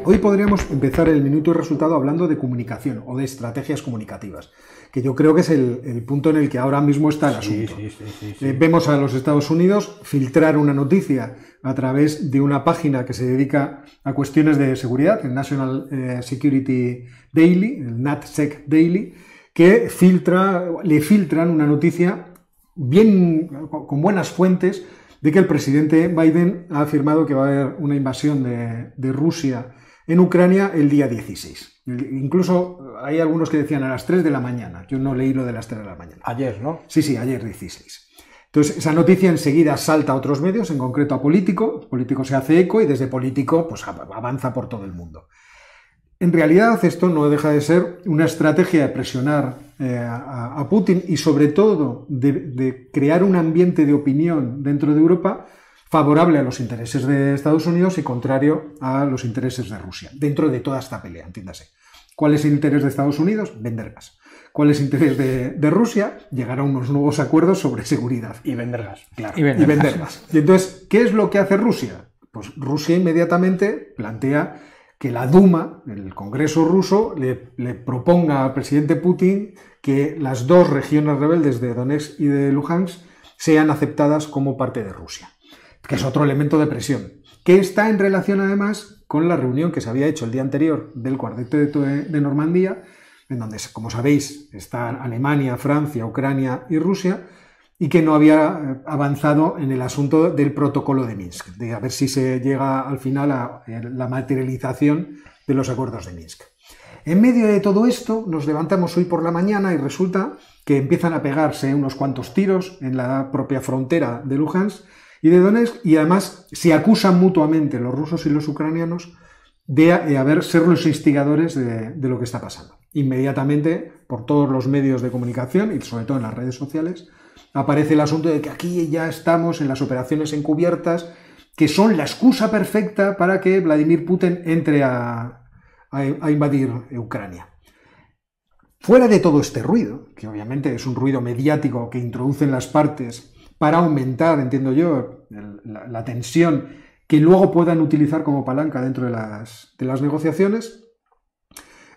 Hoy podríamos empezar el minuto y resultado hablando de comunicación o de estrategias comunicativas, que yo creo que es el punto en el que ahora mismo está el asunto. Sí. Vemos a los Estados Unidos filtrar una noticia a través de una página que se dedica a cuestiones de seguridad, el National Security Daily, el NatSec Daily, que le filtran una noticia con buenas fuentes de que el presidente Biden ha afirmado que va a haber una invasión de Rusia en Ucrania el día 16. Incluso hay algunos que decían a las 3 de la mañana. Yo no leí lo de las 3 de la mañana. Ayer, ¿no? Sí, ayer 16. Entonces, esa noticia enseguida salta a otros medios, en concreto a Político. Político se hace eco y desde Político pues, avanza por todo el mundo. En realidad, esto no deja de ser una estrategia de presionar a Putin y, sobre todo, de crear un ambiente de opinión dentro de Europa favorable a los intereses de Estados Unidos y contrario a los intereses de Rusia, dentro de toda esta pelea, entiéndase. ¿Cuál es el interés de Estados Unidos? Vender gas. ¿Cuál es el interés de Rusia? Llegar a unos nuevos acuerdos sobre seguridad. Y vender gas. Claro, y vender gas. Y entonces, ¿qué es lo que hace Rusia? Pues Rusia inmediatamente plantea que la Duma, el Congreso ruso, le proponga al presidente Putin que las dos regiones rebeldes de Donetsk y de Luhansk sean aceptadas como parte de Rusia, que es otro elemento de presión, que está en relación además con la reunión que se había hecho el día anterior del cuarteto de Normandía, en donde, como sabéis, están Alemania, Francia, Ucrania y Rusia, y que no había avanzado en el asunto del protocolo de Minsk, de a ver si se llega al final a la materialización de los acuerdos de Minsk. En medio de todo esto, nos levantamos hoy por la mañana y resulta que empiezan a pegarse unos cuantos tiros en la propia frontera de Luhansk y de Donetsk, y además se acusan mutuamente los rusos y los ucranianos de ser los instigadores de lo que está pasando. Inmediatamente, por todos los medios de comunicación y sobre todo en las redes sociales, aparece el asunto de que aquí ya estamos en las operaciones encubiertas, que son la excusa perfecta para que Vladimir Putin entre a invadir Ucrania. Fuera de todo este ruido, que obviamente es un ruido mediático que introducen las partes para aumentar, entiendo yo, la tensión que luego puedan utilizar como palanca dentro de las negociaciones,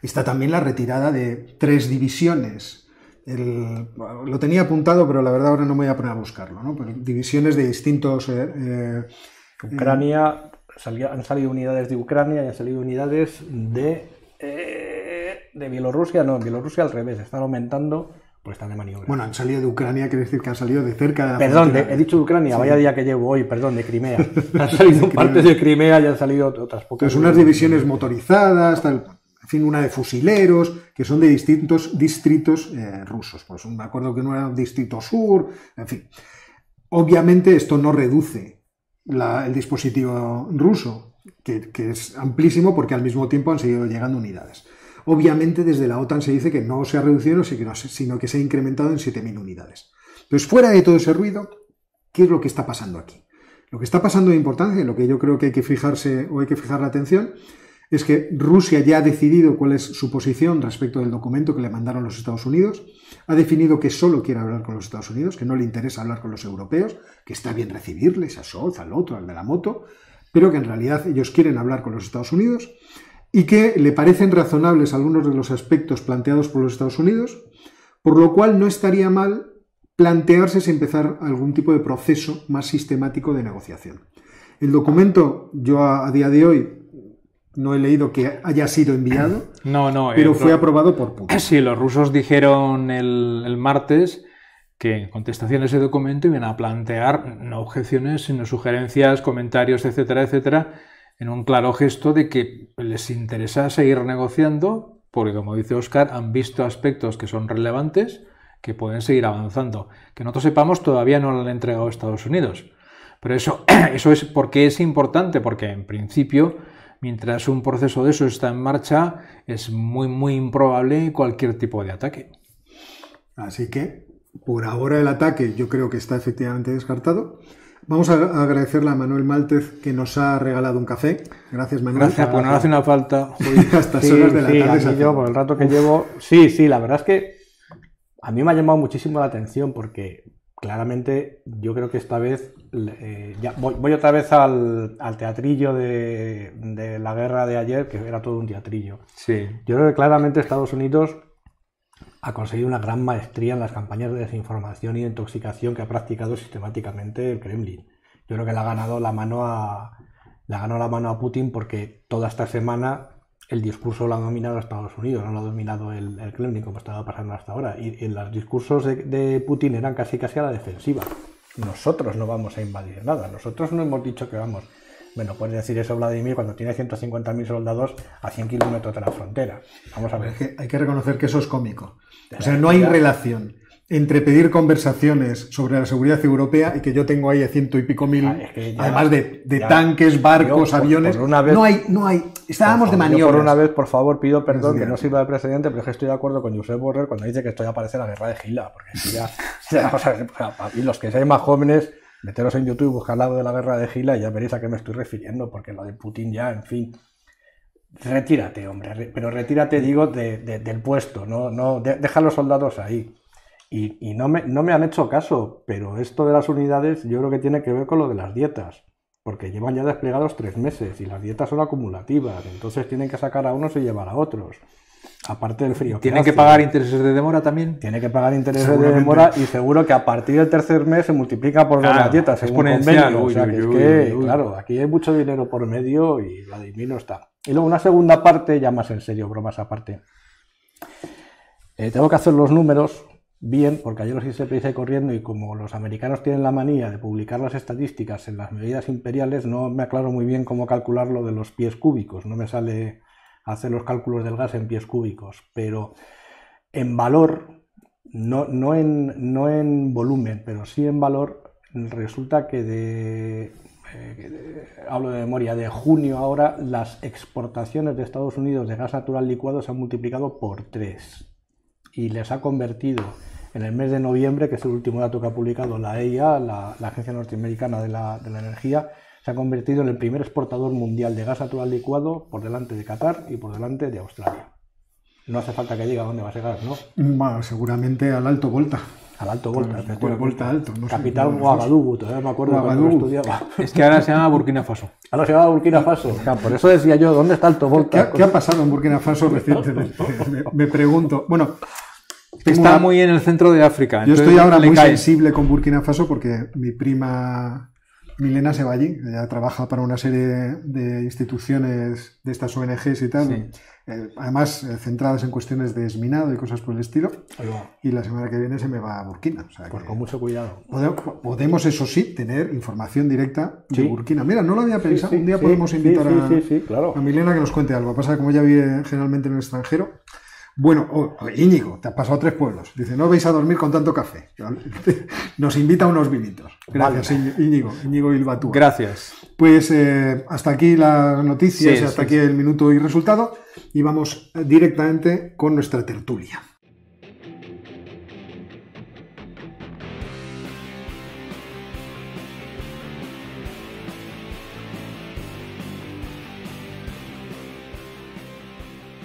está también la retirada de 3 divisiones. Lo tenía apuntado, pero la verdad ahora no me voy a poner a buscarlo, ¿no? Pero divisiones de distintos... Ucrania, han salido unidades de Ucrania y han salido unidades de Bielorrusia. No, en Bielorrusia al revés, están aumentando, pues están de maniobra. Bueno, han salido de Ucrania, quiere decir que han salido de cerca de la Perdón, he dicho de Ucrania, sí. Vaya día que llevo hoy, perdón, de Crimea. Han salido partes de Crimea y han salido otras pocas. Entonces, unas divisiones motorizadas, en fin, una de fusileros, que son de distintos distritos rusos. Pues me acuerdo que no era un distrito sur, en fin. Obviamente esto no reduce el dispositivo ruso, que es amplísimo porque al mismo tiempo han seguido llegando unidades. Obviamente desde la OTAN se dice que no se ha reducido, sino que se ha incrementado en 7.000 unidades. Entonces, fuera de todo ese ruido, ¿qué es lo que está pasando aquí? Lo que está pasando de importancia, en lo que yo creo que hay que fijarse o hay que fijar la atención, es que Rusia ya ha decidido cuál es su posición respecto del documento que le mandaron los Estados Unidos, ha definido que solo quiere hablar con los Estados Unidos, que no le interesa hablar con los europeos, que está bien recibirles a Scholz, al otro, al de la moto, pero que en realidad ellos quieren hablar con los Estados Unidos y que le parecen razonables algunos de los aspectos planteados por los Estados Unidos, por lo cual no estaría mal plantearse si empezar algún tipo de proceso más sistemático de negociación. El documento, yo a día de hoy, no he leído que haya sido enviado, pero fue aprobado por Putin. Sí, los rusos dijeron el martes que en contestación a ese documento iban a plantear no objeciones, sino sugerencias, comentarios, etcétera, etcétera, en un claro gesto de que les interesa seguir negociando, porque como dice Óscar, han visto aspectos que son relevantes, que pueden seguir avanzando. Que nosotros sepamos, todavía no lo han entregado a Estados Unidos. Pero eso es porque es importante, porque en principio, mientras un proceso de eso está en marcha, es muy, muy improbable cualquier tipo de ataque. Así que, por ahora el ataque yo creo que está efectivamente descartado. Vamos a agradecerle a Manuel Máltez que nos ha regalado un café. Gracias, Manuel. Gracias, pues no hace una falta. Hoy a estas horas de la tarde. Yo, por el rato que llevo... Sí, la verdad es que a mí me ha llamado muchísimo la atención porque claramente yo creo que esta vez, ya voy otra vez al teatrillo de la guerra de ayer, que era todo un teatrillo. Sí. Yo creo que claramente Estados Unidos ha conseguido una gran maestría en las campañas de desinformación y de intoxicación que ha practicado sistemáticamente el Kremlin. Yo creo que le ha ganado la mano a Putin, porque toda esta semana el discurso lo ha dominado Estados Unidos, no lo ha dominado el Kremlin, como estaba pasando hasta ahora. Y los discursos de Putin eran casi a la defensiva. Nosotros no vamos a invadir nada, nosotros no hemos dicho que vamos. Bueno, puedes decir eso, Vladimir, cuando tiene 150.000 soldados a 100 kilómetros de la frontera. Vamos a ver. Hay que reconocer que eso es cómico. O sea, no hay relación entre pedir conversaciones sobre la seguridad europea y que yo tengo ahí a 100 y pico mil, además de tanques, barcos, aviones. Por una vez, no hay. Estábamos de maniobras. Yo por una vez, por favor, pido perdón que no sirva de precedente, pero es que estoy de acuerdo con Josep Borrell cuando dice que esto ya parece la guerra de Gila, porque y los que seáis más jóvenes, meteros en YouTube, buscad algo de la guerra de Gila y ya veréis a qué me estoy refiriendo, porque lo de Putin ya, en fin. Retírate, hombre, pero retírate, digo, del puesto, deja a los soldados ahí. Y no me han hecho caso, pero esto de las unidades yo creo que tiene que ver con lo de las dietas, porque llevan ya desplegados 3 meses y las dietas son acumulativas, entonces tienen que sacar a unos y llevar a otros, aparte del frío. ¿Tienen que pagar intereses de demora también? Tiene que pagar intereses de demora y seguro que a partir del tercer mes se multiplica por 2 las dietas, según convenio. O sea, claro, aquí hay mucho dinero por medio y Vladimir no está. Y luego una segunda parte, ya más en serio, bromas aparte. Tengo que hacer los números bien, porque ayer los hice prisa y corriendo, y como los americanos tienen la manía de publicar las estadísticas en las medidas imperiales, no me aclaro muy bien cómo calcular lo de los pies cúbicos, no me sale hacer los cálculos del gas en pies cúbicos, pero en valor, no en volumen, pero sí en valor, resulta que hablo de memoria, de junio ahora, las exportaciones de Estados Unidos de gas natural licuado se han multiplicado por 3 y les ha convertido en el mes de noviembre, que es el último dato que ha publicado la EIA, la Agencia Norteamericana de la Energía, se ha convertido en el primer exportador mundial de gas natural licuado por delante de Qatar y por delante de Australia. No hace falta que diga dónde va ese gas, ¿no? Bueno, seguramente al Alto Volta. Al Alto Volta, Volta Alto. No Capital Ouagadougou, todavía me acuerdo cuando lo estudiaba. Es que ahora se llama Burkina Faso. Ahora se llama Burkina Faso. Claro, por eso decía yo, ¿dónde está Alto Volta? ¿Qué ha pasado en Burkina Faso recientemente? me pregunto. Bueno, está muy en el centro de África. Yo estoy ahora muy sensible con Burkina Faso porque mi prima Milena se va allí. Ella trabaja para una serie de instituciones de estas ONGs y tal. Sí. Además, centradas en cuestiones de desminado y cosas por el estilo. Y la semana que viene se me va a Burkina. O sea, pues con mucho cuidado. Podemos, eso sí, tener información directa de Burkina. Mira, no lo había pensado. Un día podemos invitar a Milena que nos cuente algo. Pasa que como ella vive generalmente en el extranjero. Bueno, Íñigo, te has pasado 3 pueblos. Dice, no vais a dormir con tanto café. Nos invita a unos vinitos. Gracias, vale. Íñigo Bilbatúa. Gracias. Pues hasta aquí las noticias, hasta aquí el minuto y resultado. Y vamos directamente con nuestra tertulia.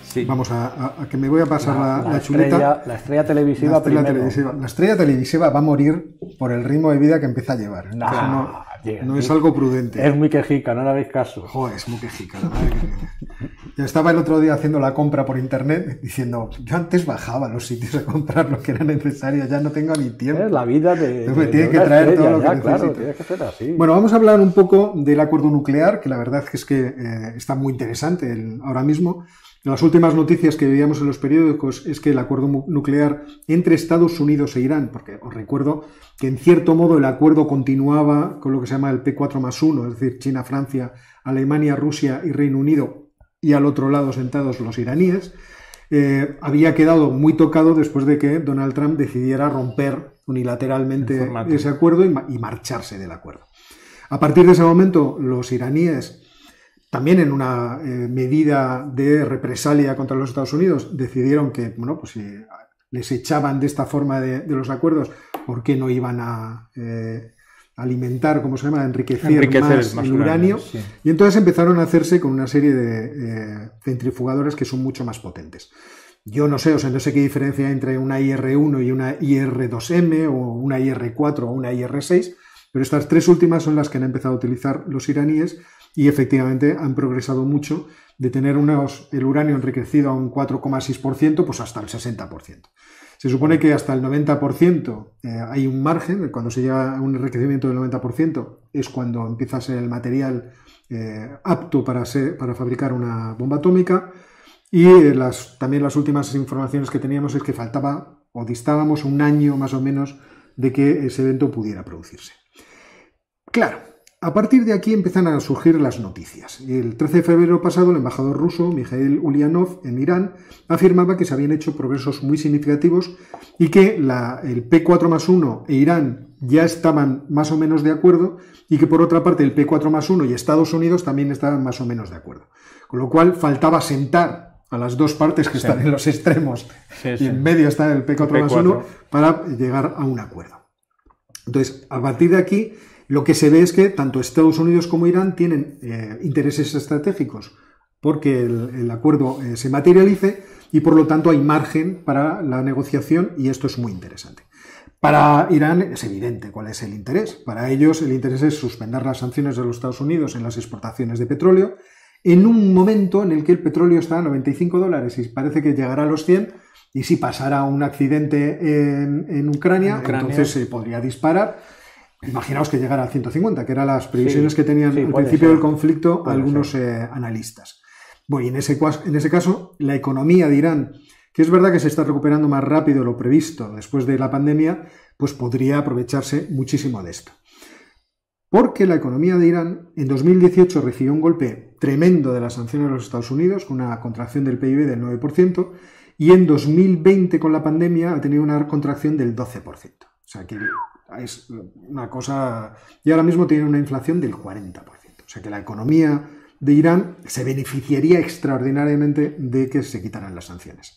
Sí. Vamos a que me voy a pasar la chuleta. La estrella televisiva primero. La estrella televisiva va a morir por el ritmo de vida que empieza a llevar. No es algo prudente. Es muy quejica, no le hagáis caso. Joder, es muy quejica. La madre que... Yo estaba el otro día haciendo la compra por internet diciendo, yo antes bajaba a los sitios a comprar lo que era necesario, ya no tengo ni tiempo. Es la vida de... Me tiene que traer todo lo que necesito. Claro, tiene que ser así. Bueno, vamos a hablar un poco del acuerdo nuclear, que la verdad es que está muy interesante ahora mismo. Las últimas noticias que veíamos en los periódicos es que el acuerdo nuclear entre Estados Unidos e Irán, porque os recuerdo que en cierto modo el acuerdo continuaba con lo que se llama el P4+1, es decir, China, Francia, Alemania, Rusia y Reino Unido, y al otro lado sentados los iraníes, había quedado muy tocado después de que Donald Trump decidiera romper unilateralmente ese acuerdo y marcharse del acuerdo. A partir de ese momento, los iraníes, también en una medida de represalia contra los Estados Unidos, decidieron que, bueno, pues si les echaban de esta forma de los acuerdos, ¿por qué no iban a alimentar, ¿cómo se llama?, enriquecer más el uranio? Sí. Y entonces empezaron a hacerse con una serie de centrifugadores que son mucho más potentes. Yo no sé, o sea, no sé qué diferencia hay entre una IR-1 y una IR-2M o una IR-4 o una IR-6, pero estas tres últimas son las que han empezado a utilizar los iraníes y efectivamente han progresado mucho de tener el uranio enriquecido a un 4,6% pues hasta el 60%. Se supone que hasta el 90% hay un margen, cuando se llega a un enriquecimiento del 90% es cuando empieza a ser el material apto para fabricar una bomba atómica, y también las últimas informaciones que teníamos es que faltaba o distábamos un año más o menos de que ese evento pudiera producirse. Claro, a partir de aquí empiezan a surgir las noticias. El 13 de febrero pasado, el embajador ruso, Mikhail Ulyanov, en Irán, afirmaba que se habían hecho progresos muy significativos y que el P4+1 e Irán ya estaban más o menos de acuerdo, y que por otra parte el P4+1 y Estados Unidos también estaban más o menos de acuerdo. Con lo cual faltaba sentar a las dos partes que están en los extremos y en medio está el P4+1 para llegar a un acuerdo. Entonces, a partir de aquí, lo que se ve es que tanto Estados Unidos como Irán tienen intereses estratégicos porque el acuerdo se materialice, y por lo tanto hay margen para la negociación, y esto es muy interesante. Para Irán es evidente cuál es el interés. Para ellos el interés es suspender las sanciones de los Estados Unidos en las exportaciones de petróleo en un momento en el que el petróleo está a $95 y parece que llegará a los 100, y si pasara un accidente en Ucrania, entonces se podría disparar. Imaginaos que llegara al 150, que eran las previsiones que tenían al principio del conflicto algunos analistas. Bueno, y en ese caso, la economía de Irán, que es verdad que se está recuperando más rápido de lo previsto después de la pandemia, pues podría aprovecharse muchísimo de esto. Porque la economía de Irán en 2018 recibió un golpe tremendo de las sanciones de los Estados Unidos, con una contracción del PIB del 9%, y en 2020 con la pandemia ha tenido una contracción del 12%. O sea que es una cosa... Y ahora mismo tiene una inflación del 40%. O sea que la economía de Irán se beneficiaría extraordinariamente de que se quitaran las sanciones.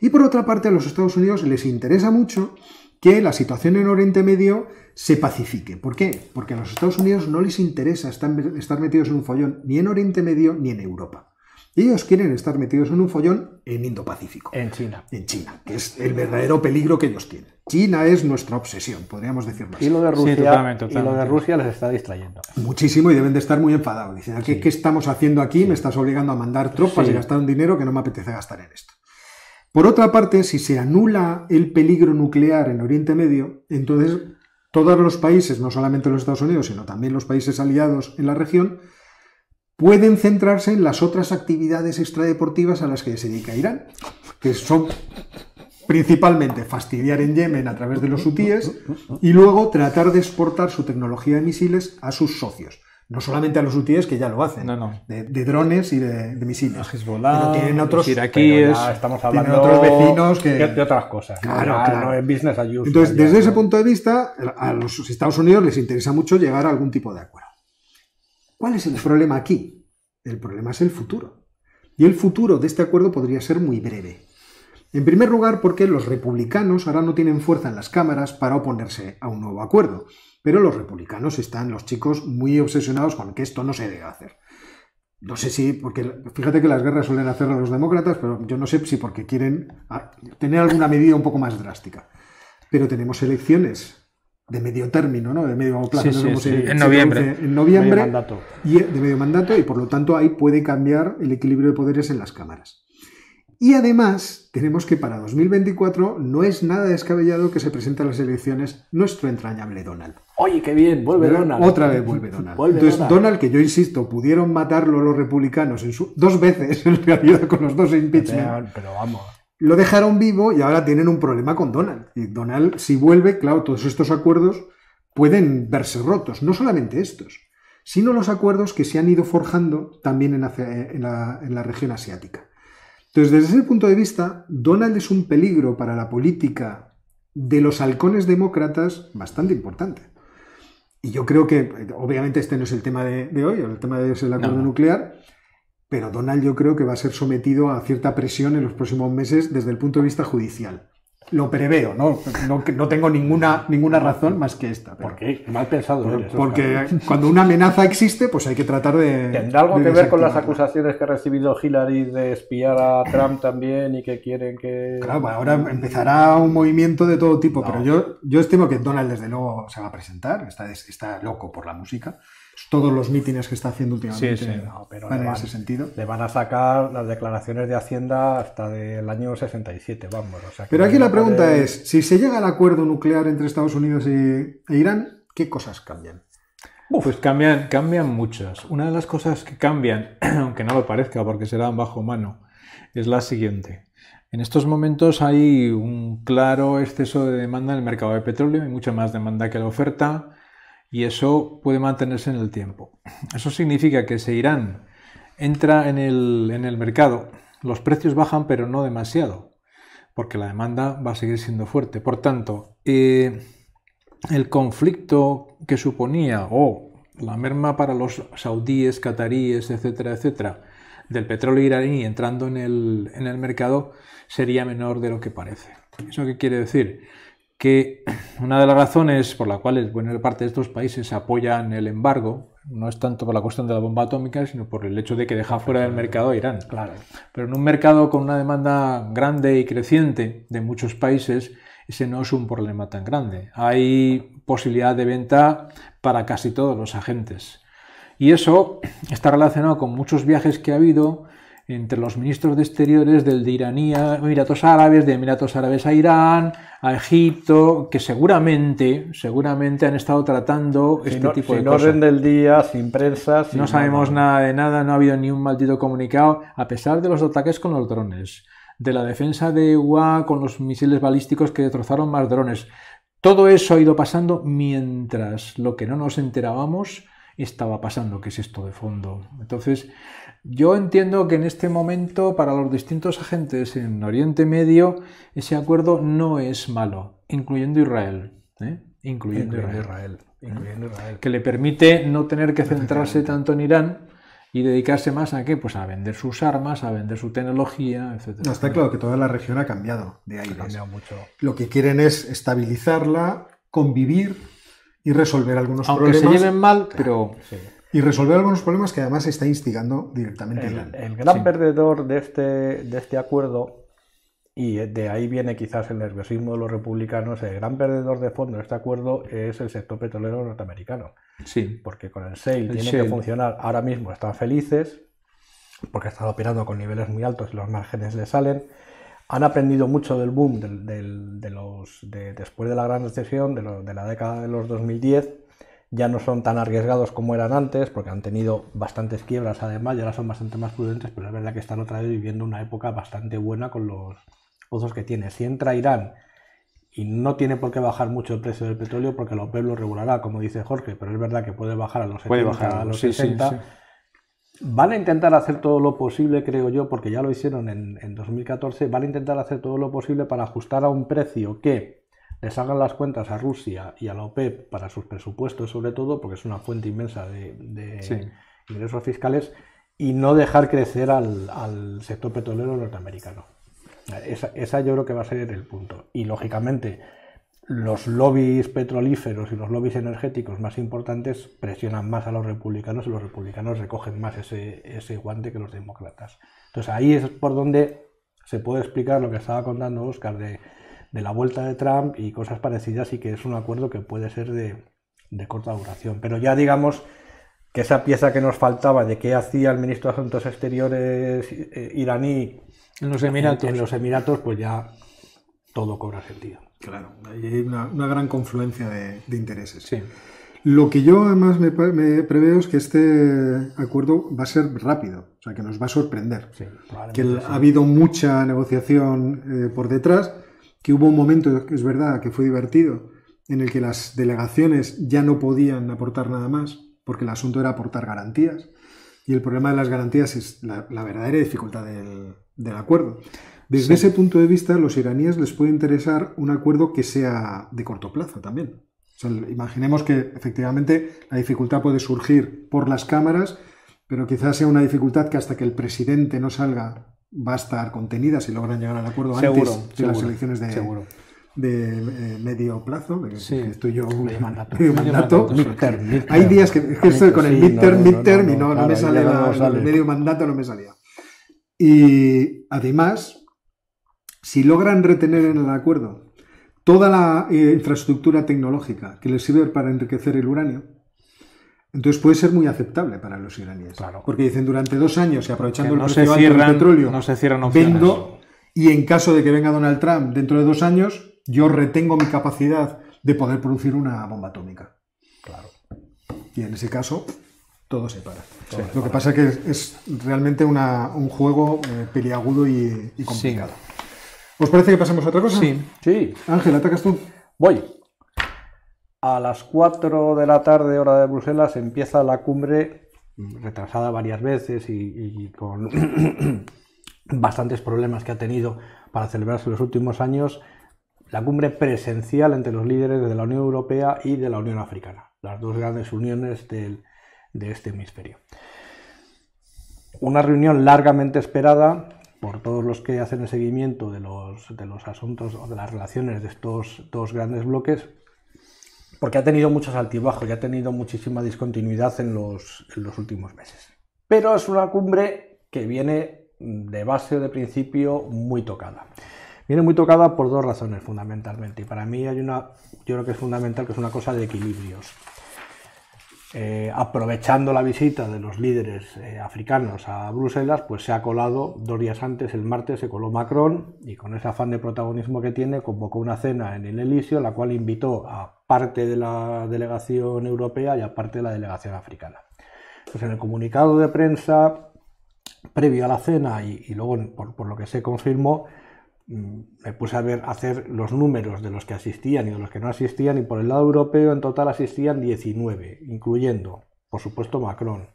Y por otra parte, a los Estados Unidos les interesa mucho que la situación en Oriente Medio se pacifique. ¿Por qué? Porque a los Estados Unidos no les interesa estar metidos en un follón ni en Oriente Medio ni en Europa. Ellos quieren estar metidos en un follón en Indo-Pacífico. En China. En China, que es el verdadero peligro que ellos tienen. China es nuestra obsesión, podríamos decirlo así. Y lo de Rusia, sí, totalmente. Y lo de Rusia les está distrayendo. Muchísimo, y deben de estar muy enfadados. Dicen, ¿qué estamos haciendo aquí? Me estás obligando a mandar tropas y gastar un dinero que no me apetece gastar en esto. Por otra parte, si se anula el peligro nuclear en Oriente Medio, entonces todos los países, no solamente los Estados Unidos, sino también los países aliados en la región, pueden centrarse en las otras actividades extradeportivas a las que se dedica Irán, que son principalmente fastidiar en Yemen a través de los hutíes y luego tratar de exportar su tecnología de misiles a sus socios. No solamente a los hutíes, que ya lo hacen, de drones y de misiles. A Hezbollah, tienen otros iraquíes, estamos hablando tienen otros vecinos que... de otras cosas. Claro. No es business as usual. Entonces, desde ese punto de vista, a los Estados Unidos les interesa mucho llegar a algún tipo de acuerdo. ¿Cuál es el problema aquí? El problema es el futuro. Y el futuro de este acuerdo podría ser muy breve. En primer lugar, porque los republicanos ahora no tienen fuerza en las cámaras para oponerse a un nuevo acuerdo. Pero los republicanos están, los chicos, muy obsesionados con que esto no se debe hacer. No sé si, porque fíjate que las guerras suelen hacer a los demócratas, pero yo no sé si porque quieren tener alguna medida un poco más drástica. Pero tenemos elecciones de medio término, ¿no? De medio plazo. En noviembre. En noviembre. Medio mandato. Y de medio mandato, y por lo tanto ahí puede cambiar el equilibrio de poderes en las cámaras. Y además, tenemos que para 2024 no es nada descabellado que se presente a las elecciones nuestro entrañable Donald. Oye, qué bien, vuelve Donald. Otra vez vuelve Donald. Entonces, Donald, que yo insisto, pudieron matarlo los republicanos dos veces en realidad con los dos impeachment. Pero vamos. Lo dejaron vivo y ahora tienen un problema con Donald. Y Donald, si vuelve, claro, todos estos acuerdos pueden verse rotos. No solamente estos, sino los acuerdos que se han ido forjando también en la región asiática. Entonces, desde ese punto de vista, Donald es un peligro para la política de los halcones demócratas bastante importante. Y yo creo que, obviamente, este no es el tema de hoy, el tema es el acuerdo nuclear, pero Donald yo creo que va a ser sometido a cierta presión en los próximos meses desde el punto de vista judicial. lo preveo, ¿no? No tengo ninguna razón más que esta. ¿Por qué? Mal pensado. Porque cuando una amenaza existe, pues hay que tratar de... ¿Tendrá algo que ver con las acusaciones que ha recibido Hillary de espiar a Trump también y que quieren que... Claro, ahora empezará un movimiento de todo tipo, pero yo estimo que Donald desde luego se va a presentar, está loco por la música. Todos los mítines que está haciendo últimamente van en ese sentido. Le van a sacar las declaraciones de Hacienda hasta del año 67, vamos. O sea, pero aquí la pregunta es, si se llega al acuerdo nuclear entre Estados Unidos e Irán, ¿qué cosas cambian? Pues cambian muchas. Una de las cosas que cambian, aunque no lo parezca porque serán bajo mano, es la siguiente. En estos momentos hay un claro exceso de demanda en el mercado de petróleo, hay mucha más demanda que la oferta, y eso puede mantenerse en el tiempo. Eso significa que si Irán entra en el mercado, los precios bajan, pero no demasiado, porque la demanda va a seguir siendo fuerte. Por tanto, el conflicto que suponía, la merma para los saudíes, cataríes, etcétera, etcétera, del petróleo iraní entrando en el mercado, sería menor de lo que parece. ¿Eso qué quiere decir? Que una de las razones por las cuales buena parte de estos países apoyan el embargo no es tanto por la cuestión de la bomba atómica, sino por el hecho de que deja fuera del mercado a Irán. Claro. Pero en un mercado con una demanda grande y creciente de muchos países, ese no es un problema tan grande. Hay posibilidad de venta para casi todos los agentes. Y eso está relacionado con muchos viajes que ha habido entre los ministros de Exteriores de iraní a Emiratos Árabes, de Emiratos Árabes a Irán, a Egipto, que seguramente han estado tratando tipo de cosas. Sin orden del día, sin prensa... No sabemos nada de nada, no ha habido ni un maldito comunicado, a pesar de los ataques con los drones, de la defensa de UA con los misiles balísticos que destrozaron más drones. Todo eso ha ido pasando mientras lo que no nos enterábamos estaba pasando, que es esto de fondo. Entonces, yo entiendo que en este momento, para los distintos agentes en Oriente Medio, ese acuerdo no es malo, incluyendo Israel. Incluyendo Israel. Que le permite no tener que centrarse tanto en Irán y dedicarse más a ¿qué? Pues a vender sus armas, a vender su tecnología, etc. No, está claro que toda la región ha cambiado de aires. Ha cambiado mucho. Lo que quieren es estabilizarla, convivir y resolver algunos problemas. Aunque se lleven mal, pero... Sí. Y resolver algunos problemas que además se está instigando directamente Irán. El gran perdedor de este acuerdo, y de ahí viene quizás el nerviosismo de los republicanos, el gran perdedor de fondo de este acuerdo es el sector petrolero norteamericano. Sí. Porque con el shale tiene que funcionar. Ahora mismo están felices porque están operando con niveles muy altos y los márgenes le salen. Han aprendido mucho del boom después de la gran recesión de la década de los 2010. Ya no son tan arriesgados como eran antes, porque han tenido bastantes quiebras además, y ahora son bastante más prudentes, pero es verdad que están otra vez viviendo una época bastante buena con los pozos que tiene. Si entra Irán, y no tiene por qué bajar mucho el precio del petróleo, porque la OPEP lo regulará, como dice Jorge, pero es verdad que puede bajar a los 70, a los 60. Sí. Van a intentar hacer todo lo posible, creo yo, porque ya lo hicieron en 2014, van a intentar hacer todo lo posible para ajustar a un precio que les hagan las cuentas a Rusia y a la OPEP para sus presupuestos, sobre todo, porque es una fuente inmensa de ingresos fiscales, y no dejar crecer al sector petrolero norteamericano. Esa yo creo que va a ser el punto. Y, lógicamente, los lobbies petrolíferos y los lobbies energéticos más importantes presionan más a los republicanos y los republicanos recogen más ese guante que los demócratas. Entonces, ahí es por donde se puede explicar lo que estaba contando Óscar de la vuelta de Trump y cosas parecidas, y que es un acuerdo que puede ser de corta duración. Pero ya digamos que esa pieza que nos faltaba de qué hacía el ministro de Asuntos Exteriores iraní en los Emiratos, pues ya todo cobra sentido. Claro, hay una gran confluencia de intereses. Sí. Lo que yo además me preveo es que este acuerdo va a ser rápido, o sea, que nos va a sorprender. Sí, que ha habido mucha negociación por detrás, que hubo un momento, que es verdad, que fue divertido, en el que las delegaciones ya no podían aportar nada más, porque el asunto era aportar garantías, y el problema de las garantías es la verdadera dificultad del acuerdo. Desde ese punto de vista, a los iraníes les puede interesar un acuerdo que sea de corto plazo también. O sea, imaginemos que efectivamente la dificultad puede surgir por las cámaras, pero quizás sea una dificultad que hasta que el presidente no salga va a estar contenida si logran llegar al acuerdo antes de las elecciones de medio plazo, Sí. que estoy yo Medio mandato. medio mandato. Midterm. Hay días que estoy con el Sí, midterm y no claro, me sale ya no sale. el medio mandato, no me salía. Y además, si logran retener en el acuerdo toda la infraestructura tecnológica que les sirve para enriquecer el uranio, entonces puede ser muy aceptable para los iraníes. Claro. Porque dicen, durante 2 años y aprovechando Que el precio alto del petróleo, no se cierran opciones. vendo, y en caso de que venga Donald Trump dentro de 2 años, yo retengo mi capacidad de poder producir una bomba atómica. Claro. Y en ese caso, todo se para. Sí. Lo que pasa es que es realmente un juego peliagudo y complicado. ¿Os parece que pasemos a otra cosa? Sí. Sí, Ángel, atacas tú. voy. A las 4 de la tarde, hora de Bruselas, empieza la cumbre, retrasada varias veces y con bastantes problemas que ha tenido para celebrarse en los últimos años, la cumbre presencial entre los líderes de la Unión Europea y de la Unión Africana, las dos grandes uniones de este hemisferio. Una reunión largamente esperada por todos los que hacen el seguimiento de los asuntos o de las relaciones de estos dos grandes bloques, porque ha tenido muchos altibajos y ha tenido muchísima discontinuidad en los últimos meses. Pero es una cumbre que viene de base o de principio muy tocada. Viene muy tocada por 2 razones fundamentalmente, y para mí yo creo que es fundamental, que es una cosa de equilibrios. Aprovechando la visita de los líderes africanos a Bruselas, pues se ha colado 2 días antes, el martes, se coló Macron, y con ese afán de protagonismo que tiene, convocó una cena en el Elíseo, la cual invitó a parte de la delegación europea y a parte de la delegación africana. Pues en el comunicado de prensa previo a la cena y luego por lo que se confirmó, me puse a hacer los números de los que asistían y de los que no asistían, y por el lado europeo en total asistían 19, incluyendo, por supuesto, Macron,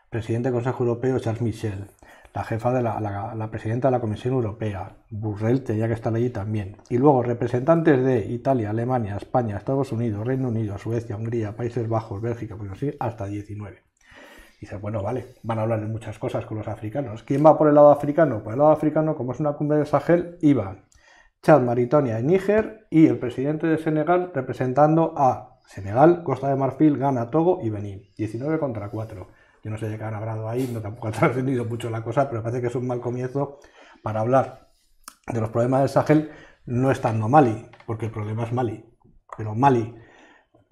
presidente del Consejo Europeo Charles Michel, la jefa de la presidenta de la Comisión Europea, Borrell, tenía que estar allí también, y luego representantes de Italia, Alemania, España, Estados Unidos, Reino Unido, Suecia, Hungría, Países Bajos, Bélgica, pues así, hasta 19. Dice, bueno, vale, van a hablar de muchas cosas con los africanos. ¿Quién va por el lado africano? Por el lado africano, como es una cumbre del Sahel, iban Chad, Mauritania y Níger, y el presidente de Senegal representando a Senegal, Costa de Marfil, Ghana, Togo y Benín. 19 contra 4. Yo no sé de qué han hablado ahí, no tampoco ha trascendido mucho la cosa, pero parece que es un mal comienzo para hablar de los problemas del Sahel, no estando Mali, porque el problema es Mali. Pero Mali,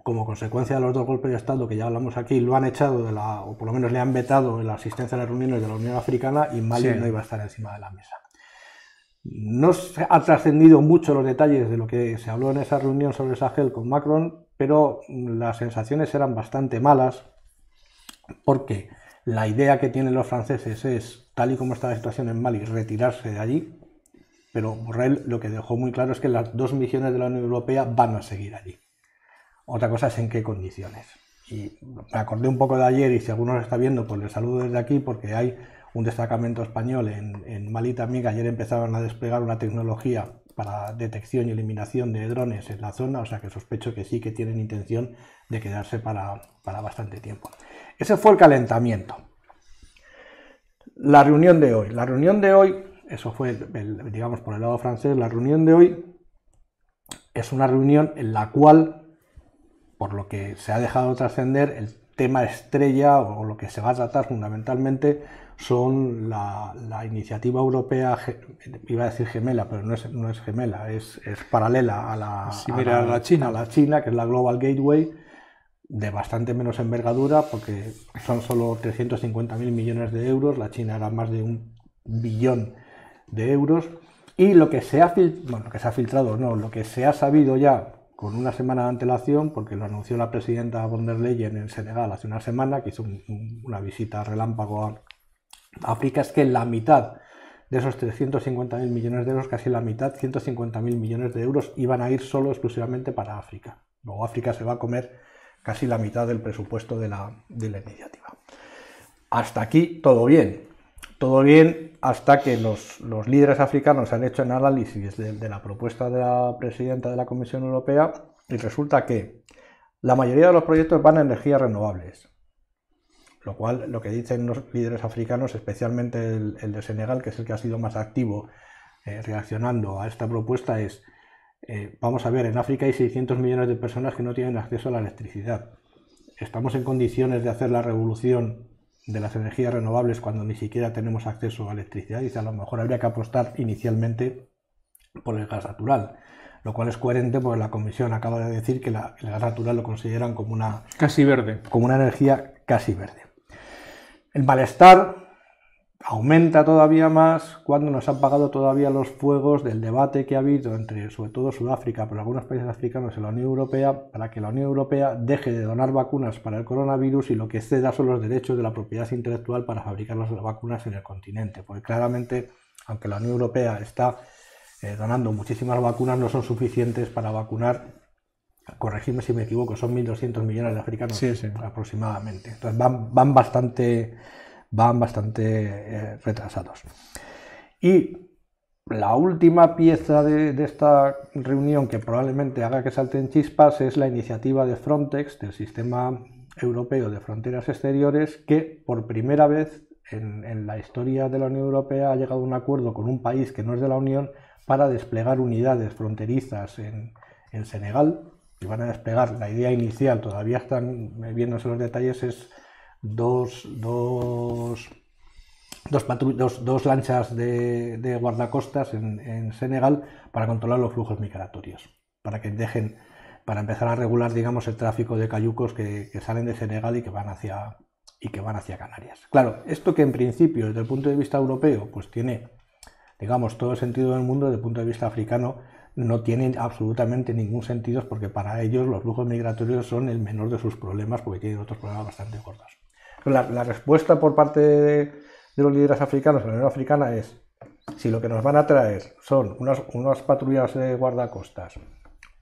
como consecuencia de los 2 golpes de Estado que ya hablamos aquí, lo han echado o por lo menos le han vetado en la asistencia a las reuniones de la Unión Africana, y Mali no iba a estar encima de la mesa. No se ha trascendido mucho los detalles de lo que se habló en esa reunión sobre el Sahel con Macron, pero las sensaciones eran bastante malas, porque la idea que tienen los franceses es, tal y como está la situación en Mali, retirarse de allí, pero Borrell lo que dejó muy claro es que las 2 misiones de la Unión Europea van a seguir allí. Otra cosa es en qué condiciones. Y me acordé un poco de ayer, y si alguno lo está viendo, pues les saludo desde aquí, porque hay un destacamento español en Mali también, que ayer empezaron a desplegar una tecnología para detección y eliminación de drones en la zona, o sea que sospecho que sí que tienen intención de quedarse para bastante tiempo. Ese fue el calentamiento. La reunión de hoy, eso fue, digamos, por el lado francés. La reunión de hoy es una reunión en la cual, por lo que se ha dejado trascender, el tema estrella o lo que se va a tratar fundamentalmente son la iniciativa europea, iba a decir gemela, pero no es gemela, es paralela a la China, que es la Global Gateway, de bastante menos envergadura, porque son solo 350.000 millones de euros, la China era más de 1 billón de euros, y lo que se ha filtrado, lo que se ha sabido ya con una semana de antelación, porque lo anunció la presidenta von der Leyen en Senegal hace una semana, que hizo una visita relámpago a África, es que la mitad de esos 350.000 millones de euros, casi la mitad, 150.000 millones de euros, iban a ir solo exclusivamente para África. Luego África se va a comer casi la mitad del presupuesto de la iniciativa. Hasta aquí todo bien. Todo bien hasta que los líderes africanos han hecho un análisis de la propuesta de la presidenta de la Comisión Europea, y resulta que la mayoría de los proyectos van a energías renovables. Lo cual, lo que dicen los líderes africanos, especialmente el de Senegal, que es el que ha sido más activo reaccionando a esta propuesta, es Vamos a ver, en África hay 600 millones de personas que no tienen acceso a la electricidad. ¿Estamos en condiciones de hacer la revolución de las energías renovables cuando ni siquiera tenemos acceso a electricidad? Dice, a lo mejor habría que apostar inicialmente por el gas natural, lo cual es coherente porque la Comisión acaba de decir que el gas natural lo consideran como una... Casi verde. Como una energía casi verde. El malestar aumenta todavía más cuando nos han apagado todavía los fuegos del debate que ha habido entre, sobre todo Sudáfrica, pero algunos países africanos y la Unión Europea, para que la Unión Europea deje de donar vacunas para el coronavirus y lo que ceda son los derechos de la propiedad intelectual para fabricar las vacunas en el continente. Porque claramente, aunque la Unión Europea está donando muchísimas vacunas, no son suficientes para vacunar, corregidme si me equivoco, son 1.200 millones de africanos aproximadamente. Entonces van bastante retrasados. Y la última pieza de esta reunión que probablemente haga que salten chispas es la iniciativa de Frontex, del Sistema Europeo de Fronteras Exteriores, que por primera vez en la historia de la Unión Europea ha llegado a un acuerdo con un país que no es de la Unión para desplegar unidades fronterizas en Senegal. Y van a desplegar, la idea inicial, todavía están viéndose los detalles, es dos lanchas de guardacostas en Senegal para controlar los flujos migratorios, para empezar a regular, digamos, el tráfico de cayucos que salen de Senegal y que van hacia Canarias. Claro, esto que en principio desde el punto de vista europeo pues tiene, digamos, todo el sentido del mundo, desde el punto de vista africano no tiene absolutamente ningún sentido, porque para ellos los flujos migratorios son el menor de sus problemas, porque tienen otros problemas bastante gordos. La respuesta por parte de los líderes africanos en la Unión Africana es: si lo que nos van a traer son unas patrullas de guardacostas,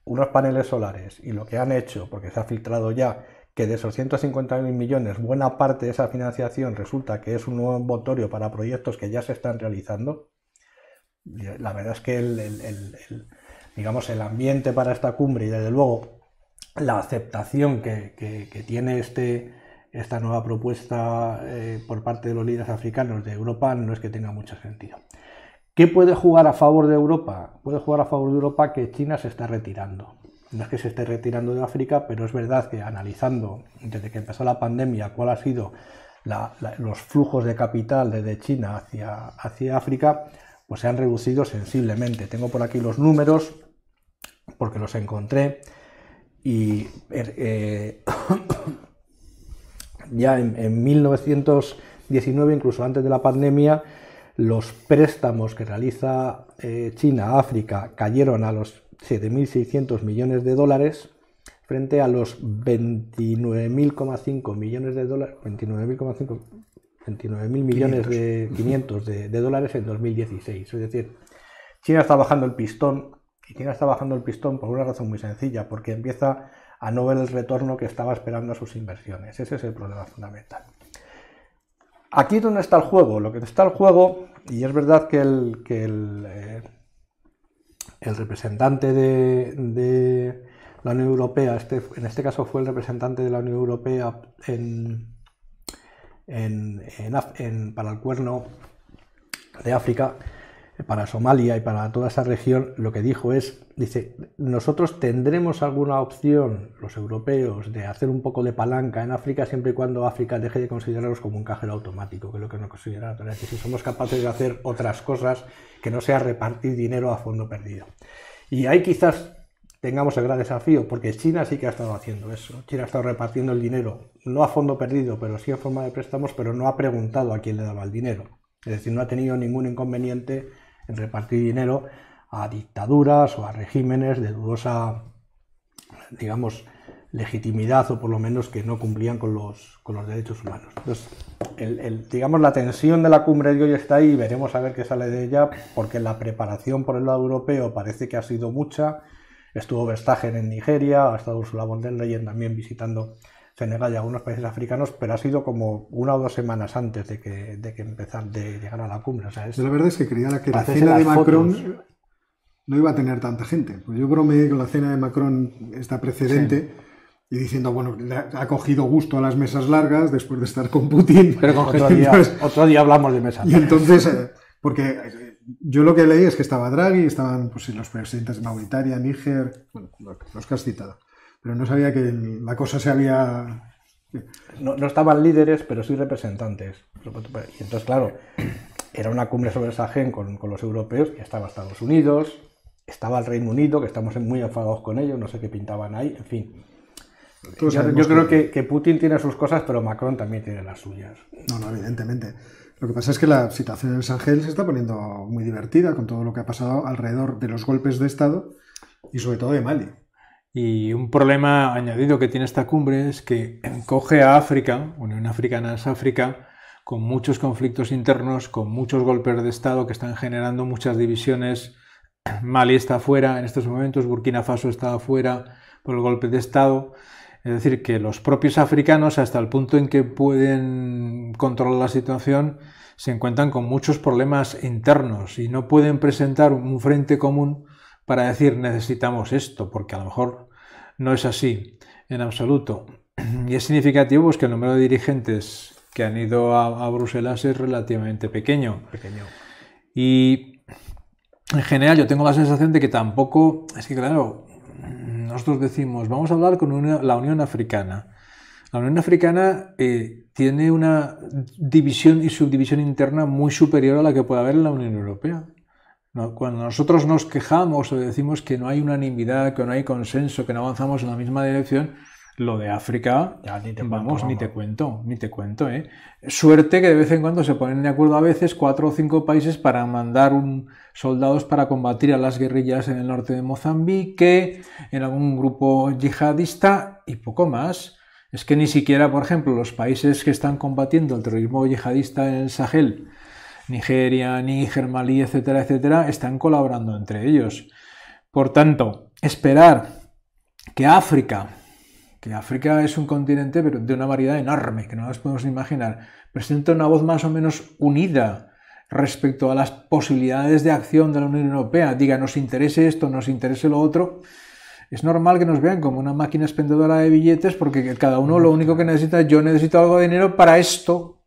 unos paneles solares, y lo que han hecho, porque se ha filtrado ya, que de esos 150.000 millones, buena parte de esa financiación resulta que es un nuevo envoltorio para proyectos que ya se están realizando, la verdad es que digamos, el ambiente para esta cumbre y desde luego la aceptación que tiene esta nueva propuesta por parte de los líderes africanos de Europa no es que tenga mucho sentido. ¿Qué puede jugar a favor de Europa? Puede jugar a favor de Europa que China se está retirando. No es que se esté retirando de África, pero es verdad que analizando desde que empezó la pandemia cuál ha sido los flujos de capital desde China hacia África, pues se han reducido sensiblemente. Tengo por aquí los números porque los encontré y ya en 1919, incluso antes de la pandemia, los préstamos que realiza China a África cayeron a los 7.600 millones de dólares frente a los 29.500 millones de dólares, 29.000 millones de 500 de dólares en 2016. Es decir, China está bajando el pistón, y China está bajando el pistón por una razón muy sencilla, porque empieza a no ver el retorno que estaba esperando a sus inversiones. Ese es el problema fundamental. Aquí es donde está el juego. Lo que está el juego, y es verdad que el representante de la Unión Europea, en este caso fue el representante de la Unión Europea para el Cuerno de África, para Somalia y para toda esa región, lo que dice, nosotros tendremos alguna opción, los europeos, de hacer un poco de palanca en África siempre y cuando África deje de considerarlos como un cajero automático, que es lo que nos considera, es decir, si somos capaces de hacer otras cosas que no sea repartir dinero a fondo perdido. Y ahí quizás tengamos el gran desafío, porque China sí que ha estado haciendo eso. China ha estado repartiendo el dinero, no a fondo perdido, pero sí en forma de préstamos, pero no ha preguntado a quién le daba el dinero. Es decir, no ha tenido ningún inconveniente en repartir dinero a dictaduras o a regímenes de dudosa, digamos, legitimidad, o por lo menos que no cumplían con los derechos humanos. Entonces, digamos, la tensión de la cumbre de hoy está ahí y veremos a ver qué sale de ella, porque la preparación por el lado europeo parece que ha sido mucha. Estuvo Verstappen en Nigeria, ha estado Ursula von der Leyen también visitando Senegal y algunos países africanos, pero ha sido como 1 o 2 semanas antes de llegar a la cumbre. O sea, la verdad es que creía que la cena de Macron no iba a tener tanta gente. Pues yo bromeé con la cena de Macron, esta precedente, y diciendo, bueno, ha cogido gusto a las mesas largas después de estar con Putin. Pero otro día hablamos de mesas. Y entonces, Porque yo lo que leí es que estaba Draghi, estaban pues, los presidentes de Mauritania, Níger, bueno, los que has citado. Pero no sabía que la cosa se había... No estaban líderes, pero sí representantes. Y entonces, claro, era una cumbre sobre el Sahel con los europeos, y estaba Estados Unidos, estaba el Reino Unido, que estamos muy enfadados con ellos, no sé qué pintaban ahí, en fin. Yo creo que Putin tiene sus cosas, pero Macron también tiene las suyas. No, evidentemente. Lo que pasa es que la situación en el Sahel se está poniendo muy divertida con todo lo que ha pasado alrededor de los golpes de Estado y sobre todo de Mali. Y un problema añadido que tiene esta cumbre es que coge a África, Unión Africana es África, con muchos conflictos internos, con muchos golpes de Estado que están generando muchas divisiones. Mali está afuera en estos momentos, Burkina Faso está afuera por el golpe de Estado. Es decir, que los propios africanos, hasta el punto en que pueden controlar la situación, se encuentran con muchos problemas internos y no pueden presentar un frente común para decir necesitamos esto, porque a lo mejor no es así en absoluto. Y es significativo pues, que el número de dirigentes que han ido a Bruselas es relativamente pequeño. Y en general yo tengo la sensación de que tampoco, es que claro, nosotros decimos, vamos a hablar con la Unión Africana. La Unión Africana tiene una división y subdivisión interna muy superior a la que puede haber en la Unión Europea. Cuando nosotros nos quejamos o decimos que no hay unanimidad, que no hay consenso, que no avanzamos en la misma dirección, lo de África, ya ni te cuento. Suerte que de vez en cuando se ponen de acuerdo a veces 4 o 5 países para mandar soldados para combatir a las guerrillas en el norte de Mozambique, en algún grupo yihadista y poco más. Es que ni siquiera, por ejemplo, los países que están combatiendo el terrorismo yihadista en el Sahel, Nigeria, Níger, Malí, etcétera, etcétera, están colaborando entre ellos. Por tanto, esperar que África es un continente pero de una variedad enorme, que no nos podemos imaginar, presenta una voz más o menos unida respecto a las posibilidades de acción de la Unión Europea, diga nos interese esto, nos interese lo otro, es normal que nos vean como una máquina expendedora de billetes porque cada uno lo único que necesita es yo necesito algo de dinero para esto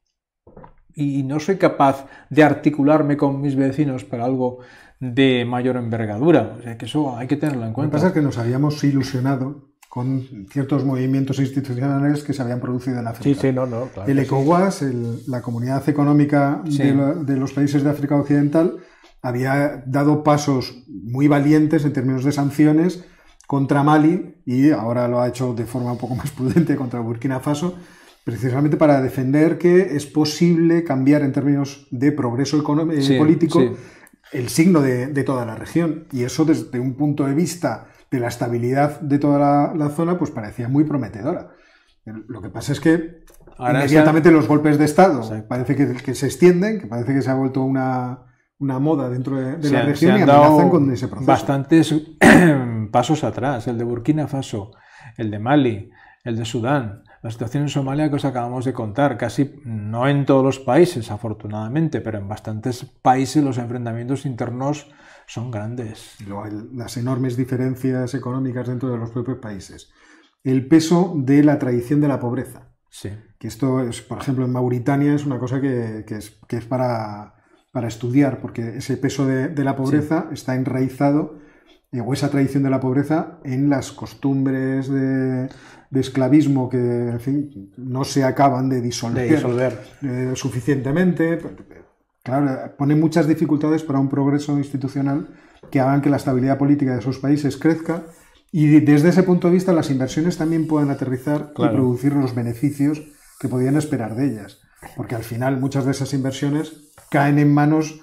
y no soy capaz de articularme con mis vecinos para algo de mayor envergadura. O sea que eso hay que tenerlo en cuenta. Lo que pasa es que nos habíamos ilusionado con ciertos movimientos institucionales que se habían producido en África. Sí, claro. El ECOWAS, la Comunidad Económica de los países de África Occidental, había dado pasos muy valientes en términos de sanciones contra Mali y ahora lo ha hecho de forma un poco más prudente contra Burkina Faso, precisamente para defender que es posible cambiar en términos de progreso político el signo de toda la región. Y eso desde un punto de vista de la estabilidad de toda la zona, pues parecía muy prometedora. Lo que pasa es que ahora inmediatamente los golpes de Estado parece que se extienden, que parece que se ha vuelto una moda dentro de la región y amenazan con ese proceso. Bastantes pasos atrás, el de Burkina Faso, el de Mali, el de Sudán, la situación en Somalia que os acabamos de contar, casi no en todos los países afortunadamente, pero en bastantes países los enfrentamientos internos son grandes. Las enormes diferencias económicas dentro de los propios países. El peso de la tradición de la pobreza. Sí. Que esto es, por ejemplo, en Mauritania es una cosa que es para estudiar, porque ese peso de la pobreza está enraizado, o esa tradición de la pobreza, en las costumbres de esclavismo que, en fin, no se acaban de disolver. Suficientemente. Claro, pone muchas dificultades para un progreso institucional que hagan que la estabilidad política de esos países crezca y desde ese punto de vista las inversiones también puedan aterrizar y producir los beneficios que podían esperar de ellas. Porque al final muchas de esas inversiones caen en manos,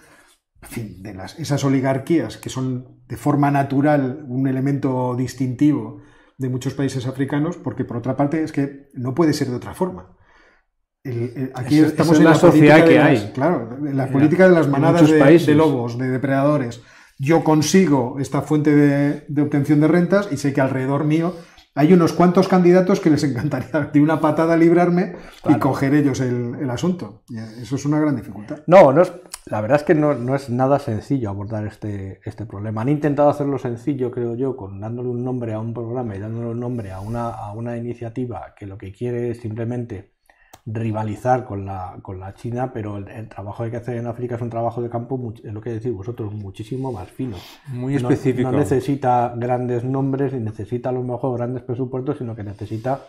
en fin, de esas oligarquías que son de forma natural un elemento distintivo de muchos países africanos, porque por otra parte es que no puede ser de otra forma. Aquí estamos en la sociedad que hay. Claro, en la política de las manadas de lobos, de depredadores. Yo consigo esta fuente de obtención de rentas y sé que alrededor mío hay unos cuantos candidatos que les encantaría de una patada librarme y coger ellos el asunto. Y eso es una gran dificultad. La verdad es que no es nada sencillo abordar este problema. Han intentado hacerlo sencillo, creo yo, dándole un nombre a un programa y dándole un nombre a una iniciativa que lo que quiere es simplemente rivalizar con la China, pero el trabajo que hay que hacer en África es un trabajo de campo, es lo que decís vosotros, muchísimo más fino. Muy específico. No necesita grandes nombres, ni necesita a lo mejor grandes presupuestos, sino que necesita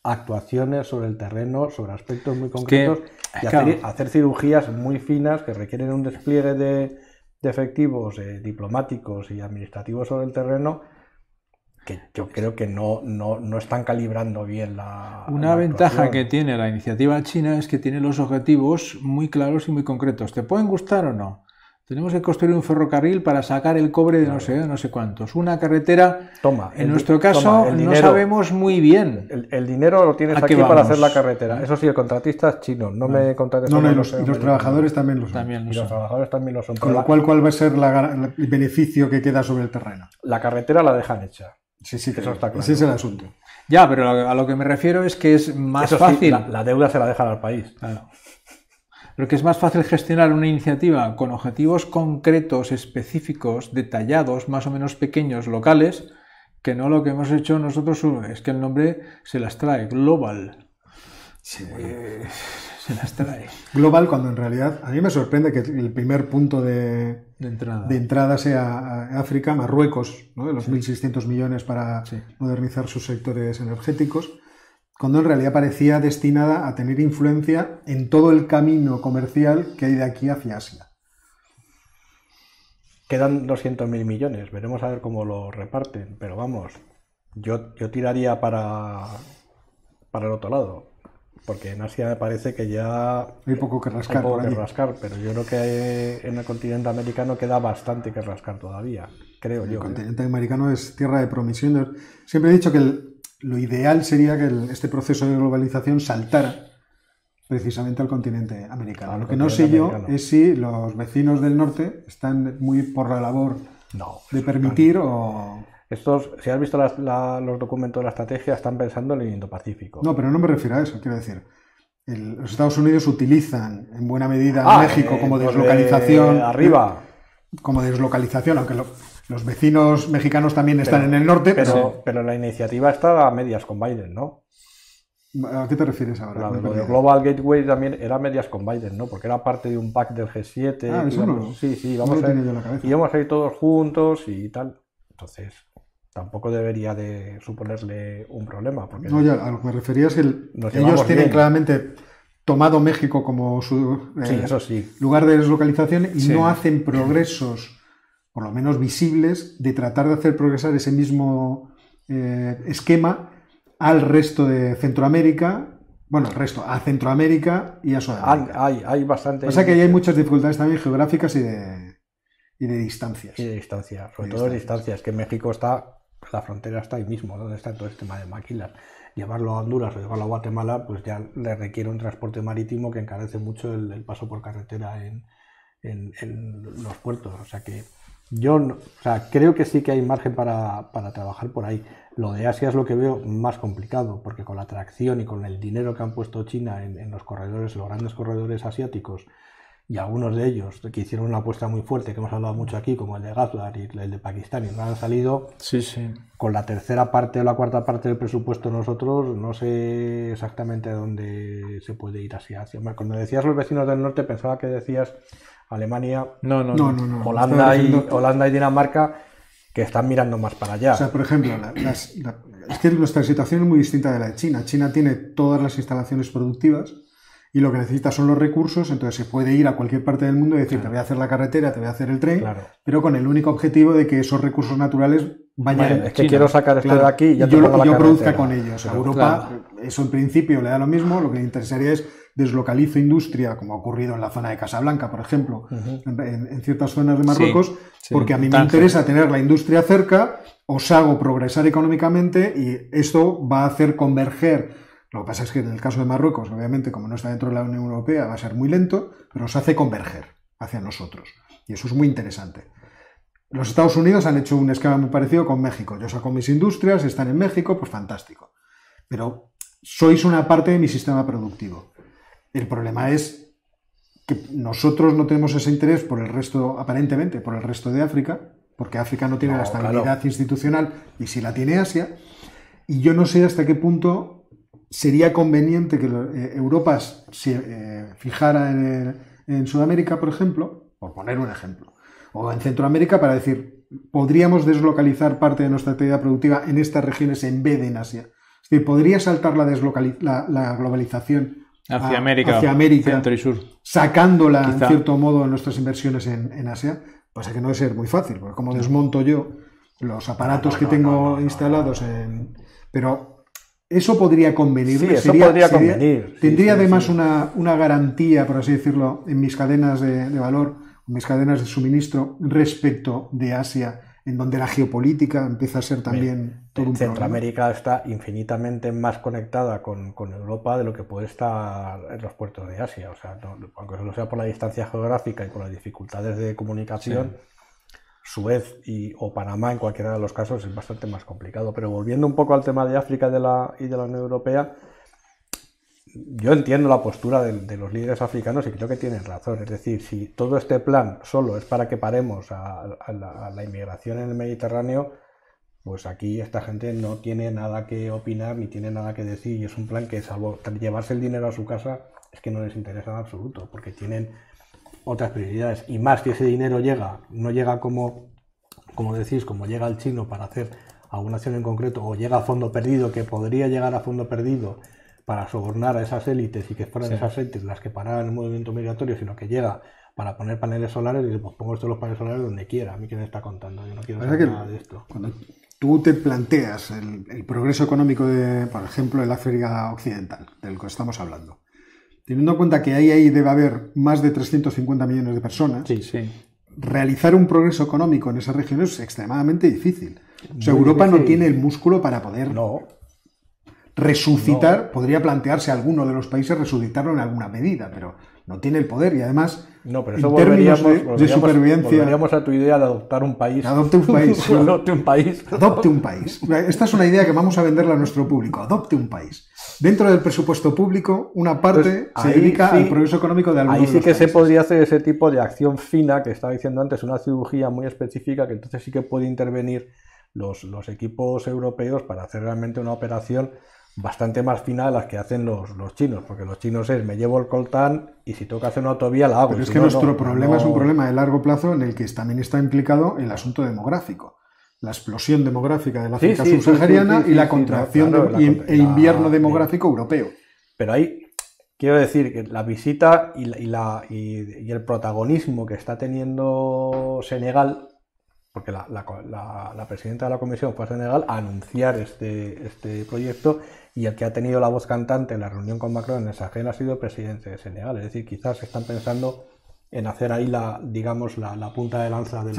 actuaciones sobre el terreno, sobre aspectos muy concretos, y hacer cirugías muy finas que requieren un despliegue de efectivos diplomáticos y administrativos sobre el terreno, que yo creo que no están calibrando bien Una ventaja que tiene la iniciativa china es que tiene los objetivos muy claros y muy concretos. ¿Te pueden gustar o no? Tenemos que construir un ferrocarril para sacar el cobre de no sé cuántos. Una carretera, en nuestro caso, no sabemos muy bien. El dinero lo tienes aquí para hacer la carretera. Eso sí, el contratista es chino. No me contrates. Y los trabajadores también lo son. Los trabajadores también lo son. Con lo cual, ¿cuál va a ser el beneficio que queda sobre el terreno? La carretera la dejan hecha. Sí, eso está claro. Ese es el asunto. Ya, pero a lo que me refiero es que es más fácil. Sí, la deuda se la dejan al país. Claro. Pero que es más fácil gestionar una iniciativa con objetivos concretos, específicos, detallados, más o menos pequeños, locales, que no lo que hemos hecho nosotros. Es que el nombre se las trae, Global. Sí. Se las trae. Global, cuando en realidad a mí me sorprende que el primer punto de entrada sea África, Marruecos, ¿no? De los 1.600 millones para modernizar sus sectores energéticos, cuando en realidad parecía destinada a tener influencia en todo el camino comercial que hay de aquí hacia Asia. Quedan 200.000 millones, veremos a ver cómo lo reparten, pero vamos, yo tiraría para el otro lado, porque en Asia me parece que ya hay poco que rascar, pero yo creo que en el continente americano queda bastante que rascar todavía, creo yo. El continente americano es tierra de promisión. Siempre he dicho que lo ideal sería que este proceso de globalización saltara precisamente al continente americano. Lo que no sé yo es si los vecinos del norte están muy por la labor de permitir o... Estos, si has visto los documentos de la estrategia, están pensando en el Indo-Pacífico. No, pero no me refiero a eso, quiero decir. Los Estados Unidos utilizan en buena medida México como deslocalización. Como deslocalización, aunque los vecinos mexicanos también están en el norte. Pero la iniciativa está a medias con Biden, ¿no? ¿A qué te refieres ahora? Lo de Global Gateway también era medias con Biden, ¿no? Porque era parte de un pack del G7. Eso no. Sí, íbamos a ir todos juntos y tal. Entonces, tampoco debería de suponerle un problema. Porque no, ya, a lo que me refería es que ellos tienen claramente tomado México como su lugar de deslocalización y no hacen progresos, por lo menos visibles, de tratar de hacer progresar ese mismo esquema al resto de Centroamérica, a Centroamérica y a Sudamérica. Hay bastante. O sea que ahí hay muchas dificultades también geográficas y de distancias. Sobre todo de distancias, que México la frontera está ahí mismo, donde está todo el tema de maquilas. Llevarlo a Honduras o llevarlo a Guatemala, pues ya le requiere un transporte marítimo que encarece mucho el paso por carretera en los puertos. O sea que creo que sí que hay margen para trabajar por ahí. Lo de Asia es lo que veo más complicado, porque con la atracción y con el dinero que han puesto China en los corredores, los grandes corredores asiáticos, y algunos de ellos que hicieron una apuesta muy fuerte, que hemos hablado mucho aquí, como el de Gazlar y el de Pakistán, y no han salido con la tercera parte o la cuarta parte del presupuesto nosotros, no sé exactamente a dónde se puede ir hacia Asia. Cuando decías los vecinos del norte, pensaba que decías Alemania, Holanda y Dinamarca, que están mirando más para allá. O sea, por ejemplo, es que nuestra situación es muy distinta de la de China. China tiene todas las instalaciones productivas y lo que necesita son los recursos, entonces se puede ir a cualquier parte del mundo y decir, te voy a hacer la carretera, te voy a hacer el tren, pero con el único objetivo de que esos recursos naturales vayan... es que China. Quiero sacar esto de aquí y yo produzca con ellos. A Europa eso en principio le da lo mismo, lo que le interesaría es deslocalizo industria, como ha ocurrido en la zona de Casablanca, por ejemplo, en ciertas zonas de Marruecos, porque a mí me interesa tener la industria cerca, os hago progresar económicamente y esto va a hacer converger. Lo que pasa es que en el caso de Marruecos, obviamente, como no está dentro de la Unión Europea, va a ser muy lento, pero os hace converger hacia nosotros. Y eso es muy interesante. Los Estados Unidos han hecho un esquema muy parecido con México. Yo saco mis industrias, están en México, pues fantástico. Pero sois una parte de mi sistema productivo. El problema es que nosotros no tenemos ese interés por el resto, aparentemente, por el resto de África, porque África no tiene la estabilidad institucional y sí la tiene Asia. Y yo no sé hasta qué punto sería conveniente que Europa se fijara en Sudamérica, por ejemplo, por poner un ejemplo, o en Centroamérica para decir, podríamos deslocalizar parte de nuestra actividad productiva en estas regiones en vez de en Asia. Es decir, podría saltar la globalización hacia América, centro y sur, sacándola en cierto modo de nuestras inversiones en Asia. Pasa que no debe ser muy fácil, porque como desmonto yo los aparatos que tengo instalados pero eso podría convenir. Sí, eso podría convenir. Tendría además una garantía, por así decirlo, en mis cadenas de valor, en mis cadenas de suministro respecto de Asia, en donde la geopolítica empieza a ser también todo un Centroamérica está infinitamente más conectada con Europa de lo que puede estar en los puertos de Asia. O sea, aunque solo sea por la distancia geográfica y por las dificultades de comunicación, Suez o Panamá en cualquiera de los casos es bastante más complicado. Pero volviendo un poco al tema de África y de la Unión Europea, yo entiendo la postura de los líderes africanos y creo que tienen razón. Es decir, si todo este plan solo es para que paremos a la inmigración en el Mediterráneo, pues aquí esta gente no tiene nada que opinar ni tiene nada que decir, y es un plan que, salvo llevarse el dinero a su casa, es que no les interesa en absoluto, porque tienen otras prioridades. Y más que ese dinero no llega como decís, como llega el chino para hacer alguna acción en concreto, o llega a fondo perdido, que podría llegar a fondo perdido para sobornar a esas élites y que fueran esas élites las que pararan el movimiento migratorio, sino que llega para poner paneles solares y dice, pues pongo estos los paneles solares donde quiera. A mí quién me está contando, yo no quiero saber nada de esto. Cuando tú te planteas el progreso económico de, por ejemplo, el África Occidental, del que estamos hablando, teniendo en cuenta que ahí debe haber más de 350 millones de personas, realizar un progreso económico en esas regiones es extremadamente difícil. O sea, Europa no tiene el músculo para poder resucitar. Podría plantearse alguno de los países resucitarlo en alguna medida, pero no tiene el poder, y además pero eso en términos de supervivencia, volveríamos a tu idea de adoptar un país. Adopte un país. Adopte un país. Adopte un país. Esta es una idea que vamos a venderla a nuestro público. Adopte un país. Dentro del presupuesto público, una parte se dedica al progreso económico de algunos Ahí sí de los que países. se podría hacer ese tipo de acción fina que estaba diciendo antes, una cirugía muy específica, que entonces sí que puede intervenir los equipos europeos para hacer realmente una operación bastante más fina de las que hacen los chinos, porque los chinos me llevo el coltán y si toca hacer una autovía la hago. Pero es que nuestro problema es un problema de largo plazo en el que también está implicado el asunto demográfico. La explosión demográfica de la África subsahariana y la contracción e invierno demográfico europeo. Pero ahí quiero decir que la visita y el protagonismo que está teniendo Senegal, porque la presidenta de la Comisión fue a Senegal a anunciar este proyecto, y el que ha tenido la voz cantante en la reunión con Macron en el Sahel ha sido el presidente de Senegal. Es decir, quizás están pensando en hacer ahí la punta de lanza de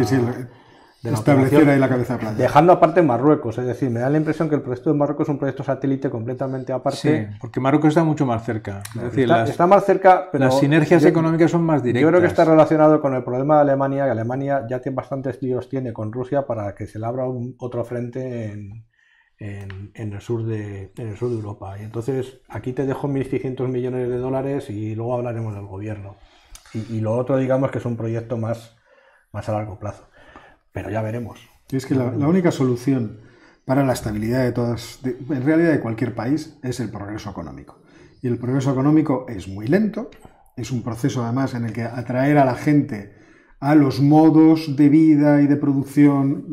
la establecer ahí la cabeza de playa. Dejando aparte Marruecos, es decir, me da la impresión que el proyecto de Marruecos es un proyecto satélite completamente aparte. Sí, porque Marruecos está mucho más cerca. Es decir, está más cerca, pero las sinergias económicas son más directas. Yo creo que está relacionado con el problema de Alemania, que Alemania ya tiene bastantes líos con Rusia para que se le abra otro frente en el sur de Europa. Y entonces aquí te dejo 1.600 millones de dólares y luego hablaremos del gobierno. Y lo otro, digamos que es un proyecto más a largo plazo. Pero ya veremos. Es que la única solución para la estabilidad en realidad de cualquier país es el progreso económico. Y el progreso económico es muy lento, es un proceso además en el que atraer a la gente a los modos de vida y de producción,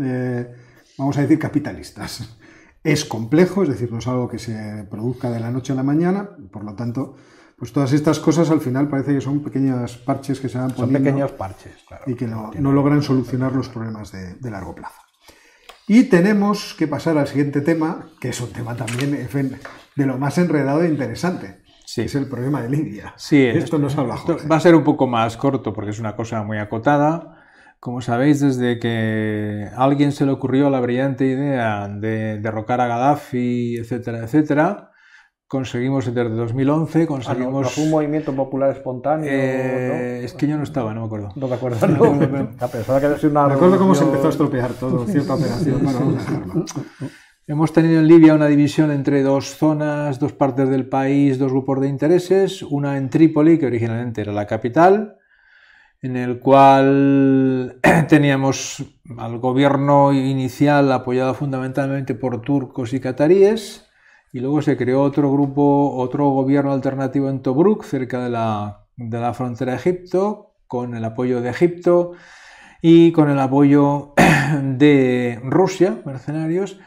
vamos a decir, capitalistas. Es complejo, es decir, no es algo que se produzca de la noche a la mañana, por lo tanto, pues todas estas cosas al final parece que son pequeños parches que se van poniendo. Son pequeños parches, claro. Y que no logran solucionar los problemas de largo plazo. Y tenemos que pasar al siguiente tema, que es un tema también de lo más enredado e interesante. Sí. Es el problema de Libia. Sí, esto nos habla Jorge. Va a ser un poco más corto porque es una cosa muy acotada. Como sabéis, desde que a alguien se le ocurrió la brillante idea de derrocar a Gaddafi, etcétera, etcétera, conseguimos desde 2011, conseguimos... ¿No fue un movimiento popular espontáneo? ¿no? Es que yo no estaba, no me acuerdo. ¿No te acuerdas? No. Pensaba que había sido una... Recuerdo cómo se empezó a estropear todo, cierta operación. Bueno, vamos a dejarlo. Hemos tenido en Libia una división entre dos zonas, dos partes del país, dos grupos de intereses. Una en Trípoli, que originalmente era la capital, en el cual teníamos al gobierno inicial apoyado fundamentalmente por turcos y cataríes, y luego se creó otro grupo, otro gobierno alternativo en Tobruk, cerca de la frontera de Egipto, con el apoyo de Egipto y con el apoyo de Rusia, mercenarios,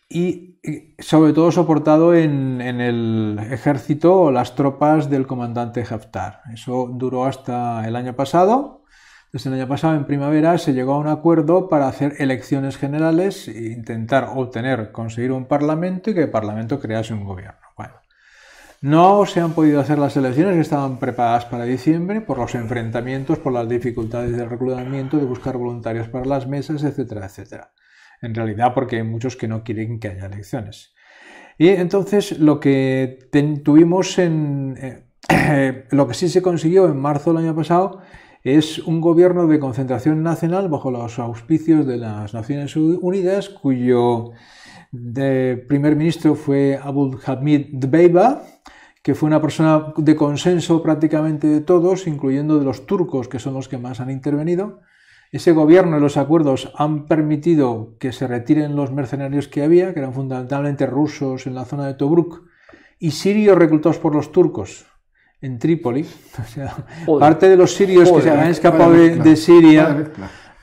y sobre todo soportado en el ejército o las tropas del comandante Haftar. Eso duró hasta el año pasado. Desde el año pasado, en primavera, se llegó a un acuerdo para hacer elecciones generales e intentar conseguir un parlamento y que el parlamento crease un gobierno. Bueno, no se han podido hacer las elecciones que estaban preparadas para diciembre por los enfrentamientos, por las dificultades del reclutamiento, de buscar voluntarios para las mesas, etcétera, etcétera. En realidad porque hay muchos que no quieren que haya elecciones. Y entonces lo que tuvimos lo que sí se consiguió en marzo del año pasado es un gobierno de concentración nacional bajo los auspicios de las Naciones Unidas, cuyo primer ministro fue Abdul Hamid Dbeiba, que fue una persona de consenso prácticamente de todos, incluyendo de los turcos, que son los que más han intervenido. Ese gobierno y los acuerdos han permitido que se retiren los mercenarios que había, que eran fundamentalmente rusos en la zona de Tobruk, y sirios reclutados por los turcos en Trípoli. O sea, parte de los sirios que se habían escapado de Siria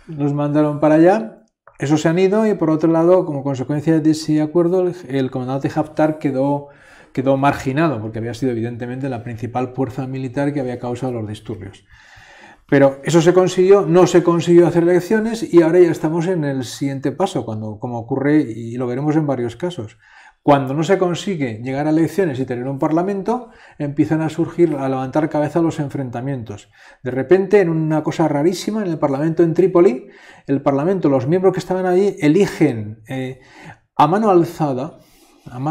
los mandaron para allá. Esos se han ido y, por otro lado, como consecuencia de ese acuerdo, el comandante Haftar quedó marginado, porque había sido evidentemente la principal fuerza militar que había causado los disturbios. Pero eso se consiguió, no se consiguió hacer elecciones y ahora ya estamos en el siguiente paso, como ocurre, y lo veremos en varios casos. Cuando no se consigue llegar a elecciones y tener un parlamento, empiezan a surgir, a levantar cabeza los enfrentamientos. De repente, en una cosa rarísima, en el parlamento en Trípoli, el parlamento, los miembros que estaban allí, eligen a mano alzada al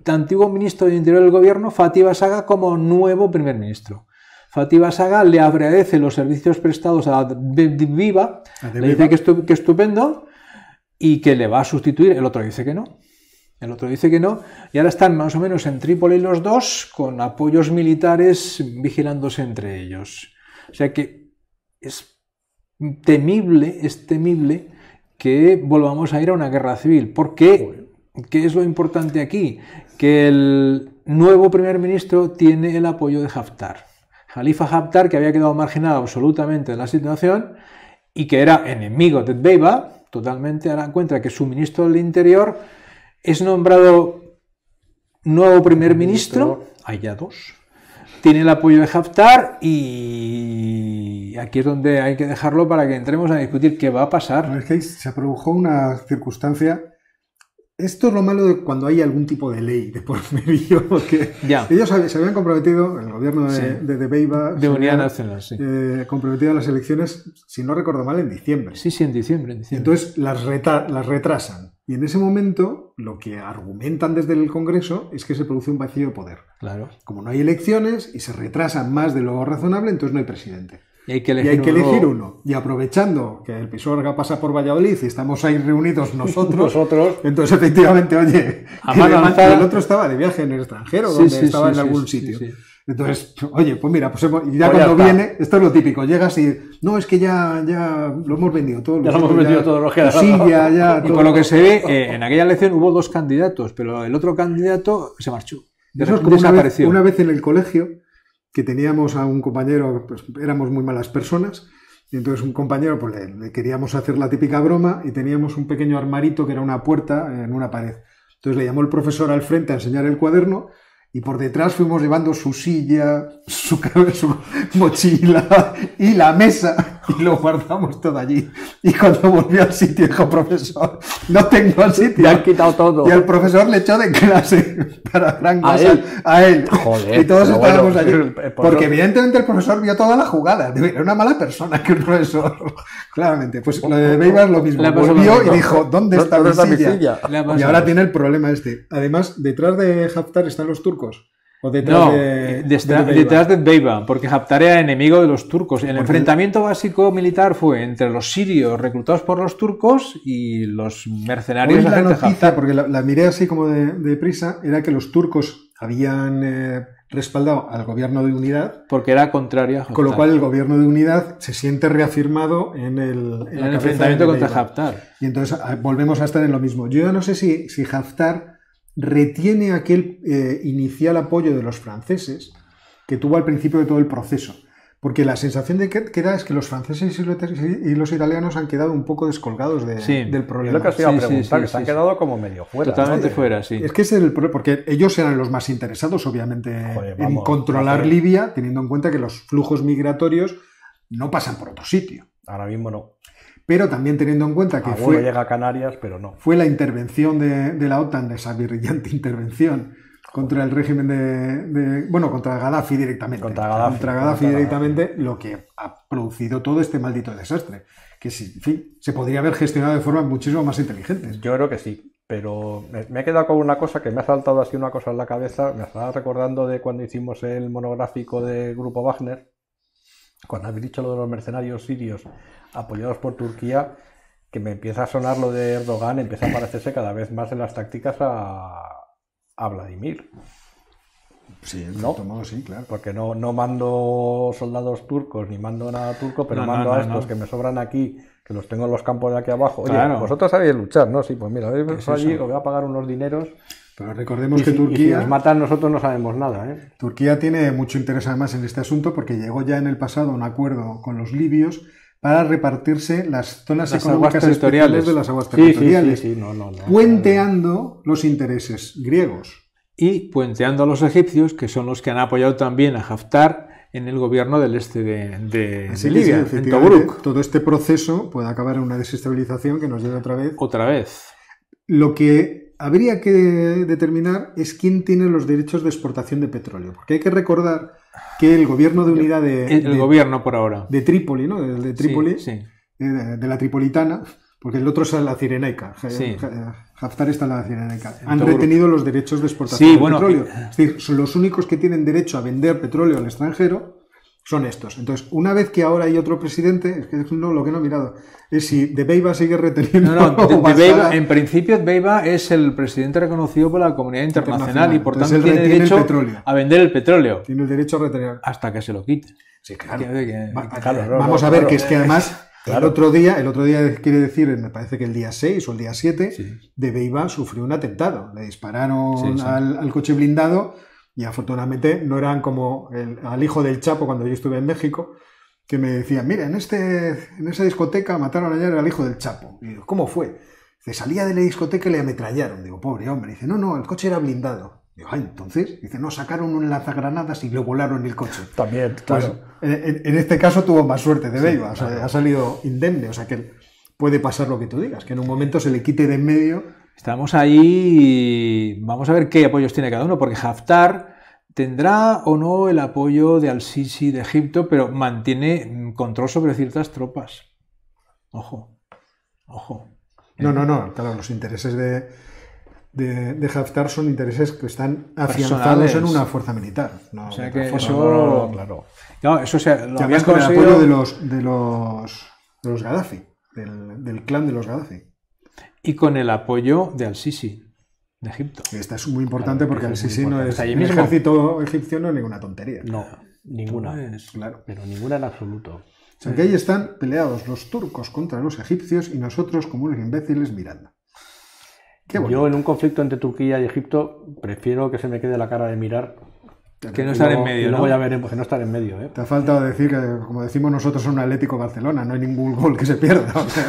antiguo ministro de Interior del gobierno, Fatih Bashagha, como nuevo primer ministro. Fatih Bashagha le agradece los servicios prestados a Dbeiba, le dice que estupendo y que le va a sustituir. El otro dice que no. Y ahora están más o menos en Trípoli los dos, con apoyos militares vigilándose entre ellos. O sea que es temible que volvamos a ir a una guerra civil. ¿Por qué? ¿Qué es lo importante aquí? Que el nuevo primer ministro tiene el apoyo de Haftar. Khalifa Haftar, que había quedado marginado absolutamente de la situación y que era enemigo de Dbeiba, totalmente, ahora encuentra que su ministro del Interior es nombrado nuevo primer ministro, hay ya dos, tiene el apoyo de Haftar y aquí es donde hay que dejarlo para que entremos a discutir qué va a pasar. Es que se produjo una circunstancia. Esto es lo malo de cuando hay algún tipo de ley de por medio, porque ellos se habían comprometido, el gobierno de Dbeiba, de Unidad Nacional, comprometido a las elecciones, si no recuerdo mal, en diciembre. Sí, en diciembre. Entonces las retrasan. Y en ese momento lo que argumentan desde el Congreso es que se produce un vacío de poder. Claro. Como no hay elecciones y se retrasan más de lo razonable, entonces no hay presidente. Y hay que elegir uno. Y aprovechando que el Pisuerga pasa por Valladolid y estamos ahí reunidos nosotros, entonces efectivamente, oye, el otro estaba de viaje en el extranjero, estaba en algún sitio. Sí. Entonces, oye, pues mira, cuando viene, esto es lo típico, llegas y no, es que ya lo hemos vendido todo. Ya lo hemos vendido todo. Y por lo que se ve, en aquella elección hubo dos candidatos, pero el otro candidato se marchó. Eso es como una vez en el colegio, que teníamos a un compañero, pues éramos muy malas personas, y entonces un compañero, pues le queríamos hacer la típica broma y teníamos un pequeño armarito que era una puerta en una pared. Entonces le llamó el profesor al frente a enseñar el cuaderno y por detrás fuimos llevando su silla, su mochila y la mesa y lo guardamos todo allí. Y cuando volvió al sitio dijo, profesor, no tengo el sitio. Me han quitado todo. Y el profesor le echó de clase para gran cosa a él. Joder, y todos estábamos allí. Porque evidentemente el profesor vio toda la jugada. Era una mala persona que el profesor. Claramente. Pues lo de Dbeiba es lo mismo. Volvió y dijo, ¿dónde está mi silla? Y ahora tiene el problema este. Además, detrás de Haftar están los turcos. ¿O detrás detrás de Dbeiba, porque Haftar era enemigo de los turcos. El enfrentamiento básico militar fue entre los sirios reclutados por los turcos y los mercenarios de Haftar. Porque la miré así como de prisa, era que los turcos habían respaldado al gobierno de unidad. Porque era contrario a Haftar. Con lo cual el gobierno de unidad se siente reafirmado en el enfrentamiento contra Haftar. Y entonces volvemos a estar en lo mismo. Yo ya no sé si Haftar retiene aquel inicial apoyo de los franceses que tuvo al principio de todo el proceso. Porque la sensación que da es que los franceses y los italianos han quedado un poco descolgados del problema. Es lo que os iba a preguntar, que se han quedado como medio fuera. Totalmente fuera, sí. Es que ese es el problema, porque ellos eran los más interesados, obviamente, en controlar Libia, teniendo en cuenta que los flujos migratorios no pasan por otro sitio. Ahora mismo no. Pero también teniendo en cuenta que llega a Canarias, pero no. Fue la intervención de la OTAN, esa brillante intervención contra el régimen contra Gaddafi directamente. Contra Gaddafi directamente, lo que ha producido todo este maldito desastre. Que sí, en fin, se podría haber gestionado de forma muchísimo más inteligente. Yo creo que sí, pero me he quedado con una cosa que me ha saltado así una cosa en la cabeza. Me estaba recordando de cuando hicimos el monográfico del Grupo Wagner, cuando habéis dicho lo de los mercenarios sirios apoyados por Turquía, que me empieza a sonar lo de Erdogan, empieza a parecerse cada vez más en las tácticas a Vladimir. Sí, ¿no? Modo, sí, claro. Porque no mando soldados turcos ni mando nada turco, pero mando a estos que me sobran aquí, que los tengo en los campos de aquí abajo. Oye, claro. Vosotros sabéis luchar, ¿no? Sí, pues mira, allí os voy a pagar unos dineros. Pero recordemos que Turquía... Y si nos matan, nosotros no sabemos nada, ¿eh? Turquía tiene mucho interés además en este asunto porque llegó ya en el pasado a un acuerdo con los libios para repartirse las zonas económicas territoriales de las aguas territoriales, puenteando los intereses griegos. Y puenteando a los egipcios, que son los que han apoyado también a Haftar en el gobierno del este de Libia, en Tobruk. Todo este proceso puede acabar en una desestabilización que nos lleve otra vez. Lo que habría que determinar es quién tiene los derechos de exportación de petróleo. Porque hay que recordar que el gobierno de unidad el gobierno por ahora. De Trípoli, ¿no? De Trípoli, sí. De la Tripolitana, porque el otro es la Cirenaica. Sí. Haftar está en la Cirenaica. Han retenido los derechos de exportación de petróleo. Es decir, son los únicos que tienen derecho a vender petróleo al extranjero son estos. Entonces, una vez que ahora hay otro presidente, es que lo que no he mirado es si Dbeibah sigue reteniendo. Dbeibah, en principio, Dbeibah es el presidente reconocido por la comunidad internacional y por tanto tiene derecho a vender el petróleo. Tiene el derecho a retener. Hasta que se lo quite. Sí, claro. Vamos a ver que es que además el otro día quiere decir, me parece que el día 6 o el día 7, Dbeibah sufrió un atentado. Le dispararon al coche blindado. Y afortunadamente no eran como al hijo del Chapo cuando yo estuve en México, que me decían, mira, en esa discoteca mataron ayer al hijo del Chapo. Y digo, ¿cómo fue? Dice, salía de la discoteca y le ametrallaron. Digo, pobre hombre. Dice, no, el coche era blindado. Digo, entonces, dice, no, sacaron un lanzagranadas y le volaron el coche. También, claro. Pues, en este caso tuvo más suerte de Dbeibah, o sea, ha salido indemne, o sea que puede pasar lo que tú digas, que en un momento se le quite de en medio. Estamos ahí y vamos a ver qué apoyos tiene cada uno, porque Haftar tendrá o no el apoyo de Al-Sisi de Egipto, pero mantiene control sobre ciertas tropas. Ojo. No, claro, los intereses de Haftar son intereses que están afianzados en una fuerza militar. O sea que eso... claro. No, eso lo habían con conseguido... el apoyo de los Gaddafi, del clan de los Gaddafi. Y con el apoyo de Al-Sisi, de Egipto. Esta es muy importante porque Al-Sisi no es... El ejército egipcio no es ninguna tontería. No, ninguna. Claro. Pero ninguna en absoluto. O sea que ahí están peleados los turcos contra los egipcios y nosotros como unos imbéciles mirando. Yo en un conflicto entre Turquía y Egipto prefiero que se me quede la cara de mirar. Que no estar en medio, ¿no? Ya veremos que no estar en medio, ¿eh? Te ha faltado decir que, como decimos nosotros, son un Atlético Barcelona, no hay ningún gol que se pierda. O sea,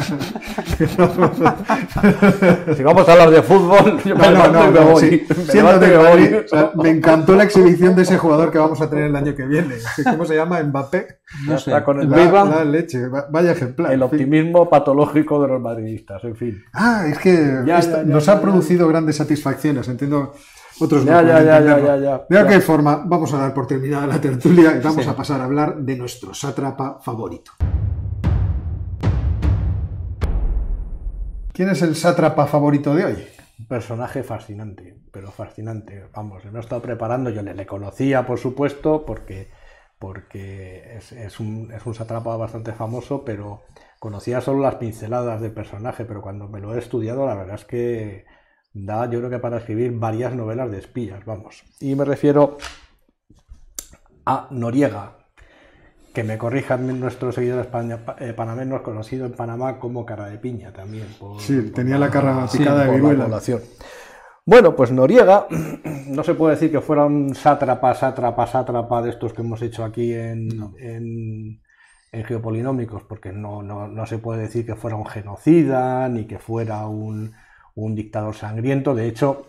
si vamos a hablar de fútbol, yo me voy. Me encantó la exhibición de ese jugador que vamos a tener el año que viene. ¿Cómo se llama? Mbappé. No sé. La leche, vaya ejemplar. El optimismo patológico de los madridistas, en fin. Es que nos ha producido grandes satisfacciones, entiendo. Otros ya. De qué forma vamos a dar por terminada la tertulia y vamos a pasar a hablar de nuestro sátrapa favorito. ¿Quién es el sátrapa favorito de hoy? Un personaje fascinante, pero fascinante. Vamos, me lo he estado preparando, yo le conocía, por supuesto, porque es un sátrapa bastante famoso, pero conocía solo las pinceladas del personaje, pero cuando me lo he estudiado, la verdad es que da, yo creo que para escribir varias novelas de espías, vamos. Y me refiero a Noriega, que me corrijan nuestros seguidores panameños, conocido en Panamá como cara de piña también. Sí, tenía la cara picada de viruela. Bueno, pues Noriega, no se puede decir que fuera un sátrapa de estos que hemos hecho aquí en Geopolinómicos, porque no se puede decir que fuera un genocida, ni que fuera un dictador sangriento. De hecho,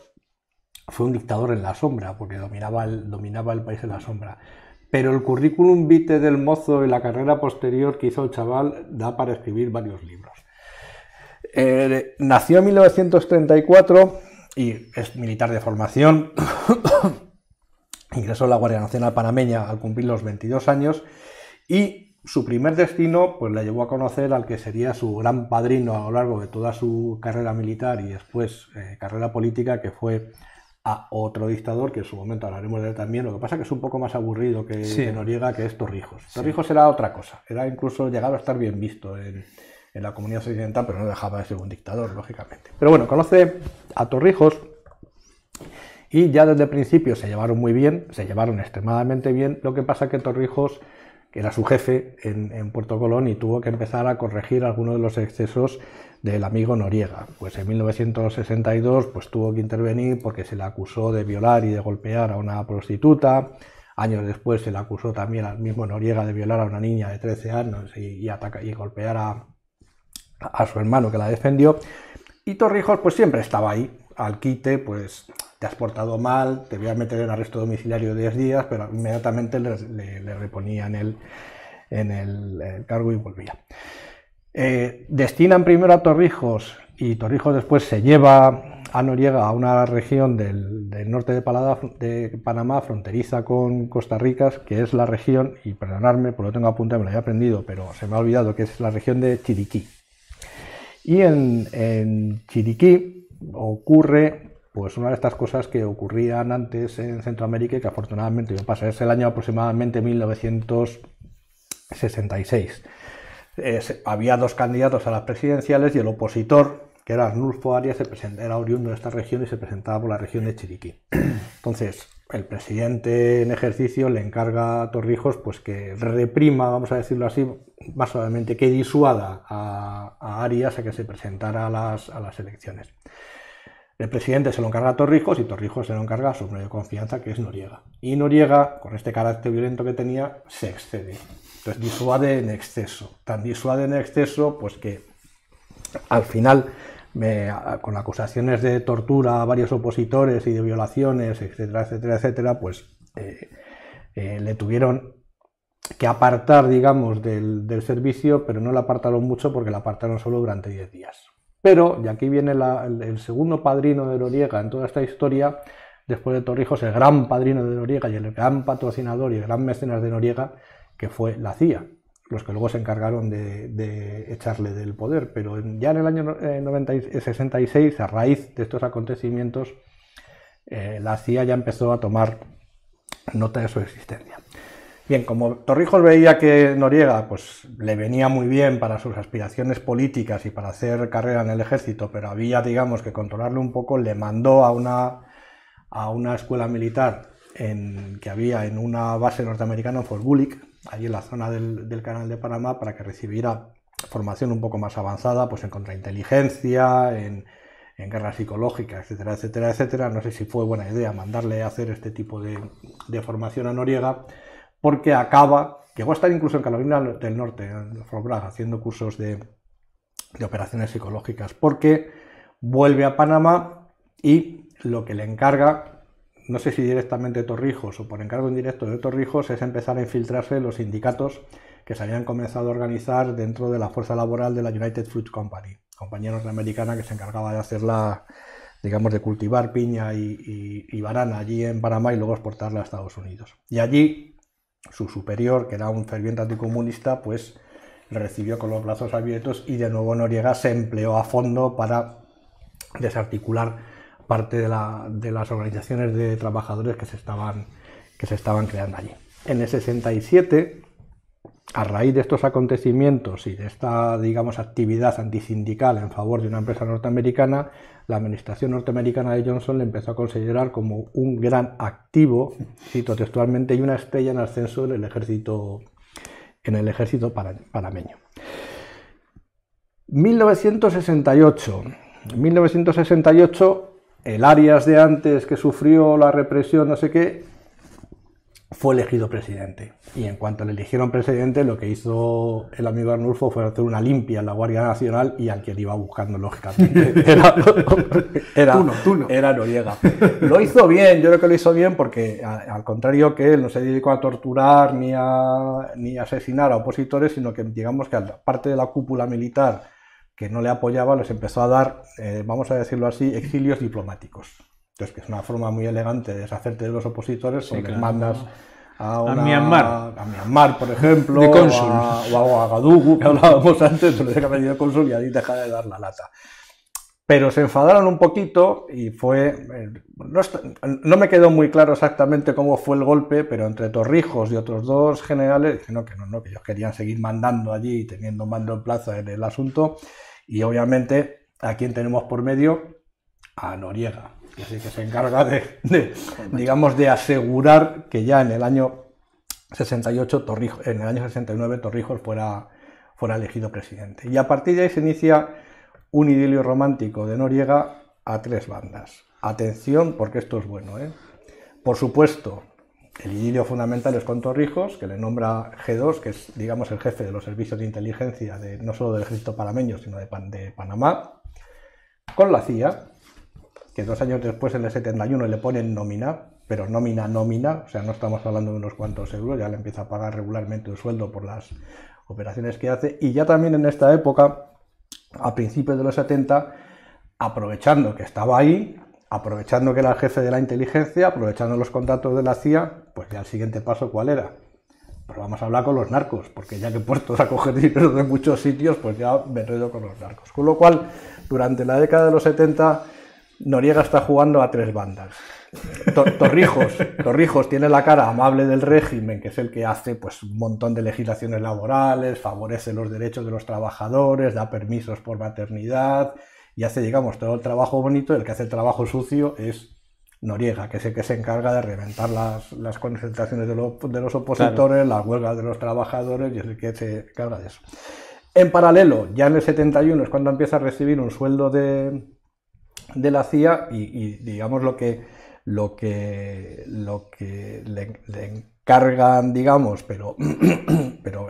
fue un dictador en la sombra, porque dominaba el país en la sombra. Pero el currículum vitae del mozo y la carrera posterior que hizo el chaval da para escribir varios libros. Nació en 1934 y es militar de formación. Ingresó en la Guardia Nacional Panameña al cumplir los 22 años y su primer destino pues le llevó a conocer al que sería su gran padrino a lo largo de toda su carrera militar y después carrera política, que fue a otro dictador, que en su momento hablaremos de él también. Lo que pasa es que es un poco más aburrido que Noriega, que es Torrijos. Torrijos era otra cosa, era incluso llegado a estar bien visto en la comunidad occidental, pero no dejaba de ser un dictador, lógicamente. Pero bueno, conoce a Torrijos y ya desde el principio se llevaron muy bien, se llevaron extremadamente bien. Lo que pasa es que Torrijos, que era su jefe en Puerto Colón, y tuvo que empezar a corregir algunos de los excesos del amigo Noriega. Pues en 1962 pues tuvo que intervenir porque se le acusó de violar y de golpear a una prostituta. Años después se le acusó también al mismo Noriega de violar a una niña de 13 años y golpear a su hermano que la defendió. Y Torrijos pues siempre estaba ahí, al quite, pues te has portado mal, te voy a meter en arresto domiciliario 10 días, pero inmediatamente le reponían en el cargo y volvía. Destinan primero a Torrijos y Torrijos después se lleva a Noriega a una región del norte de Panamá, fronteriza con Costa Rica, que es la región, y perdonadme, pues lo tengo apuntado, me lo había aprendido, pero se me ha olvidado, que es la región de Chiriquí. Y en Chiriquí ocurre pues una de estas cosas que ocurrían antes en Centroamérica y que afortunadamente no pasa. Es el año aproximadamente 1966. Había dos candidatos a las presidenciales y el opositor, que era Arnulfo Arias, era oriundo de esta región y se presentaba por la región de Chiriquí. Entonces, el presidente en ejercicio le encarga a Torrijos pues que reprima, vamos a decirlo así, más suavemente, que disuada a Arias a que se presentara a las elecciones. El presidente se lo encarga a Torrijos y Torrijos se lo encarga a su hombre de confianza, que es Noriega. Y Noriega, con este carácter violento que tenía, se excede. Entonces disuade en exceso. Tan disuade en exceso pues que al final, con acusaciones de tortura a varios opositores y de violaciones, etcétera, etcétera, etcétera, pues le tuvieron que apartar, digamos, del servicio, pero no le apartaron mucho porque le apartaron solo durante 10 días. Pero, y aquí viene el segundo padrino de Noriega en toda esta historia, después de Torrijos, el gran padrino de Noriega y el gran patrocinador y el gran mecenas de Noriega, que fue la CIA, los que luego se encargaron de echarle del poder. Pero ya en el año 66, a raíz de estos acontecimientos, la CIA ya empezó a tomar nota de su existencia. Bien, como Torrijos veía que Noriega pues, le venía muy bien para sus aspiraciones políticas y para hacer carrera en el ejército, pero había, digamos, que controlarle un poco, le mandó a una escuela militar que había en una base norteamericana en Fort Bullitt, allí en la zona del Canal de Panamá, para que recibiera formación un poco más avanzada pues, en contrainteligencia, en guerra psicológica, etcétera, etcétera, etcétera. No sé si fue buena idea mandarle a hacer este tipo de formación a Noriega, porque llegó a estar incluso en Carolina del Norte, en Fort Bragg, haciendo cursos de operaciones psicológicas, porque vuelve a Panamá y lo que le encarga, no sé si directamente Torrijos o por encargo indirecto de Torrijos, es empezar a infiltrarse en los sindicatos que se habían comenzado a organizar dentro de la fuerza laboral de la United Fruit Company, compañía norteamericana que se encargaba de hacerla, digamos, de cultivar piña y banana allí en Panamá y luego exportarla a Estados Unidos. Y allí su superior, que era un ferviente anticomunista, pues le recibió con los brazos abiertos y de nuevo Noriega se empleó a fondo para desarticular parte de las organizaciones de trabajadores que se estaban creando allí. En el 67 a raíz de estos acontecimientos y de esta, digamos, actividad antisindical en favor de una empresa norteamericana, la administración norteamericana de Johnson le empezó a considerar como un gran activo, cito textualmente, y una estrella en ascenso en el ejército panameño. 1968, el Arias de antes que sufrió la represión, no sé qué, fue elegido presidente. Y en cuanto le eligieron presidente, lo que hizo el amigo Arnulfo fue hacer una limpia en la Guardia Nacional, y al que iba buscando, lógicamente, era Noriega. Lo hizo bien, yo creo que lo hizo bien porque, al contrario que él, no se dedicó a torturar ni a asesinar a opositores, sino que, digamos que aparte de la cúpula militar que no le apoyaba, les empezó a dar, vamos a decirlo así, exilios diplomáticos. Entonces, que es una forma muy elegante de deshacerte de los opositores, sí, les mandas a Myanmar, por ejemplo, de cónsul, o a Gadugu, que hablábamos antes, se le deja venir de cónsul y ahí deja de dar la lata. Pero se enfadaron un poquito y fue... No me quedó muy claro exactamente cómo fue el golpe, pero entre Torrijos y otros dos generales, que ellos querían seguir mandando allí, teniendo mando en plaza en el asunto, y obviamente, ¿a quién tenemos por medio? A Noriega, que se encarga digamos, de asegurar que ya en el año 68, en el año 69, Torrijos fuera elegido presidente. Y a partir de ahí se inicia un idilio romántico de Noriega a tres bandas. Atención, porque esto es bueno, ¿eh? Por supuesto, el idilio fundamental es con Torrijos, que le nombra G2, que es, digamos, el jefe de los servicios de inteligencia no solo del ejército panameño, sino de Panamá, con la CIA, que 2 años después, en el 71, le ponen nómina, pero nómina, o sea, no estamos hablando de unos cuantos euros, ya le empieza a pagar regularmente un sueldo por las operaciones que hace, y ya también en esta época, a principios de los 70, aprovechando que estaba ahí, aprovechando que era el jefe de la inteligencia, aprovechando los contactos de la CIA, pues ya el siguiente paso, ¿cuál era? Pues vamos a hablar con los narcos, porque ya que puestos a coger dinero de muchos sitios, pues ya me enredo con los narcos. Con lo cual, durante la década de los 70, Noriega está jugando a tres bandas. Torrijos tiene la cara amable del régimen, que es el que hace pues un montón de legislaciones laborales, favorece los derechos de los trabajadores, da permisos por maternidad y hace, digamos, todo el trabajo bonito. El que hace el trabajo sucio es Noriega, que es el que se encarga de reventar las concentraciones de los opositores, claro, las huelgas de los trabajadores, y es el que se encarga de eso. En paralelo, ya en el 71 es cuando empieza a recibir un sueldo de la CIA y digamos lo que le encargan, digamos, pero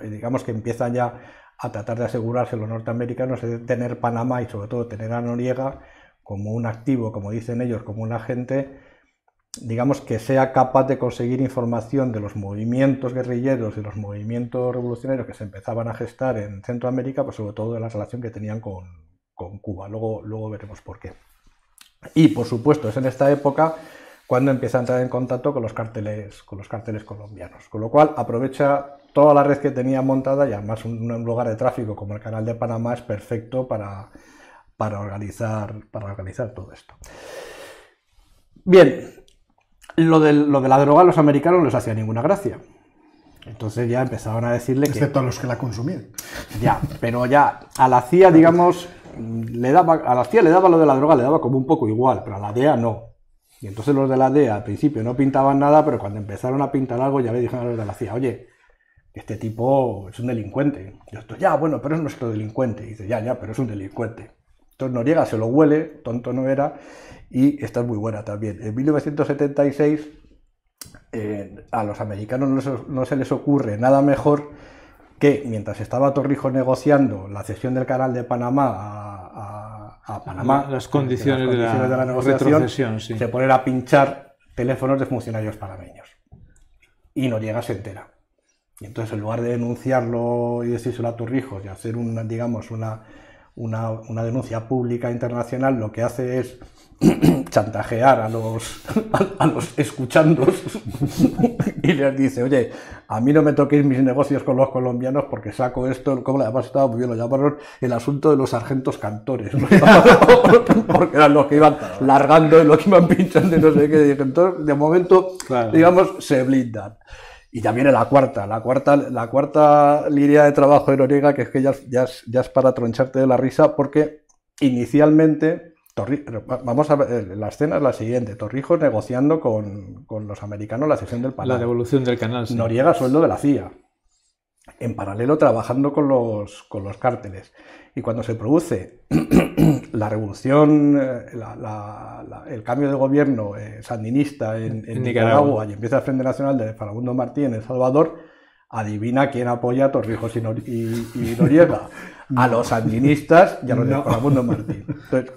digamos que empiezan ya a tratar de asegurarse los norteamericanos de tener Panamá y sobre todo tener a Noriega como un activo, como dicen ellos, como un agente, digamos, que sea capaz de conseguir información de los movimientos guerrilleros y los movimientos revolucionarios que se empezaban a gestar en Centroamérica, pues sobre todo de la relación que tenían con Cuba. Luego veremos por qué. Y por supuesto es en esta época cuando empieza a entrar en contacto con los cárteles colombianos, con lo cual aprovecha toda la red que tenía montada, y además un lugar de tráfico como el Canal de Panamá es perfecto para organizar todo esto. Bien, lo de la droga a los americanos no les hacía ninguna gracia. Entonces ya empezaban a decirle que... Excepto a los que la consumían. Ya, pero ya a la CIA, digamos, le daba lo de la droga, le daba como un poco igual, pero a la DEA no. Y entonces los de la DEA al principio no pintaban nada, pero cuando empezaron a pintar algo ya le dijeron a los de la CIA, oye, este tipo es un delincuente. Y esto, ya, bueno, pero es nuestro delincuente. Y dice, ya, pero es un delincuente. Entonces Noriega se lo huele, tonto no era, y esta es muy buena también. En 1976 a los americanos no se les ocurre nada mejor que, mientras estaba Torrijos negociando la cesión del Canal de Panamá a Panamá, las condiciones de la negociación, sí, se ponen a pinchar teléfonos de funcionarios panameños. Y Noriega se entera. Y entonces, en lugar de denunciarlo y decírselo a Torrijos y hacer una denuncia pública internacional, lo que hace es chantajear a los escuchandos y les dice, oye, a mí no me toquéis mis negocios con los colombianos porque saco esto, como además estaba muy bien, lo llamaron el asunto de los sargentos cantores, ¿no? Porque eran los que iban largando y los que iban pinchando y no sé qué. Entonces, de momento, claro, digamos, se blindan. Y ya viene la cuarta línea de trabajo de Noriega, que es que ya es para troncharte de la risa, porque inicialmente, vamos a ver, la escena es la siguiente: Torrijos negociando con los americanos la cesión del Panamá. La devolución del canal. Sí. Noriega sueldo de la CIA. En paralelo trabajando con los cárteles. Y cuando se produce la revolución, el cambio de gobierno sandinista en Nicaragua y empieza el Frente Nacional de Farabundo Martí en El Salvador, adivina quién apoya a Torrijos y Noriega. A los sandinistas y a los de Farabundo Martí. Entonces,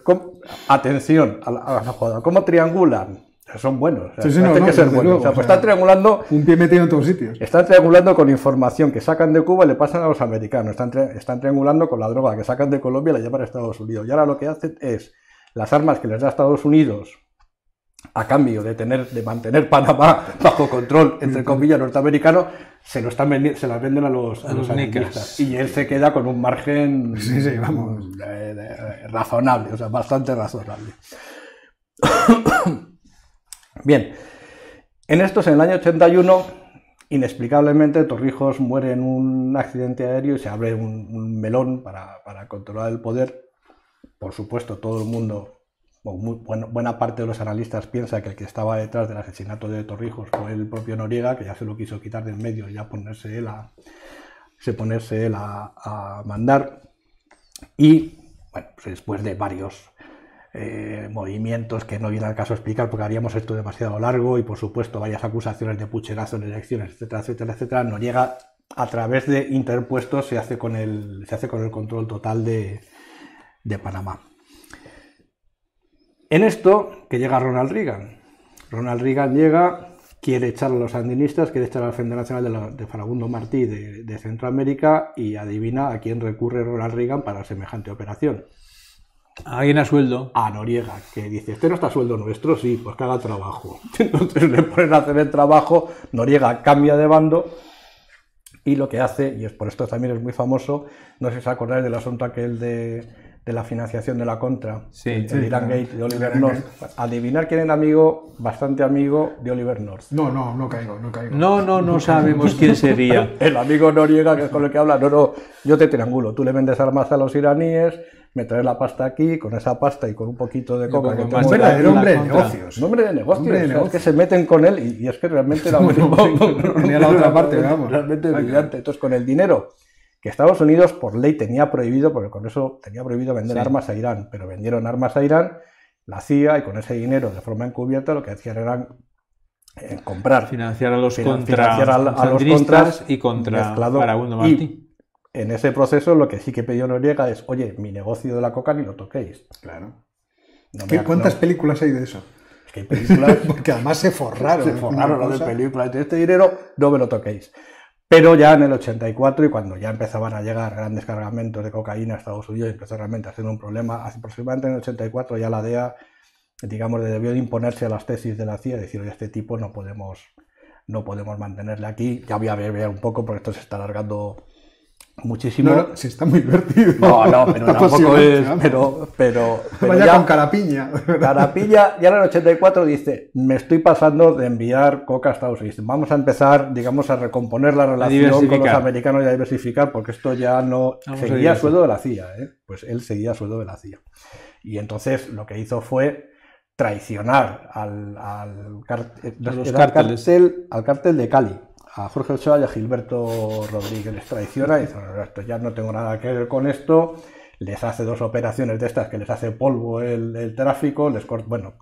atención a la jugada. ¿Cómo triangulan? Son buenos, o sea, tiene que ser buenos. O sea, pues están triangulando. Un pie metido en todos sitios. Están triangulando con información que sacan de Cuba y le pasan a los americanos. Están triangulando con la droga que sacan de Colombia y la llevan a Estados Unidos. Y ahora lo que hacen es las armas que les da Estados Unidos a cambio de mantener Panamá bajo control, entre comillas, norteamericano, se las venden a los sandinistas. Y él se queda con un margen razonable, o sea, bastante razonable. Bien, en el año 81, inexplicablemente, Torrijos muere en un accidente aéreo y se abre un melón para controlar el poder. Por supuesto, todo el mundo, buena parte de los analistas piensa que el que estaba detrás del asesinato de Torrijos fue el propio Noriega, que ya se lo quiso quitar del medio y ya ponerse él a mandar. Y, bueno, pues después de varios movimientos que no viene al caso explicar porque haríamos esto demasiado largo, y por supuesto varias acusaciones de pucherazo en elecciones, etcétera, etcétera, etcétera, Noriega, a través de interpuestos, se hace con el control total de Panamá. En esto que llega Ronald Reagan. Ronald Reagan llega, quiere echar a los sandinistas, quiere echar al Frente Nacional de Farabundo Martí de Centroamérica, y adivina a quién recurre Ronald Reagan para semejante operación. ¿Alguien a sueldo? A Noriega, que dice: este no está a sueldo nuestro, sí, pues que haga trabajo. Entonces le ponen a hacer el trabajo, Noriega cambia de bando, y lo que hace, y es por esto también es muy famoso, no sé si os acordáis del asunto aquel de la financiación de la Contra, el Irán Gate de Oliver North. Adivinar quién era bastante amigo de Oliver North. No caigo. No sabemos quién sería. El amigo Noriega, que es con el que habla: no, yo te triangulo, tú le vendes armas a los iraníes, me traes la pasta aquí, con esa pasta y con un poquito de coca que tengo. Verdadero hombre de negocios. Hombre de negocios. Es que se meten con él, y es que realmente era tenía la otra parte, vamos. Realmente brillante. Entonces, con el dinero que Estados Unidos por ley tenía prohibido, porque con eso tenía prohibido vender armas a Irán, pero vendieron armas a Irán, la CIA, y con ese dinero de forma encubierta lo que hacían era comprar, financiar a los contras y contra Farabundo Martí. En ese proceso lo que sí que pidió Noriega es: oye, mi negocio de la coca ni lo toquéis. Claro. ¿Cuántas películas hay de eso? Es que hay películas... Porque además se forraron. Las de películas. Este dinero no me lo toquéis. Pero ya en el 84, y cuando ya empezaban a llegar grandes cargamentos de cocaína a Estados Unidos, y empezó realmente a ser un problema, aproximadamente en el 84 ya la DEA, digamos, debió de imponerse a las tesis de la CIA, decir: oye, este tipo no podemos mantenerle aquí. Ya voy a ver un poco, porque esto se está alargando muchísimo. No, sí, está muy divertido. No, pero tampoco es. Pero vaya ya con Carapiña. Carapiña ya en el 84 dice: me estoy pasando de enviar coca a Estados Unidos. Vamos a empezar, digamos, a recomponer la relación con los americanos y a diversificar, porque esto ya no. Seguía sueldo de la CIA, Pues él seguía sueldo de la CIA. Y entonces lo que hizo fue traicionar al cártel de Cali, a Jorge Ochoa y a Gilberto Rodríguez. Les traiciona y dice: esto ya no tengo nada que ver con esto. Les hace 2 operaciones de estas que les hace polvo el tráfico, bueno,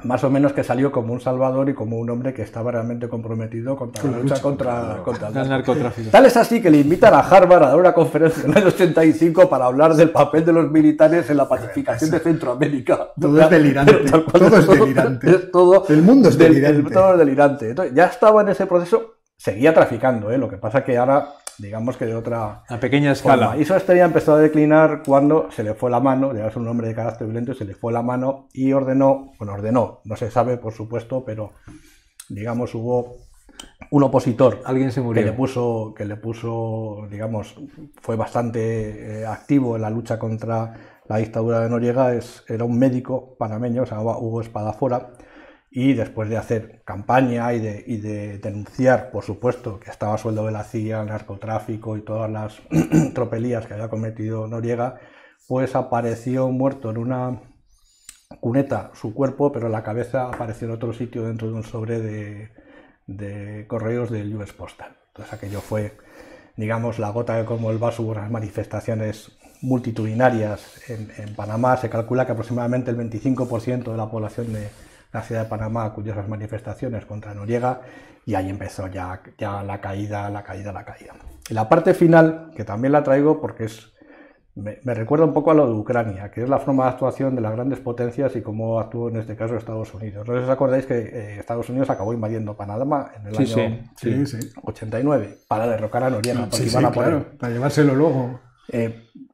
más o menos que salió como un salvador y como un hombre que estaba realmente comprometido contra la lucha contra el narcotráfico. Tal es así que le invitan a Harvard a dar una conferencia en el año 85 para hablar del papel de los militares en la pacificación de Centroamérica. Todo es delirante. Todo es delirante. El mundo es delirante. Todo es delirante. Entonces, ya estaba en ese proceso, seguía traficando, Lo que pasa que ahora, digamos que de otra... A pequeña escala. Y su estrella empezó a declinar cuando se le fue la mano, ya es un hombre de carácter violento, se le fue la mano y ordenó, no se sabe por supuesto, pero digamos hubo un opositor. Alguien se murió. Que le puso, digamos, fue bastante activo en la lucha contra la dictadura de Noriega, era un médico panameño, se llamaba Hugo Espadafora, y después de hacer campaña y de denunciar, por supuesto, que estaba a sueldo de la CIA, el narcotráfico y todas las tropelías que había cometido Noriega, pues apareció muerto en una cuneta su cuerpo, pero la cabeza apareció en otro sitio dentro de un sobre de correos del US Postal. Entonces aquello fue, digamos, la gota que colmó el vaso. Hubo unas manifestaciones multitudinarias en Panamá. Se calcula que aproximadamente el 25% de la población de la ciudad de Panamá acudió a esas manifestaciones contra Noriega, y ahí empezó ya la caída. Y la parte final, que también la traigo porque me recuerda un poco a lo de Ucrania, que es la forma de actuación de las grandes potencias y cómo actuó en este caso Estados Unidos. No sé si os acordáis que Estados Unidos acabó invadiendo Panamá en el año 89 para derrocar a Noriega, porque iban a poder, para llevárselo luego.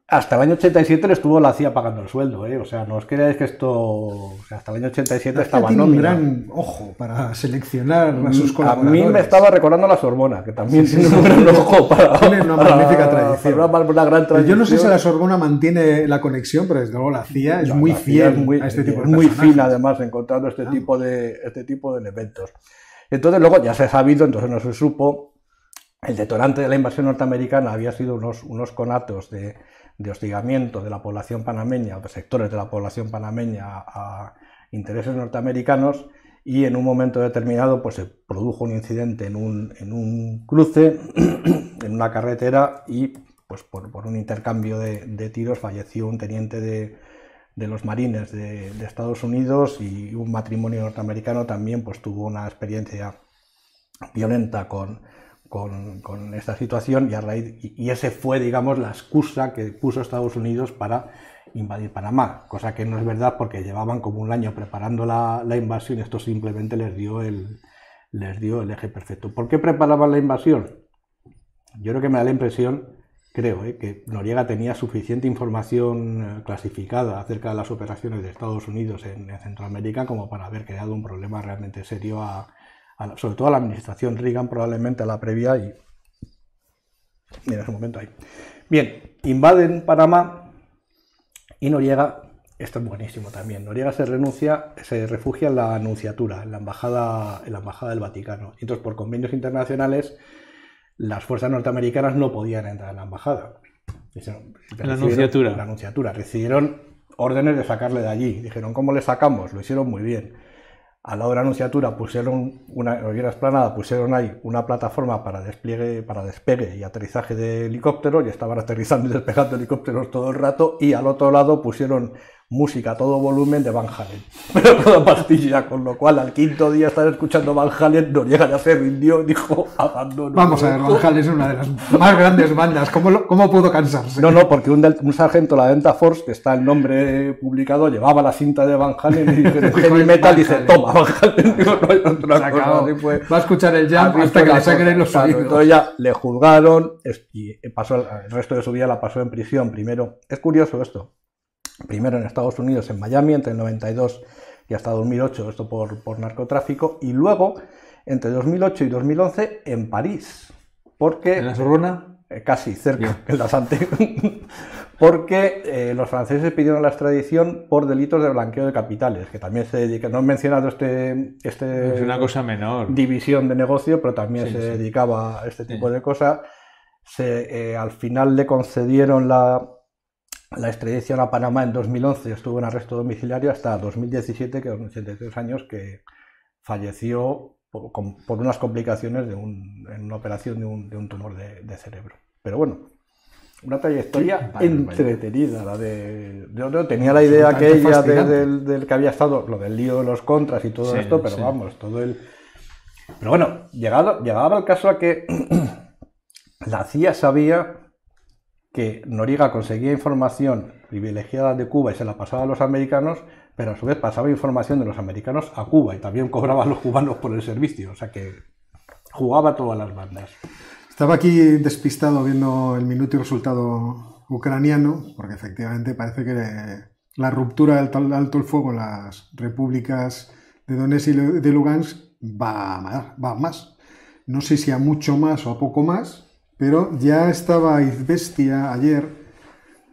Hasta el año 87 le estuvo la CIA pagando el sueldo, o sea, no os creáis que esto... O sea, hasta el año 87 estaba tiene nómina. un gran ojo para seleccionar a sus colaboradores. A mí me estaba recordando la Sorbona, que también tiene un gran ojo para... Tiene una magnífica tradición. Una gran tradición. Yo no sé si la Sorbona mantiene la conexión, pero desde luego la CIA es muy fiel a este tipo de muy personajes. fina, además, encontrando este tipo de elementos. Entonces, luego ya se ha sabido, entonces no se supo, el detonante de la invasión norteamericana había sido unos conatos de hostigamiento de la población panameña, o de sectores de la población panameña a intereses norteamericanos, y en un momento determinado pues se produjo un incidente en un cruce, en una carretera, y pues por un intercambio de tiros falleció un teniente de los marines de Estados Unidos, y un matrimonio norteamericano también pues tuvo una experiencia violenta con esta situación, y ese fue, digamos, la excusa que puso Estados Unidos para invadir Panamá, cosa que no es verdad, porque llevaban como un año preparando la invasión, y esto simplemente les dio el eje perfecto. ¿Por qué preparaban la invasión? Yo creo que me da la impresión, que Noriega tenía suficiente información clasificada acerca de las operaciones de Estados Unidos en Centroamérica como para haber creado un problema realmente serio sobre todo a la administración Reagan, probablemente a la previa, y en ese momento ahí. Bien, invaden Panamá, y Noriega, esto es buenísimo también, Noriega se refugia en la Anunciatura, en la embajada del Vaticano. Y entonces, por convenios internacionales, las fuerzas norteamericanas no podían entrar en la embajada. La Anunciatura. La Anunciatura. Recibieron órdenes de sacarle de allí. Dijeron, ¿cómo le sacamos? Lo hicieron muy bien. Al lado de la Anunciatura pusieron pusieron ahí una plataforma para despegue y aterrizaje de helicópteros, y estaban aterrizando y despegando helicópteros todo el rato, y al otro lado pusieron música a todo volumen de Van Halen, pero toda pastilla, con lo cual al quinto día estar escuchando Van Halen, Noriega ya se rindió y dijo, abandono. Vamos a ver, Van Halen es una de las más grandes bandas, ¿cómo pudo cansarse? No, porque un sargento de la Delta Force, que está el nombre publicado, llevaba la cinta de Van Halen y dice, heavy metal, dice, toma Van Halen, digo, no hay otra cosa. Va a escuchar el jam hasta que le saquen en los oídos. Entonces ya le juzgaron, y pasó el resto de su vida la pasó en prisión. Primero, es curioso esto, primero en Estados Unidos, en Miami, entre el 92 y hasta 2008, esto por narcotráfico, y luego entre 2008 y 2011 en París, porque... ¿En la Sorbona? Casi, cerca, en la Santé, porque los franceses pidieron la extradición por delitos de blanqueo de capitales, que también se dedica, no he mencionado es una cosa menor, división de negocio, pero también se dedicaba a este tipo de cosas. Al final le concedieron la extradición a Panamá en 2011, estuvo en arresto domiciliario hasta 2017, que a los 83 años, que falleció por unas complicaciones en una operación de un tumor de cerebro. Pero bueno, una trayectoria entretenida. Yo tenía la idea que ella del que había estado, lo del lío de los contras y todo esto, pero vamos, Pero bueno, llegaba el caso a que la CIA sabía que Noriega conseguía información privilegiada de Cuba y se la pasaba a los americanos, pero a su vez pasaba información de los americanos a Cuba y también cobraban los cubanos por el servicio, o sea que jugaba todas las bandas. Estaba aquí despistado viendo el minuto y resultado ucraniano, porque efectivamente parece que la ruptura del alto el fuego en las repúblicas de Donetsk y de Lugansk va a más. No sé si a mucho más o a poco más, pero ya estaba Izvestia ayer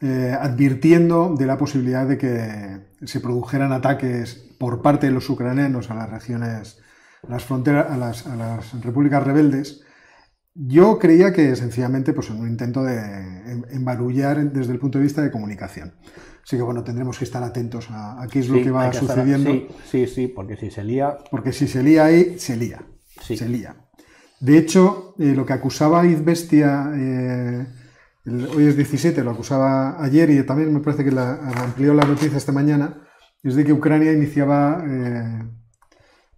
advirtiendo de la posibilidad de que se produjeran ataques por parte de los ucranianos a las regiones, a las fronteras, a las repúblicas rebeldes. Yo creía que sencillamente pues, en un intento de embarullar desde el punto de vista de comunicación. Así que bueno, tendremos que estar atentos a qué es lo que va sucediendo. Sí, porque si se lía... Porque si se lía ahí, se lía. Sí. Se lía. De hecho, lo que acusaba Izvestia, hoy es 17, lo acusaba ayer y también me parece que amplió la noticia esta mañana, es de que Ucrania iniciaba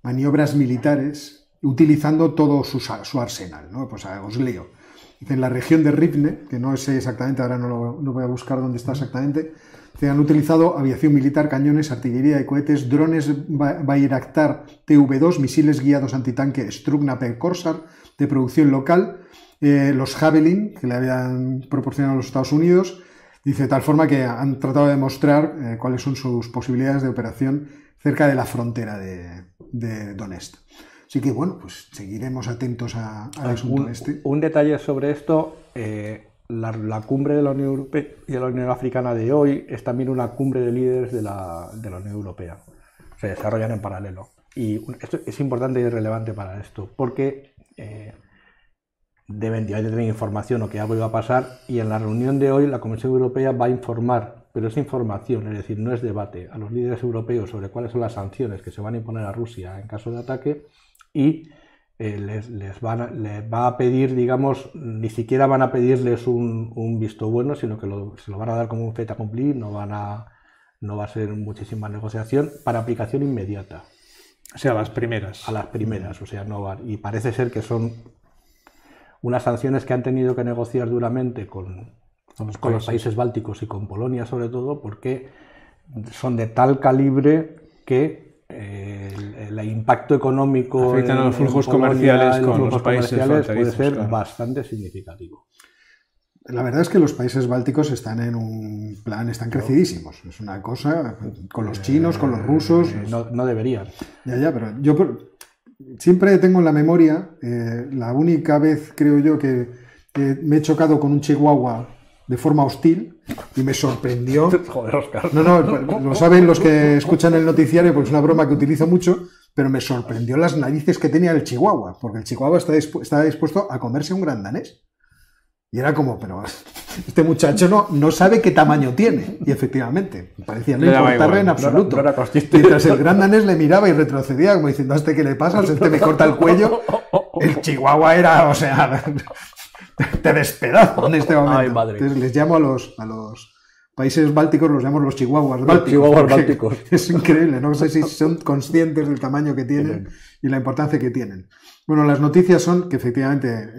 maniobras militares utilizando todo su arsenal, ¿no? Pues os leo. Dice, en la región de Rivne, que no sé exactamente, ahora no lo voy a buscar dónde está exactamente, se han utilizado aviación militar, cañones, artillería y cohetes, drones Bayraktar TV-2, misiles guiados antitanque Strugna Korsar de producción local, los Javelin, que le habían proporcionado a los Estados Unidos, dice de tal forma que han tratado de demostrar cuáles son sus posibilidades de operación cerca de la frontera de Donetsk. Así que, bueno, pues seguiremos atentos al asunto este. Un detalle sobre esto, la cumbre de la Unión Europea y de la Unión Africana de hoy es también una cumbre de líderes de la Unión Europea. Se desarrollan en paralelo. Y esto es importante y relevante para esto, porque deben de tener información o que algo iba a pasar, y en la reunión de hoy la Comisión Europea va a informar, pero es información, es decir, no es debate, a los líderes europeos sobre cuáles son las sanciones que se van a imponer a Rusia en caso de ataque. Y les va a pedir, digamos, ni siquiera van a pedirles un visto bueno, sino que se lo van a dar como un fait accompli, no va a ser muchísima negociación, para aplicación inmediata. O sea, a las primeras. A las primeras, o sea, no van. Y parece ser que son unas sanciones que han tenido que negociar duramente con los países bálticos y con Polonia sobre todo, porque son de tal calibre que el impacto económico afectan a los flujos comerciales con los países puede ser bastante significativo. La verdad es que los países bálticos están en un plan, están crecidísimos. Es una cosa con los chinos, con los rusos. No deberían. Ya, pero yo siempre tengo en la memoria la única vez, creo yo, que me he chocado con un chihuahua de forma hostil y me sorprendió. Joder, Óscar. No, lo saben los que escuchan el noticiario porque es una broma que utilizo mucho, pero me sorprendió las narices que tenía el chihuahua, porque el chihuahua está dispuesto a comerse un gran danés. Y era como, pero este muchacho no sabe qué tamaño tiene. Y efectivamente, parecía no importarle en absoluto. No era consciente. Mientras el gran danés le miraba y retrocedía, como diciendo, ¿a este qué le pasa? Este me corta el cuello. El chihuahua era, o sea, te despedazo en este momento. Ay, madre. Entonces les llamo a los países bálticos, los llamo los chihuahuas bálticos. Los chihuahuas bálticos. Es increíble, no sé si son conscientes del tamaño que tienen y la importancia que tienen. Bueno, las noticias son que efectivamente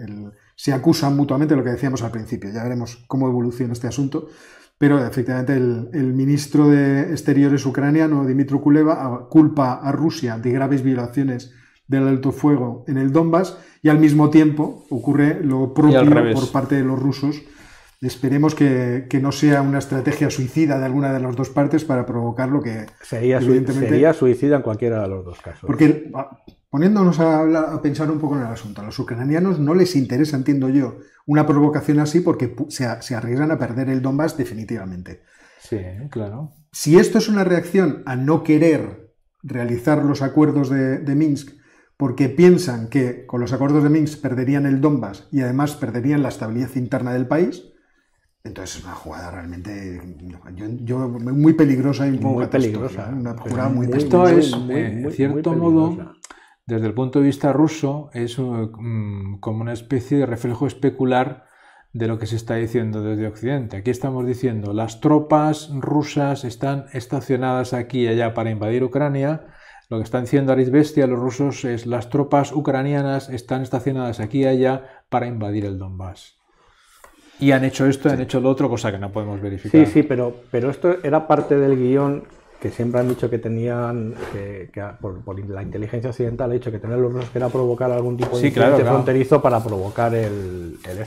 se acusan mutuamente, lo que decíamos al principio. Ya veremos cómo evoluciona este asunto. Pero efectivamente el ministro de Exteriores ucraniano, Dmytro Kuleba, culpa a Rusia de graves violaciones del alto fuego en el Donbass, y al mismo tiempo ocurre lo propio por parte de los rusos. Esperemos que no sea una estrategia suicida de alguna de las dos partes para provocar lo que sería suicida en cualquiera de los dos casos. Porque poniéndonos a pensar un poco en el asunto, a los ucranianos no les interesa, entiendo yo, una provocación así porque se arriesgan a perder el Donbass definitivamente. Sí, claro. Si esto es una reacción a no querer realizar los acuerdos de Minsk porque piensan que con los acuerdos de Minsk perderían el Donbass y además perderían la estabilidad interna del país, entonces es una jugada realmente muy peligrosa y un poco peligrosa. Una jugada muy Esto es, en cierto modo, desde el punto de vista ruso, es como una especie de reflejo especular de lo que se está diciendo desde Occidente. Aquí estamos diciendo, las tropas rusas están estacionadas aquí y allá para invadir Ucrania. Lo que están diciendo Izvestia los rusos es, las tropas ucranianas están estacionadas aquí y allá para invadir el Donbass. Y han hecho esto, han hecho lo otro, cosa que no podemos verificar. Sí, pero esto era parte del guión que siempre han dicho que tenían, por la inteligencia occidental ha dicho que tenían los rusos, que era provocar algún tipo de incidente fronterizo para provocar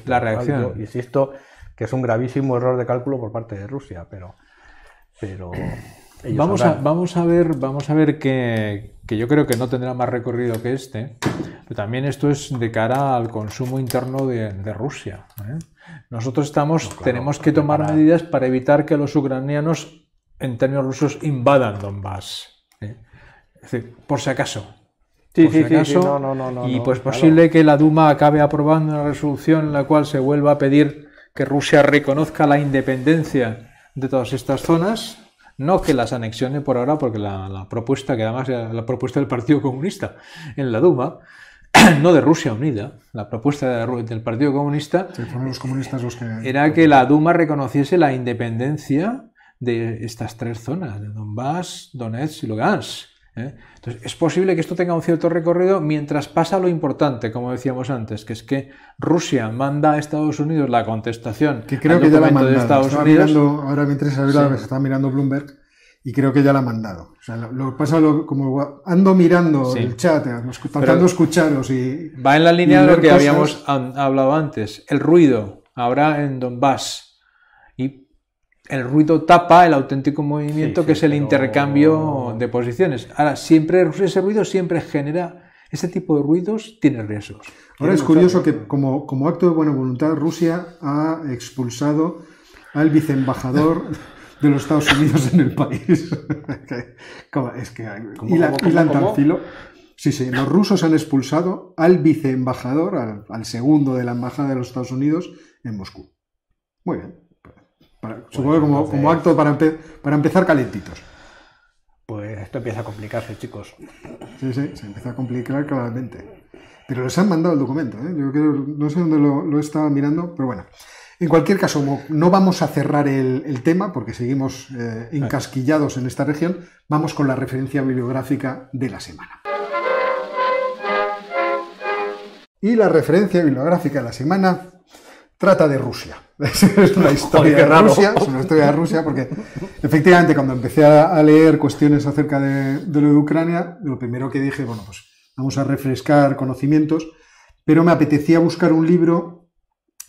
la reacción. Yo insisto que es un gravísimo error de cálculo por parte de Rusia, pero vamos a ver que yo creo que no tendrá más recorrido que este, pero también esto es de cara al consumo interno de Rusia, ¿eh? Nosotros claro, tenemos que tomar medidas para evitar que los ucranianos, en términos rusos, invadan Donbass. Es decir, por si acaso. Sí, Por si acaso, y pues posible que la Duma acabe aprobando una resolución en la cual se vuelva a pedir que Rusia reconozca la independencia de todas estas zonas, no que las anexione por ahora, porque la propuesta, que además era la propuesta del Partido Comunista en la Duma, no de Rusia Unida, la propuesta del Partido Comunista, Sí, fueron los comunistas los que... era que la Duma reconociese la independencia de estas tres zonas, de Donbass, Donetsk y Lugansk. Entonces, es posible que esto tenga un cierto recorrido mientras pasa lo importante, como decíamos antes, que es que Rusia manda a Estados Unidos la contestación que creo al que ya la ha documento de mandado. Estados Unidos. Ahora mientras hablaba, estaba mirando Bloomberg y creo que ya la ha mandado. O sea, lo que pasa, como ando mirando el chat, tratando de escucharos y... Va en la línea de lo que cosas. habíamos hablado antes. El ruido, ahora en Donbass. Y el ruido tapa el auténtico movimiento que es el intercambio de posiciones. Ahora, ese ruido siempre genera... Ese tipo de ruidos tiene riesgos. Ahora es curioso que como acto de buena voluntad Rusia ha expulsado al viceembajador de los Estados Unidos en el país. Ilan Tanfilo. Sí, los rusos han expulsado al viceembajador, al segundo de la embajada de los Estados Unidos en Moscú. Muy bien. Supongo que como acto para empezar calentitos. Pues esto empieza a complicarse, chicos. Sí, se empieza a complicar claramente. Pero les han mandado el documento, ¿eh? Yo creo, no sé dónde lo estaba mirando, pero bueno. En cualquier caso, no vamos a cerrar el tema porque seguimos encasquillados en esta región. Vamos con la referencia bibliográfica de la semana. Y la referencia bibliográfica de la semana trata de Rusia. Es una historia de Rusia, es una historia de Rusia porque efectivamente cuando empecé a leer cuestiones acerca de lo de Ucrania, lo primero que dije, bueno, pues vamos a refrescar conocimientos, pero me apetecía buscar un libro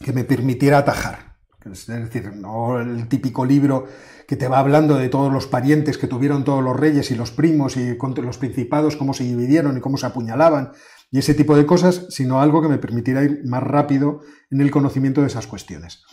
que me permitiera atajar. Es decir, no el típico libro que te va hablando de todos los parientes que tuvieron todos los reyes y los primos y contra los principados, cómo se dividieron y cómo se apuñalaban y ese tipo de cosas, sino algo que me permitiera ir más rápido en el conocimiento de esas cuestiones.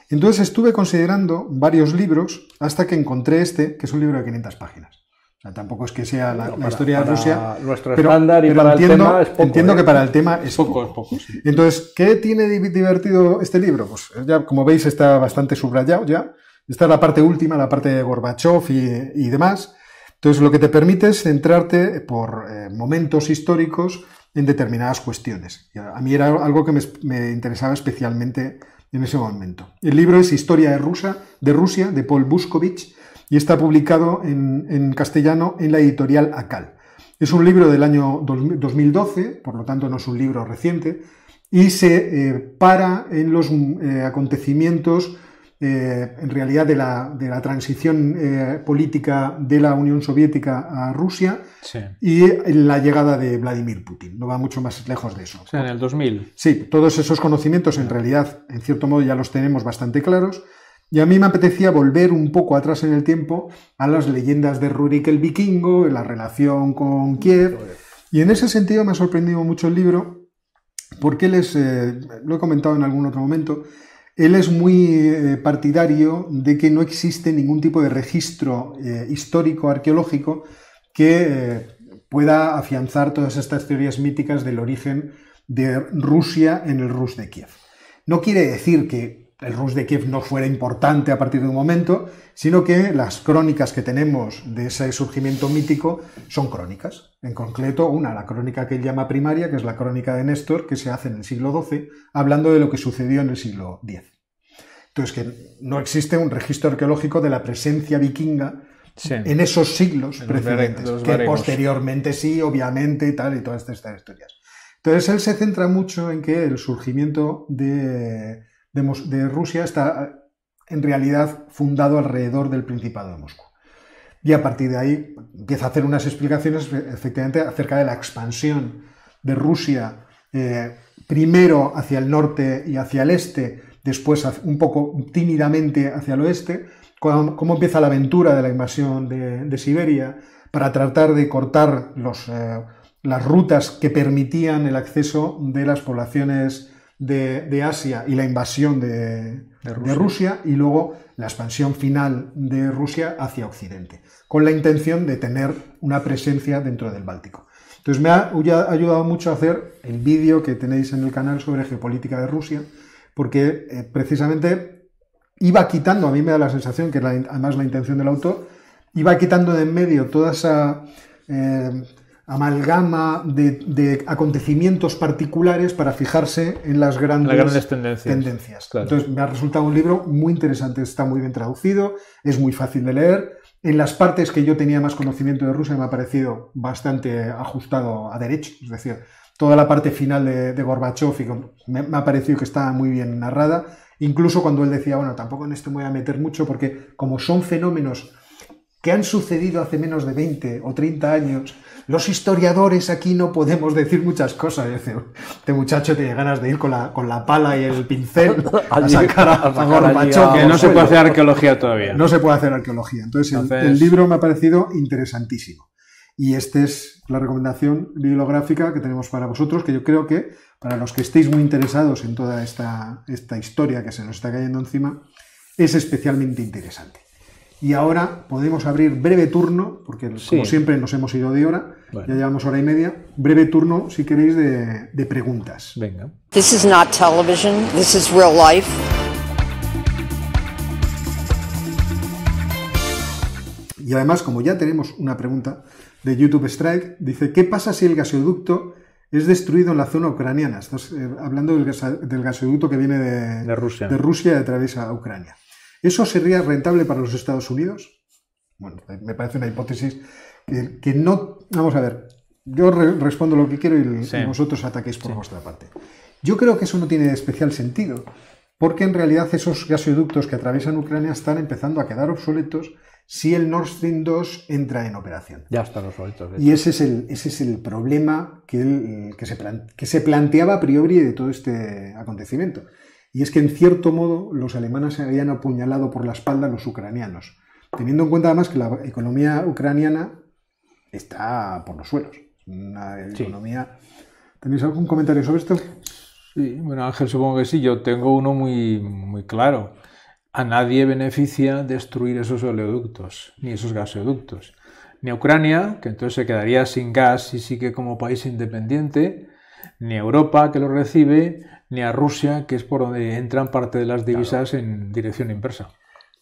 Entonces estuve considerando varios libros hasta que encontré este, que es un libro de 500 páginas. O sea, tampoco es que sea la historia de Rusia, nuestro estándar y para el tema es poco. Entiendo que para el tema es poco. Sí. Entonces, ¿qué tiene divertido este libro? Pues ya, como veis, está bastante subrayado ya. Esta es la parte última, la parte de Gorbachev y demás. Entonces, lo que te permite es centrarte por momentos históricos en determinadas cuestiones. A mí era algo que me interesaba especialmente en ese momento. El libro es Historia de Rusia, de Paul Buskovich, y está publicado en castellano en la editorial Akal. Es un libro del año 2012, por lo tanto no es un libro reciente, y se para en los acontecimientos, en realidad, de la transición política de la Unión Soviética a Rusia y la llegada de Vladimir Putin. No va mucho más lejos de eso. O sea, en el 2000. Sí, todos esos conocimientos en realidad, en cierto modo, ya los tenemos bastante claros. Y a mí me apetecía volver un poco atrás en el tiempo a las leyendas de Rurik el Vikingo, la relación con Kiev. Y en ese sentido me ha sorprendido mucho el libro, porque él es, lo he comentado en algún otro momento, él es muy partidario de que no existe ningún tipo de registro histórico, arqueológico, que pueda afianzar todas estas teorías míticas del origen de Rusia en el Rus de Kiev. No quiere decir que el Rus de Kiev no fuera importante a partir de un momento, sino que las crónicas que tenemos de ese surgimiento mítico son crónicas. En concreto, la crónica que él llama primaria, que es la crónica de Néstor, que se hace en el siglo XII, hablando de lo que sucedió en el siglo X. Entonces, que no existe un registro arqueológico de la presencia vikinga en esos siglos precedentes, que posteriormente sí, obviamente, y todas estas historias. Entonces, él se centra mucho en que el surgimiento de Rusia está en realidad fundado alrededor del Principado de Moscú. Y a partir de ahí empieza a hacer unas explicaciones efectivamente acerca de la expansión de Rusia, primero hacia el norte y hacia el este, después un poco tímidamente hacia el oeste, cómo empieza la aventura de la invasión de Siberia para tratar de cortar las rutas que permitían el acceso de las poblaciones de Asia y la invasión de Rusia, y luego la expansión final de Rusia hacia Occidente, con la intención de tener una presencia dentro del Báltico. Entonces me ha ayudado mucho a hacer el vídeo que tenéis en el canal sobre geopolítica de Rusia, porque precisamente iba quitando, a mí me da la sensación que además la intención del autor, iba quitando de en medio toda esa amalgama de acontecimientos particulares para fijarse en las grandes tendencias. Claro. Entonces me ha resultado un libro muy interesante, está muy bien traducido, es muy fácil de leer. En las partes que yo tenía más conocimiento de Rusia me ha parecido bastante ajustado a derecho, es decir, toda la parte final de Gorbachev me ha parecido que está muy bien narrada, incluso cuando él decía, bueno, tampoco en esto me voy a meter mucho porque como son fenómenos que han sucedido hace menos de 20 o 30 años, los historiadores aquí no podemos decir muchas cosas. Es decir, este muchacho tiene ganas de ir con la pala y el pincel a sacar a Gorbachev. Que no se puede hacer arqueología todavía. No se puede hacer arqueología. Entonces el libro me ha parecido interesantísimo. Y esta es la recomendación bibliográfica que tenemos para vosotros, que yo creo que para los que estéis muy interesados en toda esta historia que se nos está cayendo encima, es especialmente interesante. Y ahora podemos abrir breve turno, porque como siempre nos hemos ido de hora, ya llevamos hora y media, breve turno, si queréis, de preguntas. Venga. This is not television, this is real life. Y además, como ya tenemos una pregunta de YouTube Strike, dice, ¿qué pasa si el gasoducto es destruido en la zona ucraniana? Estás hablando del gasoducto que viene de Rusia y atraviesa Ucrania. ¿Eso sería rentable para los Estados Unidos? Bueno, me parece una hipótesis que no... Vamos a ver, yo respondo lo que quiero y vosotros ataquéis por vuestra parte. Yo creo que eso no tiene especial sentido, porque en realidad esos gasoductos que atraviesan Ucrania están empezando a quedar obsoletos si el Nord Stream 2 entra en operación. Ya están obsoletos. Y ese es el problema que se planteaba a priori de todo este acontecimiento. Y es que, en cierto modo, los alemanes se habían apuñalado por la espalda a los ucranianos, teniendo en cuenta además que la economía ucraniana está por los suelos. Una economía... ¿Tenéis algún comentario sobre esto? Sí, bueno, Ángel, supongo que sí. Yo tengo uno muy, muy claro. A nadie beneficia destruir esos oleoductos, ni esos gasoductos. Ni a Ucrania, que entonces se quedaría sin gas y sigue como país independiente, ni a Europa, que lo recibe, ni a Rusia, que es por donde entran parte de las divisas en dirección inversa.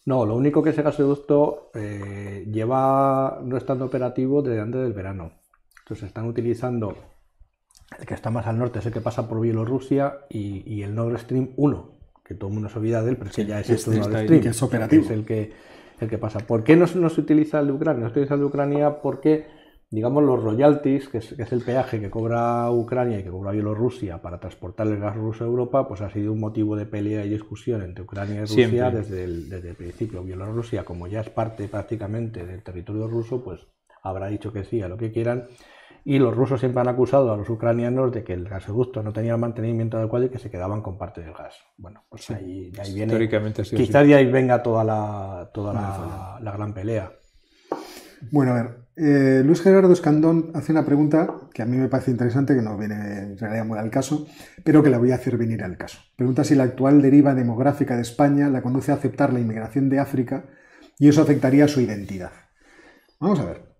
No, lo único que ese gasoducto lleva no estando operativo desde antes del verano. Entonces están utilizando el que está más al norte, es el que pasa por Bielorrusia, y el Nord Stream 1, que todo el mundo se olvida de él, pero es que ya es Nord Stream, que es operativo. Es el que pasa. ¿Por qué no se utiliza el de Ucrania? No se utiliza el de Ucrania porque, digamos, los royalties, que es el peaje que cobra Ucrania y que cobra Bielorrusia para transportar el gas ruso a Europa, pues ha sido un motivo de pelea y discusión entre Ucrania y Rusia desde el principio. Bielorrusia, como ya es parte prácticamente del territorio ruso, pues habrá dicho que sí a lo que quieran, y los rusos siempre han acusado a los ucranianos de que el gasoducto no tenía el mantenimiento adecuado y que se quedaban con parte del gas. Bueno, pues ahí viene, históricamente sí, quizás de ahí venga toda la gran pelea. Bueno, a ver, Luis Gerardo Escandón hace una pregunta que a mí me parece interesante, que no viene en realidad muy al caso, pero que la voy a hacer venir al caso. Pregunta si la actual deriva demográfica de España la conduce a aceptar la inmigración de África y eso afectaría a su identidad. Vamos a ver,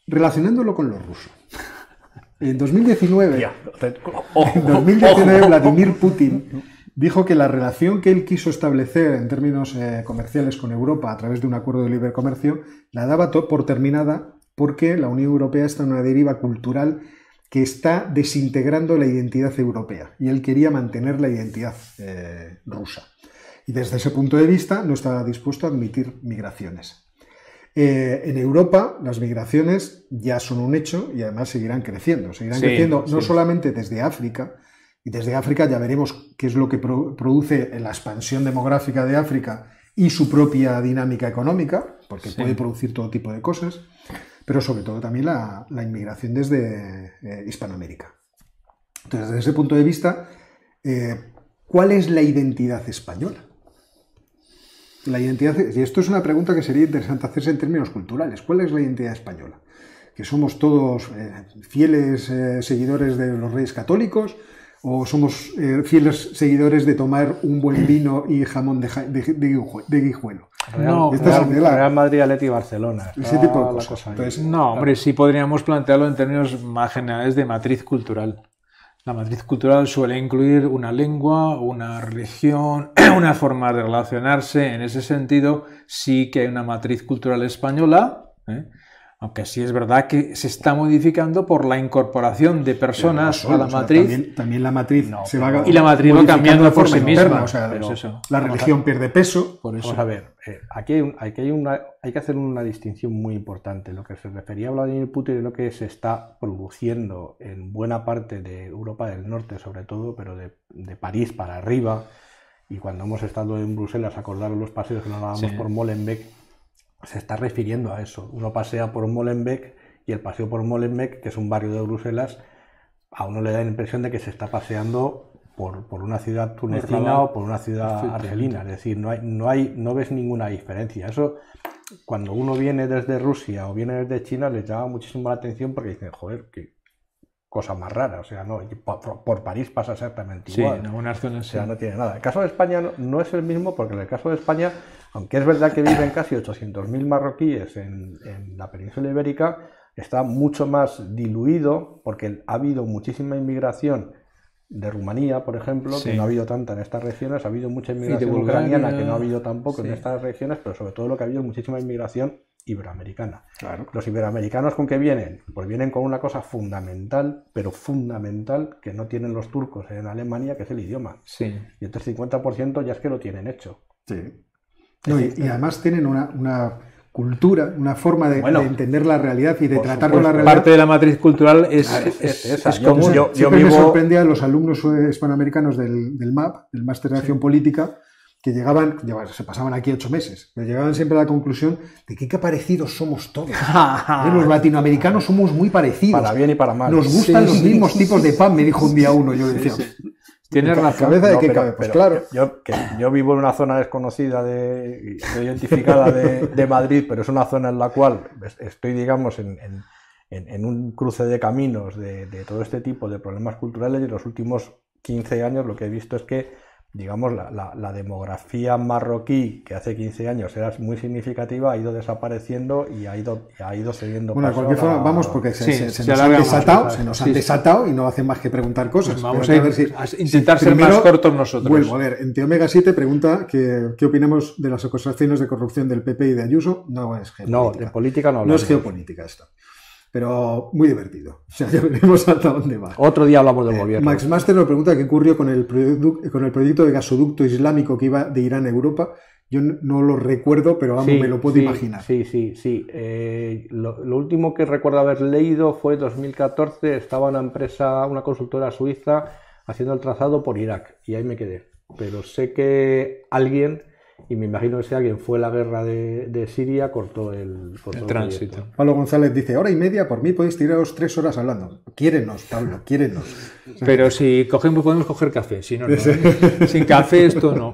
relacionándolo con los rusos. En 2019, Vladimir Putin dijo que la relación que él quiso establecer en términos comerciales con Europa a través de un acuerdo de libre comercio la daba por terminada porque la Unión Europea está en una deriva cultural que está desintegrando la identidad europea y él quería mantener la identidad rusa. Y desde ese punto de vista no estaba dispuesto a admitir migraciones. En Europa las migraciones ya son un hecho y además seguirán creciendo. No solamente desde África, y desde África ya veremos qué es lo que produce la expansión demográfica de África y su propia dinámica económica, porque puede producir todo tipo de cosas, pero sobre todo también la inmigración desde Hispanoamérica. Entonces, desde ese punto de vista, ¿cuál es la identidad española? La identidad, y esto es una pregunta que sería interesante hacerse en términos culturales. ¿Cuál es la identidad española? ¿Que somos todos fieles seguidores de los reyes católicos? ¿O somos fieles seguidores de tomar un buen vino y jamón de Guijuelo? No, Real Madrid, Atleti y Barcelona. Ese tipo de cosas. Entonces, no, hombre, sí podríamos plantearlo en términos más generales de matriz cultural. La matriz cultural suele incluir una lengua, una religión, una forma de relacionarse. En ese sentido, sí que hay una matriz cultural española, aunque sí es verdad que se está modificando por la incorporación de personas a la matriz. También la matriz se va y la matriz va cambiando por sí misma. O sea, la religión pierde peso. Por eso. Vamos a ver, aquí hay que hacer una distinción muy importante. Lo que se refería a Vladimir Putin es lo que se está produciendo en buena parte de Europa del Norte, sobre todo, pero de París para arriba. Y cuando hemos estado en Bruselas, acordaros los paseos que nos dábamos por Molenbeek, se está refiriendo a eso. Uno pasea por Molenbeek y el paseo por Molenbeek, que es un barrio de Bruselas, a uno le da la impresión de que se está paseando por una ciudad tunecina o por una ciudad argelina. Es decir, no ves ninguna diferencia. Eso, cuando uno viene desde Rusia o viene desde China, les llama muchísimo la atención porque dicen, joder, qué cosa más rara. O sea, no, por París pasa exactamente igual. En algunas zonas, o sea, no tiene nada. El caso de España no es el mismo, porque en el caso de España, aunque es verdad que viven casi 800.000 marroquíes en la península ibérica, está mucho más diluido, porque ha habido muchísima inmigración de Rumanía, por ejemplo, que no ha habido tanta en estas regiones. Ha habido mucha inmigración ucraniana, que no ha habido tampoco en estas regiones, pero sobre todo lo que ha habido es muchísima inmigración iberoamericana. Claro. Los iberoamericanos, ¿con qué vienen? Pues vienen con una cosa fundamental, pero fundamental, que no tienen los turcos en Alemania, que es el idioma. Sí. Y entonces el 50% ya es que lo tienen hecho. Sí. No, y además tienen una cultura, una forma de entender la realidad y de tratar con la realidad. Parte de la matriz cultural es común. Siempre me sorprendía a los alumnos hispanoamericanos del MAP, del Máster de Acción Política, que se pasaban aquí 8 meses, pero llegaban siempre a la conclusión de que qué parecidos somos todos. Los latinoamericanos somos muy parecidos. Para bien y para mal. Nos gustan los mismos tipos de pan, me dijo un día uno. Yo decía, tienes razón. ¿Cabeza de qué cabe? Pues claro. Yo vivo en una zona desconocida, no identificada de Madrid, pero es una zona en la cual estoy, digamos, en un cruce de caminos de todo este tipo de problemas culturales, y en los últimos 15 años lo que he visto es que, digamos, la demografía marroquí, que hace 15 años era muy significativa, ha ido desapareciendo y ha ido cediendo paso. De cualquier forma, vamos, porque se nos han desatado y no hacen más que preguntar cosas. Vamos a intentar ser más cortos nosotros. Vuelvo a ver, en Omega 7 pregunta qué opinamos de las acusaciones de corrupción del PP y de Ayuso. No es geopolítica. No, de política no hablamos. No es geopolítica esto. Pero muy divertido. O sea, ya veremos hasta dónde va. Otro día hablamos del gobierno. Max Master nos pregunta qué ocurrió con el proyecto de gasoducto islámico que iba de Irán a Europa. Yo no lo recuerdo, pero vamos, me lo puedo imaginar. Sí. Lo último que recuerdo haber leído fue 2014. Estaba una consultora suiza, haciendo el trazado por Irak. Y ahí me quedé. Pero sé que alguien... Y me imagino que si alguien fue a la guerra de Siria, cortó el tránsito. Proyecto. Pablo González dice, 1:30, por mí podéis tiraros 3 horas hablando. Quiérenos, Pablo, quiérenos. Pero si podemos coger café, si no, no. Sin café esto no.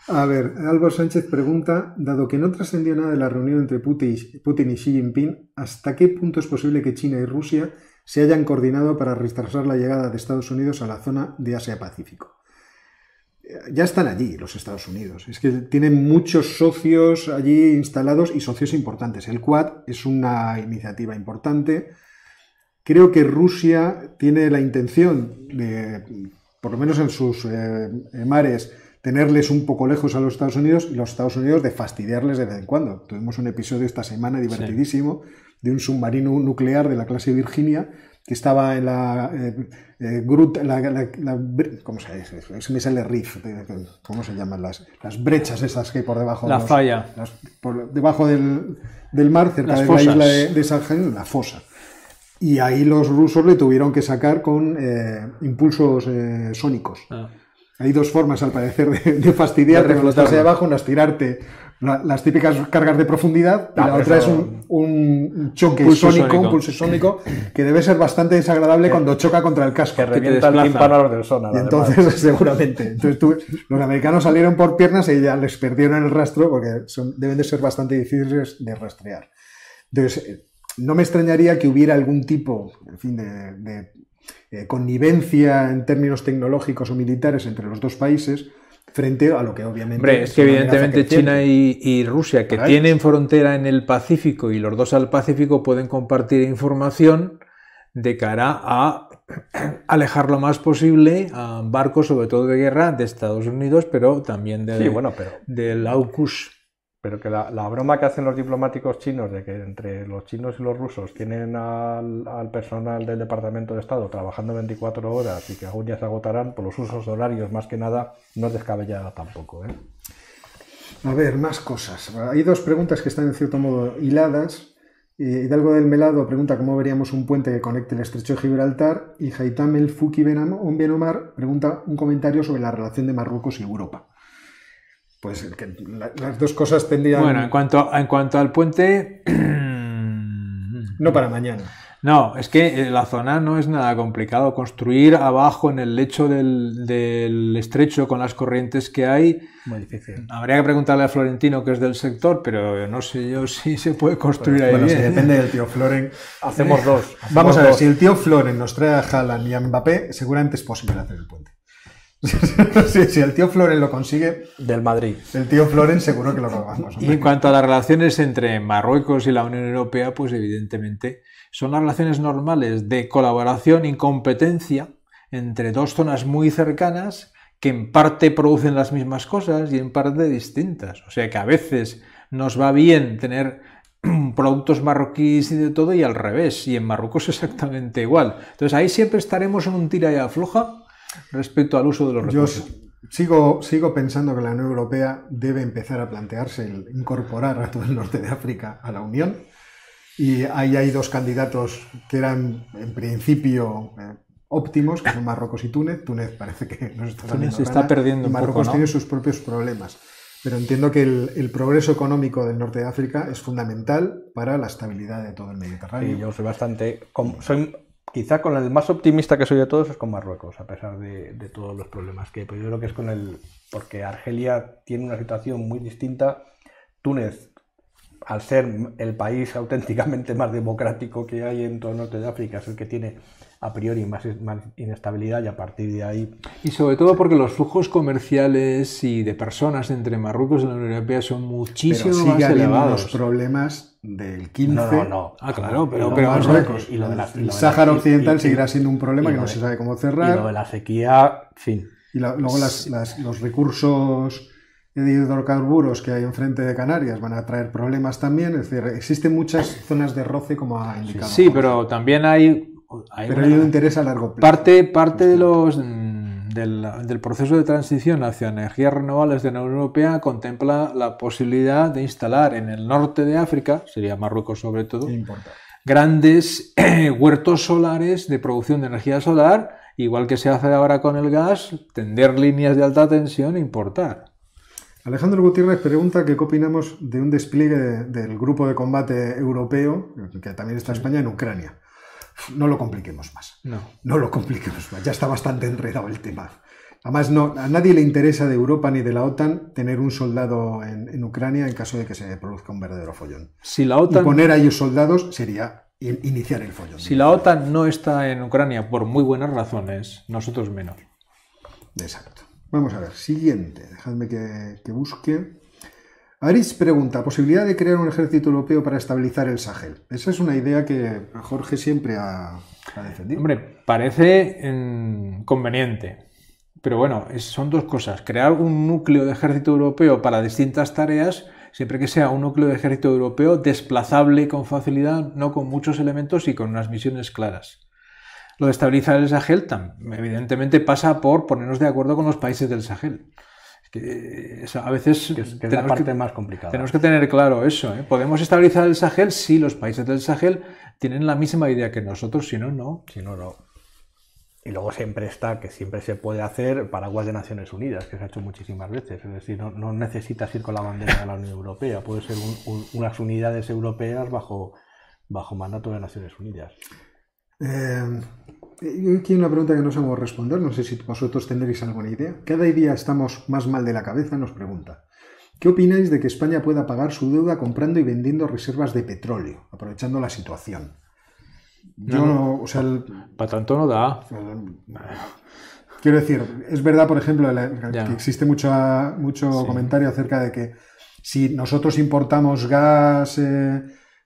A ver, Álvaro Sánchez pregunta, dado que no trascendió nada de la reunión entre Putin y Xi Jinping, ¿hasta qué punto es posible que China y Rusia se hayan coordinado para retrasar la llegada de Estados Unidos a la zona de Asia-Pacífico? Ya están allí los Estados Unidos. Es que tienen muchos socios allí instalados y socios importantes. El Quad es una iniciativa importante. Creo que Rusia tiene la intención de, por lo menos en sus mares, tenerles un poco lejos a los Estados Unidos, y los Estados Unidos de fastidiarles de vez en cuando. Tuvimos un episodio esta semana divertidísimo de un submarino nuclear de la clase Virginia que estaba en la gruta, ¿cómo se dice? Se me sale Reef, ¿cómo se llaman las brechas esas que hay por debajo? La falla. Por debajo del mar, cerca de la isla de Sahagin, la fosa. Y ahí los rusos le tuvieron que sacar con impulsos sónicos. Hay 2 formas, al parecer, de fastidiarte cuando estás ahí abajo. Una es tirarte las típicas cargas de profundidad, y la otra es un choque sónico, un pulso sónico, que debe ser bastante desagradable cuando choca contra el casco. Que revienta el tímpano a los del sonar. Y entonces, seguramente. Entonces, los americanos salieron por piernas y ya les perdieron el rastro, porque deben de ser bastante difíciles de rastrear. Entonces, no me extrañaría que hubiera algún tipo, en fin, connivencia en términos tecnológicos o militares entre los dos países, frente a lo que obviamente... Hombre, es que evidentemente China y Rusia, que tienen frontera en el Pacífico y los dos al Pacífico, pueden compartir información de cara a alejar lo más posible a barcos, sobre todo de guerra, de Estados Unidos, pero también del AUKUS. Pero que la broma que hacen los diplomáticos chinos de que entre los chinos y los rusos tienen al personal del Departamento de Estado trabajando 24 horas y que aún ya se agotarán por los usos horarios, más que nada, no es descabellada tampoco, ¿eh? A ver, más cosas. Hay dos preguntas que están en cierto modo hiladas. Hidalgo del Melado pregunta cómo veríamos un puente que conecte el estrecho de Gibraltar, y Haitam el Fuki Benomar pregunta un comentario sobre la relación de Marruecos y Europa. Pues las dos cosas tendrían... Bueno, en cuanto al puente... No para mañana. No, es que la zona no es nada complicado. Construir abajo en el lecho del estrecho con las corrientes que hay... Muy difícil. Habría que preguntarle a Florentino, que es del sector, pero no sé yo si se puede construir ahí bueno, bien. Si depende del tío Floren. Hacemos dos. Vamos a ver, si el tío Floren nos trae a Haaland y a Mbappé, seguramente es posible hacer el puente. Si el tío Floren lo consigue... Del Madrid. El tío Floren seguro que lo robamos. Y en cuanto a las relaciones entre Marruecos y la Unión Europea, pues evidentemente son las relaciones normales de colaboración y competencia entre dos zonas muy cercanas que en parte producen las mismas cosas y en parte distintas. O sea que a veces nos va bien tener productos marroquíes y de todo, y al revés, y en Marruecos exactamente igual. Entonces ahí siempre estaremos en un tira y afloja respecto al uso de los recursos. Yo sigo pensando que la Unión Europea debe empezar a plantearse el incorporar a todo el norte de África a la Unión, y ahí hay dos candidatos que eran en principio óptimos, que son Marruecos y Túnez. Túnez parece que no se está perdiendo un poco, Marruecos ¿no? tiene sus propios problemas, pero entiendo que el progreso económico del norte de África es fundamental para la estabilidad de todo el Mediterráneo. Sí, yo soy bastante... Quizá con el más optimista que soy de todos es con Marruecos, a pesar de todos los problemas que hay. Pero yo creo que es con porque Argelia tiene una situación muy distinta. Túnez, al ser el país auténticamente más democrático que hay en todo el norte de África, es el que tiene a priori más inestabilidad, y a partir de ahí... Y sobre todo porque los flujos comerciales y de personas entre Marruecos y la Unión Europea son muchísimo pero más sigue habiendo elevados. los problemas del 15. No. Ah, claro, pero Marruecos. El Sáhara Occidental seguirá siendo un problema que no se sabe cómo cerrar. Y lo de la sequía, en fin. Y luego los recursos de hidrocarburos que hay enfrente de Canarias van a traer problemas también. Es decir, existen muchas zonas de roce, como ha indicado. Sí, pero también hay pero hay un interés a largo plazo. Parte del proceso de transición hacia energías renovables de la Unión Europea contempla la posibilidad de instalar en el norte de África, sería Marruecos sobre todo, grandes huertos solares de producción de energía solar, igual que se hace ahora con el gas, tender líneas de alta tensión e importar. Alejandro Gutiérrez pregunta qué opinamos de un despliegue del grupo de combate europeo, que también está en España, en Ucrania. No lo compliquemos más. No lo compliquemos más. Ya está bastante enredado el tema. Además, a nadie le interesa de Europa ni de la OTAN tener un soldado en Ucrania en caso de que se produzca un verdadero follón. Si la OTAN... Y poner a ellos soldados sería iniciar el follón. Si la OTAN no está en Ucrania por muy buenas razones, nosotros menos. Exacto. Vamos a ver. Siguiente. Dejadme que busque. Aris pregunta, ¿posibilidad de crear un ejército europeo para estabilizar el Sahel? Esa es una idea que Jorge siempre ha defendido. Hombre, parece conveniente, pero bueno, son dos cosas. Crear un núcleo de ejército europeo para distintas tareas, siempre que sea un núcleo de ejército europeo desplazable con facilidad, no con muchos elementos y con unas misiones claras. Lo de estabilizar el Sahel, evidentemente, pasa por ponernos de acuerdo con los países del Sahel. A veces que es la parte más complicada. Tenemos que tener claro eso, ¿eh? ¿Podemos estabilizar el Sahel? Sí, los países del Sahel tienen la misma idea que nosotros, si no, no. Si no, no. Y luego siempre está, que siempre se puede hacer paraguas de Naciones Unidas, que se ha hecho muchísimas veces. Es decir, no necesitas ir con la bandera de la Unión Europea, puede ser unas unidades europeas bajo mandato de Naciones Unidas. Aquí hay una pregunta que no sabemos responder, no sé si vosotros tendréis alguna idea. Cada día estamos más mal de la cabeza, nos pregunta. ¿Qué opináis de que España pueda pagar su deuda comprando y vendiendo reservas de petróleo, aprovechando la situación? Yo no, o sea, para tanto no da. Quiero decir, es verdad, por ejemplo, Ya. que existe mucho comentario acerca de que si nosotros importamos gas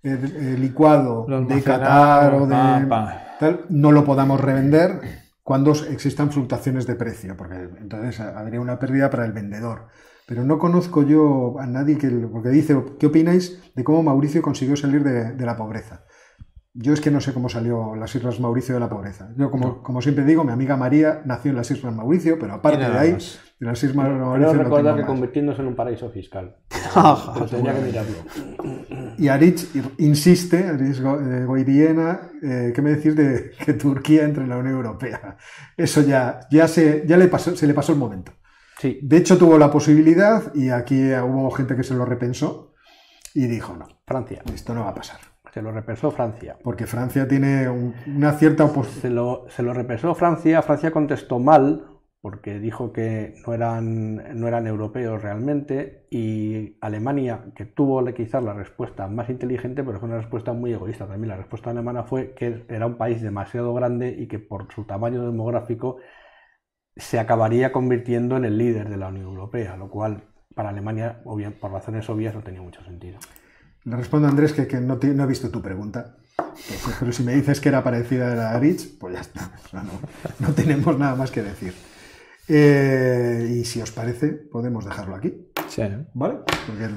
licuado Lo de Qatar o de almacenamos, tal, no lo podamos revender cuando existan fluctuaciones de precio, porque entonces habría una pérdida para el vendedor. Pero no conozco yo a nadie porque dice, ¿qué opináis de cómo Mauricio consiguió salir de la pobreza? Yo es que no sé cómo salió las Islas Mauricio de la pobreza. Yo, como siempre digo, mi amiga María nació en las Islas Mauricio, pero aparte de ahí, de las Islas Mauricio Creo no recordar tengo que más. convirtiéndose en un paraíso fiscal. Ajá, Pero tenía que mirarlo. Y Aritz insiste, Aritz Goiriena, ¿qué me decís de que Turquía entre en la Unión Europea? Eso ya se le pasó el momento. Sí. De hecho, tuvo la posibilidad y aquí hubo gente que se lo repensó y dijo, no, Francia. esto no va a pasar. Se lo repensó Francia. Porque Francia tiene una cierta oposición. Se lo repensó Francia. Francia contestó mal porque dijo que no eran europeos realmente, y Alemania, que tuvo quizás la respuesta más inteligente, pero fue una respuesta muy egoísta también. La respuesta alemana fue que era un país demasiado grande y que por su tamaño demográfico se acabaría convirtiendo en el líder de la Unión Europea, lo cual para Alemania, por razones obvias, no tenía mucho sentido. Le respondo a Andrés que no he visto tu pregunta. Entonces, pero si me dices que era parecida a la Aritz, pues ya está. O sea, no tenemos nada más que decir. Y si os parece, podemos dejarlo aquí. Sí. ¿Vale? Porque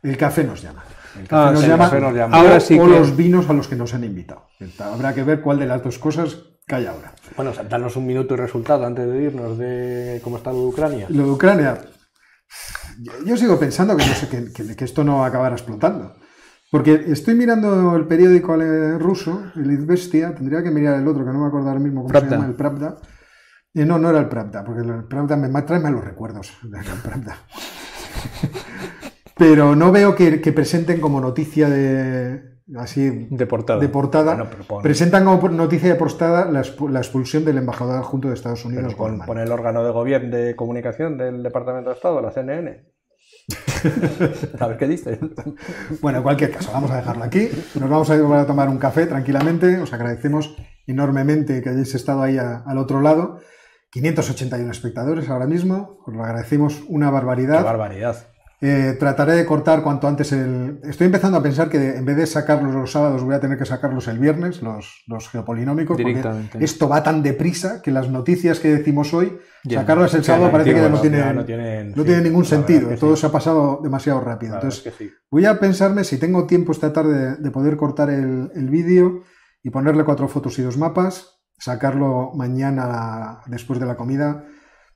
el café nos llama. El café nos llama. Ahora sí o que... los vinos a los que nos han invitado. Habrá que ver cuál de las dos cosas cae ahora. Bueno, danos un minuto y resultado antes de irnos de cómo está lo de Ucrania. Lo de Ucrania. Yo sigo pensando que, no sé, que esto no acabará explotando. Porque estoy mirando el periódico ruso, el Izvestia, tendría que mirar el otro, que no me acuerdo ahora mismo cómo se llama, el Pravda. No era el Pravda, porque el Pravda trae malos recuerdos del Pravda. Pero no veo que presenten como noticia de portada. Bueno, presentan como noticia de portada la expulsión del embajador adjunto de Estados Unidos. Con el órgano de gobierno de comunicación del Departamento de Estado, la CNN. ¿Sabes qué dice? Bueno, en cualquier caso, vamos a dejarlo aquí. Nos vamos a ir a tomar un café tranquilamente. Os agradecemos enormemente que hayáis estado ahí al otro lado. 581 espectadores ahora mismo. Os lo agradecemos una barbaridad. ¡Qué barbaridad! Trataré de cortar cuanto antes Estoy empezando a pensar que en vez de sacarlos los sábados voy a tener que sacarlos el viernes, los geopolinómicos, porque esto va tan deprisa que las noticias que decimos hoy, sacarlas el sábado parece que no tiene ningún sentido. Todo se ha pasado demasiado rápido. Entonces, voy a pensarme si tengo tiempo esta tarde de poder cortar el vídeo y ponerle 4 fotos y 2 mapas, sacarlo mañana después de la comida.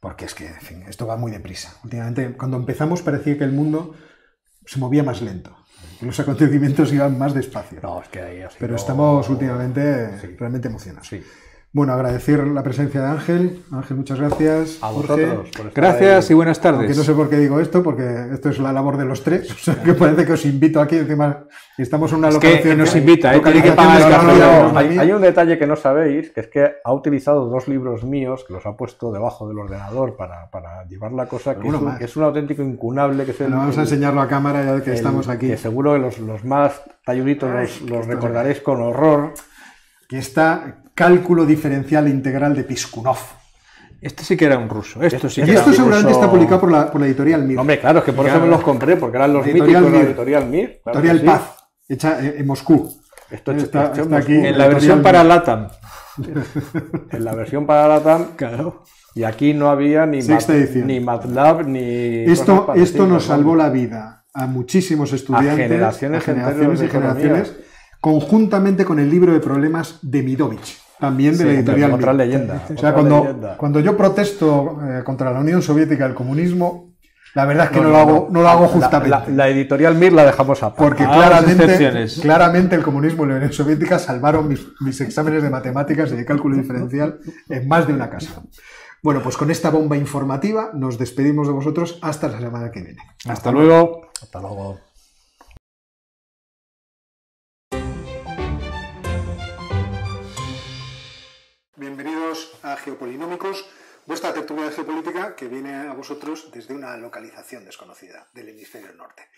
Porque es que, en fin, esto va muy deprisa. Últimamente, cuando empezamos parecía que el mundo se movía más lento, que los acontecimientos iban más despacio. No, es que ahí ha sido... Pero estamos últimamente realmente emocionados. Sí. Bueno, agradecer la presencia de Ángel. Ángel, muchas gracias. A vosotros. Gracias y buenas tardes. Aunque no sé por qué digo esto, porque esto es la labor de los tres. O sea, que parece que os invito aquí. Encima, estamos en una localización... que nos invita, tiene que pagar el café. Hay un detalle que no sabéis, que es que ha utilizado 2 libros míos, que los ha puesto debajo del ordenador para llevar la cosa, que es un auténtico incunable. Vamos a enseñarlo a cámara ya que estamos aquí. Que seguro que los más talluditos los recordaréis con horror. Que está Cálculo diferencial integral de Piskunov. Este sí que era un ruso. Esto seguramente está publicado por la editorial Mir. Hombre, claro, es que por eso me los compré, porque eran los míticos de la editorial Mir. Claro, editorial Paz, hecha en Moscú. Esto está aquí. En la versión para LATAM. En la versión para LATAM, claro. Y aquí no había ni MATLAB, ni... Esto nos salvó la vida a muchísimos estudiantes, a generaciones, conjuntamente con el libro de problemas de Midovich, también de la editorial Otra leyenda. O sea, cuando yo protesto contra la Unión Soviética, el comunismo, la verdad es que no lo hago justamente. La editorial Mir la dejamos aparte. Porque claramente el comunismo y la Unión Soviética salvaron mis exámenes de matemáticas y de cálculo diferencial en más de una casa. Bueno, pues con esta bomba informativa nos despedimos de vosotros hasta la semana que viene. Hasta luego. Hasta luego. Bienvenidos a Geopolinómicos, vuestra tertulia de geopolítica que viene a vosotros desde una localización desconocida del hemisferio norte.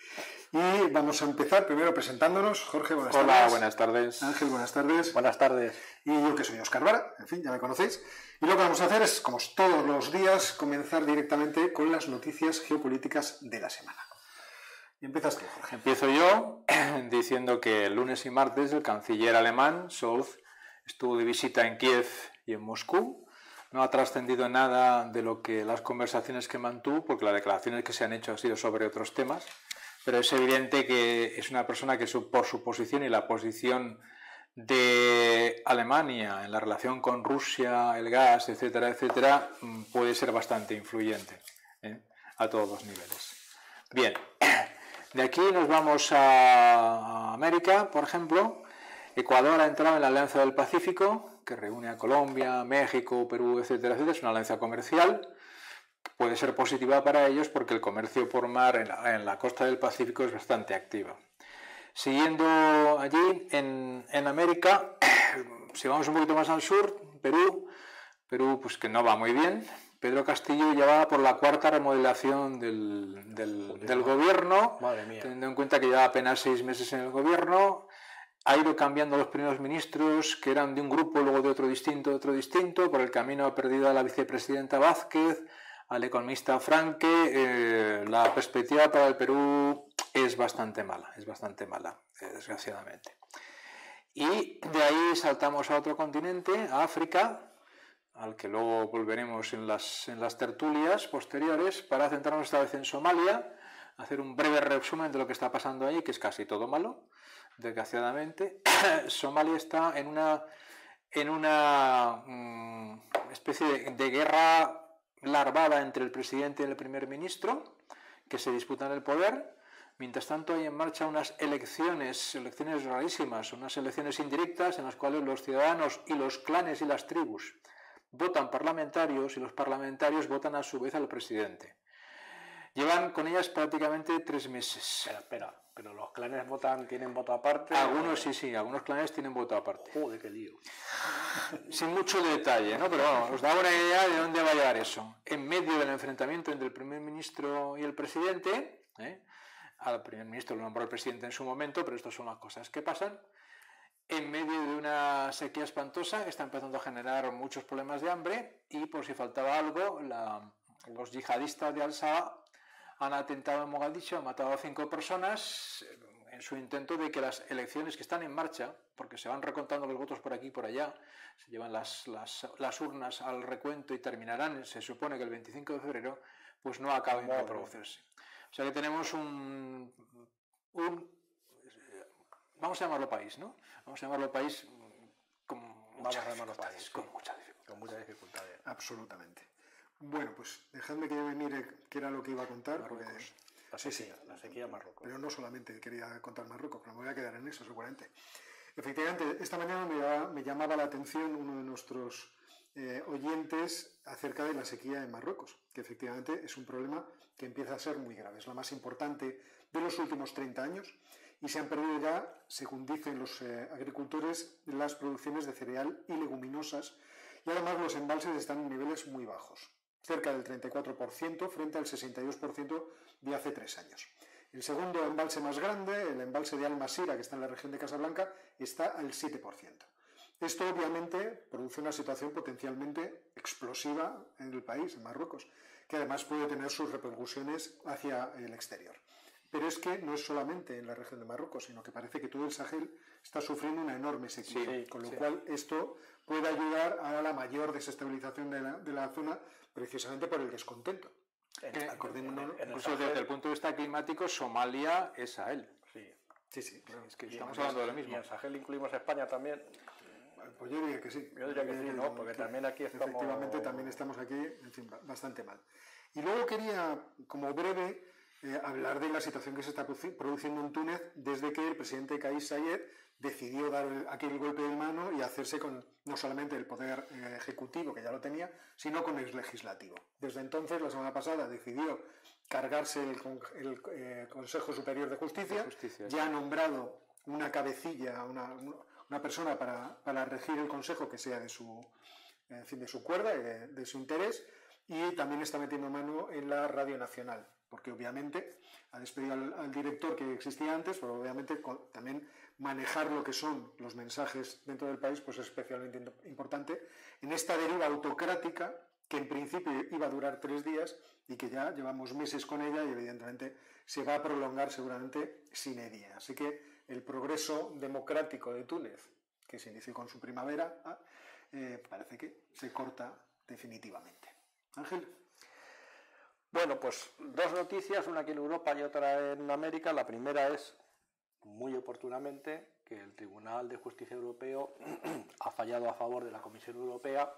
Y vamos a empezar primero presentándonos. Jorge, buenas tardes. Hola, buenas tardes. Ángel, buenas tardes. Buenas tardes. Y yo que soy Óscar Vara, en fin, ya me conocéis. Y lo que vamos a hacer es, como todos los días, comenzar directamente con las noticias geopolíticas de la semana. Y empiezas tú, Jorge. Empiezo yo diciendo que el lunes y martes el canciller alemán, Scholz, estuvo de visita en Kiev y en Moscú. No ha trascendido nada de lo que las conversaciones que mantuvo, porque las declaraciones que se han hecho han sido sobre otros temas, pero es evidente que es una persona que por su posición y la posición de Alemania en la relación con Rusia, el gas, etcétera, etcétera, puede ser bastante influyente a todos los niveles. Bien, de aquí nos vamos a América, por ejemplo. Ecuador ha entrado en la Alianza del Pacífico, que reúne a Colombia, México, Perú, etcétera, etcétera. Es una alianza comercial. Puede ser positiva para ellos porque el comercio por mar en la costa del Pacífico es bastante activo. Siguiendo allí, en América, si vamos un poquito más al sur, Perú pues que no va muy bien. Pedro Castillo ya va por la cuarta remodelación del gobierno, teniendo en cuenta que lleva apenas 6 meses en el gobierno. Ha ido cambiando los primeros ministros, que eran de un grupo, luego de otro distinto. Por el camino ha perdido a la vicepresidenta Vázquez, al economista Franque. La perspectiva para el Perú es bastante mala, desgraciadamente. Y de ahí saltamos a otro continente, a África, al que luego volveremos en las tertulias posteriores, para centrarnos esta vez en Somalia, hacer un breve resumen de lo que está pasando ahí, que es casi todo malo, desgraciadamente. Somalia está en una especie de guerra larvada entre el presidente y el primer ministro, que se disputan el poder. Mientras tanto hay en marcha unas elecciones rarísimas, unas elecciones indirectas en las cuales los ciudadanos y los clanes y las tribus votan parlamentarios y los parlamentarios votan a su vez al presidente. Llevan con ellas prácticamente 3 meses. Espera, pero los clanes tienen voto aparte. Algunos sí, algunos clanes tienen voto aparte. Joder, qué lío. Sin mucho detalle, ¿no? Pero bueno, os da una idea de dónde va a llegar eso. En medio del enfrentamiento entre el primer ministro y el presidente, al primer ministro lo nombró el presidente en su momento, pero estas son las cosas que pasan. En medio de una sequía espantosa que está empezando a generar muchos problemas de hambre, y por si faltaba algo, los yihadistas de Al-Shabaab han atentado en Mogadiscio, han matado a 5 personas en su intento de que las elecciones que están en marcha, porque se van recontando los votos por aquí y por allá, se llevan las urnas al recuento y terminarán, se supone que el 25 de febrero, pues no acaben de producirse. O sea que tenemos vamos a llamarlo país, ¿no? Vamos a llamarlo país con muchas dificultades. Absolutamente. Bueno, pues dejadme que yo me mire qué era lo que iba a contar. Marruecos. Porque, la sequía Marruecos. Pero no solamente quería contar Marruecos, pero me voy a quedar en eso seguramente. Efectivamente, esta mañana me llamaba la atención uno de nuestros oyentes acerca de la sequía en Marruecos, que efectivamente es un problema que empieza a ser muy grave. Es la más importante de los últimos 30 años y se han perdido ya, según dicen los agricultores, las producciones de cereal y leguminosas, y además los embalses están en niveles muy bajos, cerca del 34% frente al 62% de hace 3 años. El segundo embalse más grande, el embalse de Al-Masira, que está en la región de Casablanca, está al 7%. Esto obviamente produce una situación potencialmente explosiva en el país, en Marruecos, que además puede tener sus repercusiones hacia el exterior. Pero es que no es solamente en la región de Marruecos, sino que parece que todo el Sahel está sufriendo una enorme sequía, con lo cual esto puede ayudar a la mayor desestabilización de la zona, precisamente por el descontento. Incluso desde el punto de vista climático, Somalia es Sahel. Sí, claro. Es que estamos hablando de lo mismo. ¿Y en Sahel incluimos a España también? Pues yo diría que sí. Yo diría que sí, ¿no? Porque también aquí estamos... Efectivamente, también estamos aquí, en fin, bastante mal. Y luego quería, como breve, hablar de la situación que se está produciendo en Túnez desde que el presidente Kais Saied decidió dar aquel golpe de mano y hacerse con no solamente el poder ejecutivo, que ya lo tenía, sino con el legislativo. Desde entonces, la semana pasada, decidió cargarse el Consejo Superior de Justicia, ya ha nombrado una cabecilla, una persona para regir el Consejo que sea de en fin, de su cuerda y de su interés, y también está metiendo mano en la Radio Nacional, porque obviamente ha despedido al director que existía antes, pero obviamente también manejar lo que son los mensajes dentro del país pues es especialmente importante en esta deriva autocrática que en principio iba a durar 3 días y que ya llevamos meses con ella y evidentemente se va a prolongar seguramente sine die. Así que el progreso democrático de Túnez, que se inició con su primavera, parece que se corta definitivamente. Ángel. Bueno, pues 2 noticias, una aquí en Europa y otra en América. La primera es, muy oportunamente, que el Tribunal de Justicia Europeo ha fallado a favor de la Comisión Europea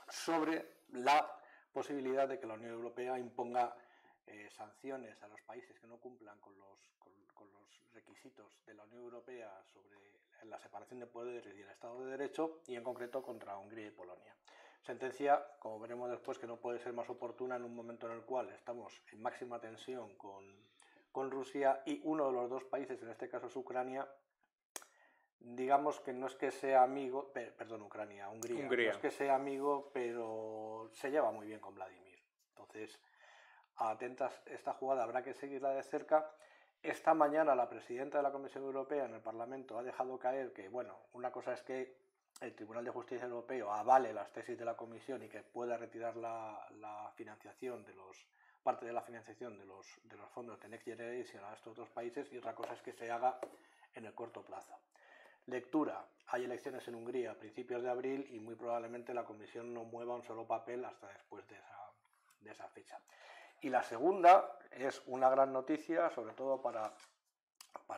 sobre la posibilidad de que la Unión Europea imponga sanciones a los países que no cumplan con los requisitos de la Unión Europea sobre la separación de poderes y el Estado de Derecho, y en concreto contra Hungría y Polonia. Sentencia, como veremos después, que no puede ser más oportuna en un momento en el cual estamos en máxima tensión con Rusia y uno de los 2 países, en este caso es Ucrania, digamos que no es que sea amigo, Hungría. No es que sea amigo, pero se lleva muy bien con Vladimir. Entonces, atentas esta jugada, habrá que seguirla de cerca. Esta mañana la presidenta de la Comisión Europea en el Parlamento ha dejado caer que, bueno, una cosa es que el Tribunal de Justicia Europeo avale las tesis de la Comisión y que pueda retirar la financiación parte de la financiación de los fondos de Next Generation a estos 2 países, y otra cosa es que se haga en el corto plazo. Lectura: hay elecciones en Hungría a principios de abril y muy probablemente la Comisión no mueva un solo papel hasta después de esa fecha. Y la segunda es una gran noticia, sobre todo para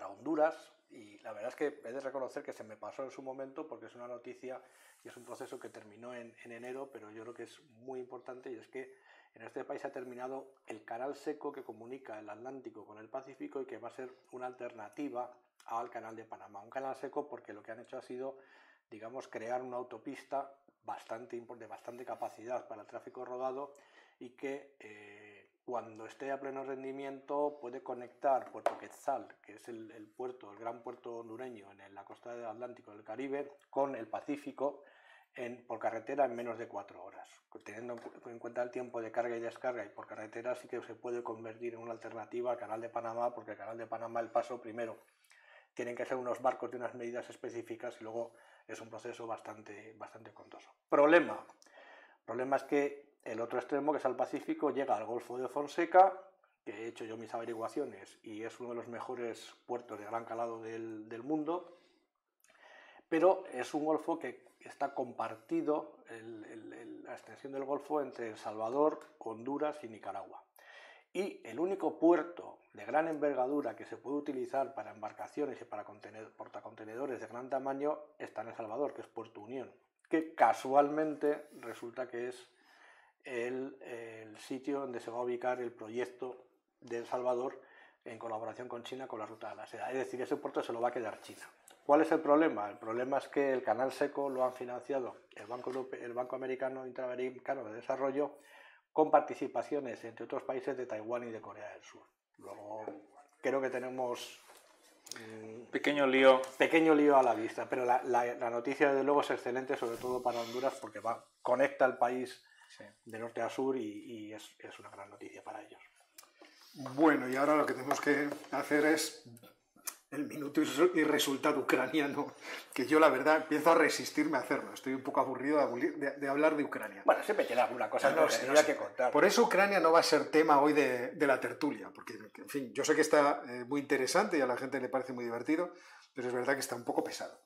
Honduras, y la verdad es que he de reconocer que se me pasó en su momento porque es una noticia y es un proceso que terminó en enero, pero yo creo que es muy importante, y es que en este país ha terminado el canal seco que comunica el Atlántico con el Pacífico y que va a ser una alternativa al canal de Panamá. Un canal seco porque lo que han hecho ha sido, digamos, crear una autopista de bastante capacidad para el tráfico rodado y que cuando esté a pleno rendimiento puede conectar Puerto Quetzal, que es el gran puerto hondureño en la costa del Atlántico del Caribe, con el Pacífico por carretera en menos de 4 horas. Teniendo en cuenta el tiempo de carga y descarga, y por carretera sí que se puede convertir en una alternativa al canal de Panamá, porque el canal de Panamá, el paso primero tienen que ser unos barcos de unas medidas específicas y luego es un proceso bastante contoso. Problema es que el otro extremo, que es el Pacífico, llega al Golfo de Fonseca, que he hecho yo mis averiguaciones y es uno de los mejores puertos de gran calado del mundo, pero es un golfo que está compartido, la extensión del golfo, entre El Salvador, Honduras y Nicaragua. Y el único puerto de gran envergadura que se puede utilizar para embarcaciones y para portacontenedores de gran tamaño está en El Salvador, que es Puerto Unión, que casualmente resulta que es el sitio donde se va a ubicar el proyecto de El Salvador en colaboración con China con la Ruta de la Seda. Es decir, ese puerto se lo va a quedar China. ¿Cuál es el problema? El problema es que el canal seco lo han financiado el Banco Americano Interamericano de Desarrollo, con participaciones entre otros países de Taiwán y de Corea del Sur. Luego creo que tenemos pequeño lío a la vista, pero la noticia desde luego es excelente, sobre todo para Honduras, porque conecta el país de norte a sur y es una gran noticia para ellos. Bueno, y ahora lo que tenemos que hacer es el minuto y resultado ucraniano, que yo la verdad empiezo a resistirme a hacerlo. Estoy un poco aburrido de hablar de Ucrania. Bueno, siempre tiene alguna cosa que contar. Por eso Ucrania no va a ser tema hoy de la tertulia, porque, en fin, yo sé que está muy interesante y a la gente le parece muy divertido, pero es verdad que está un poco pesado.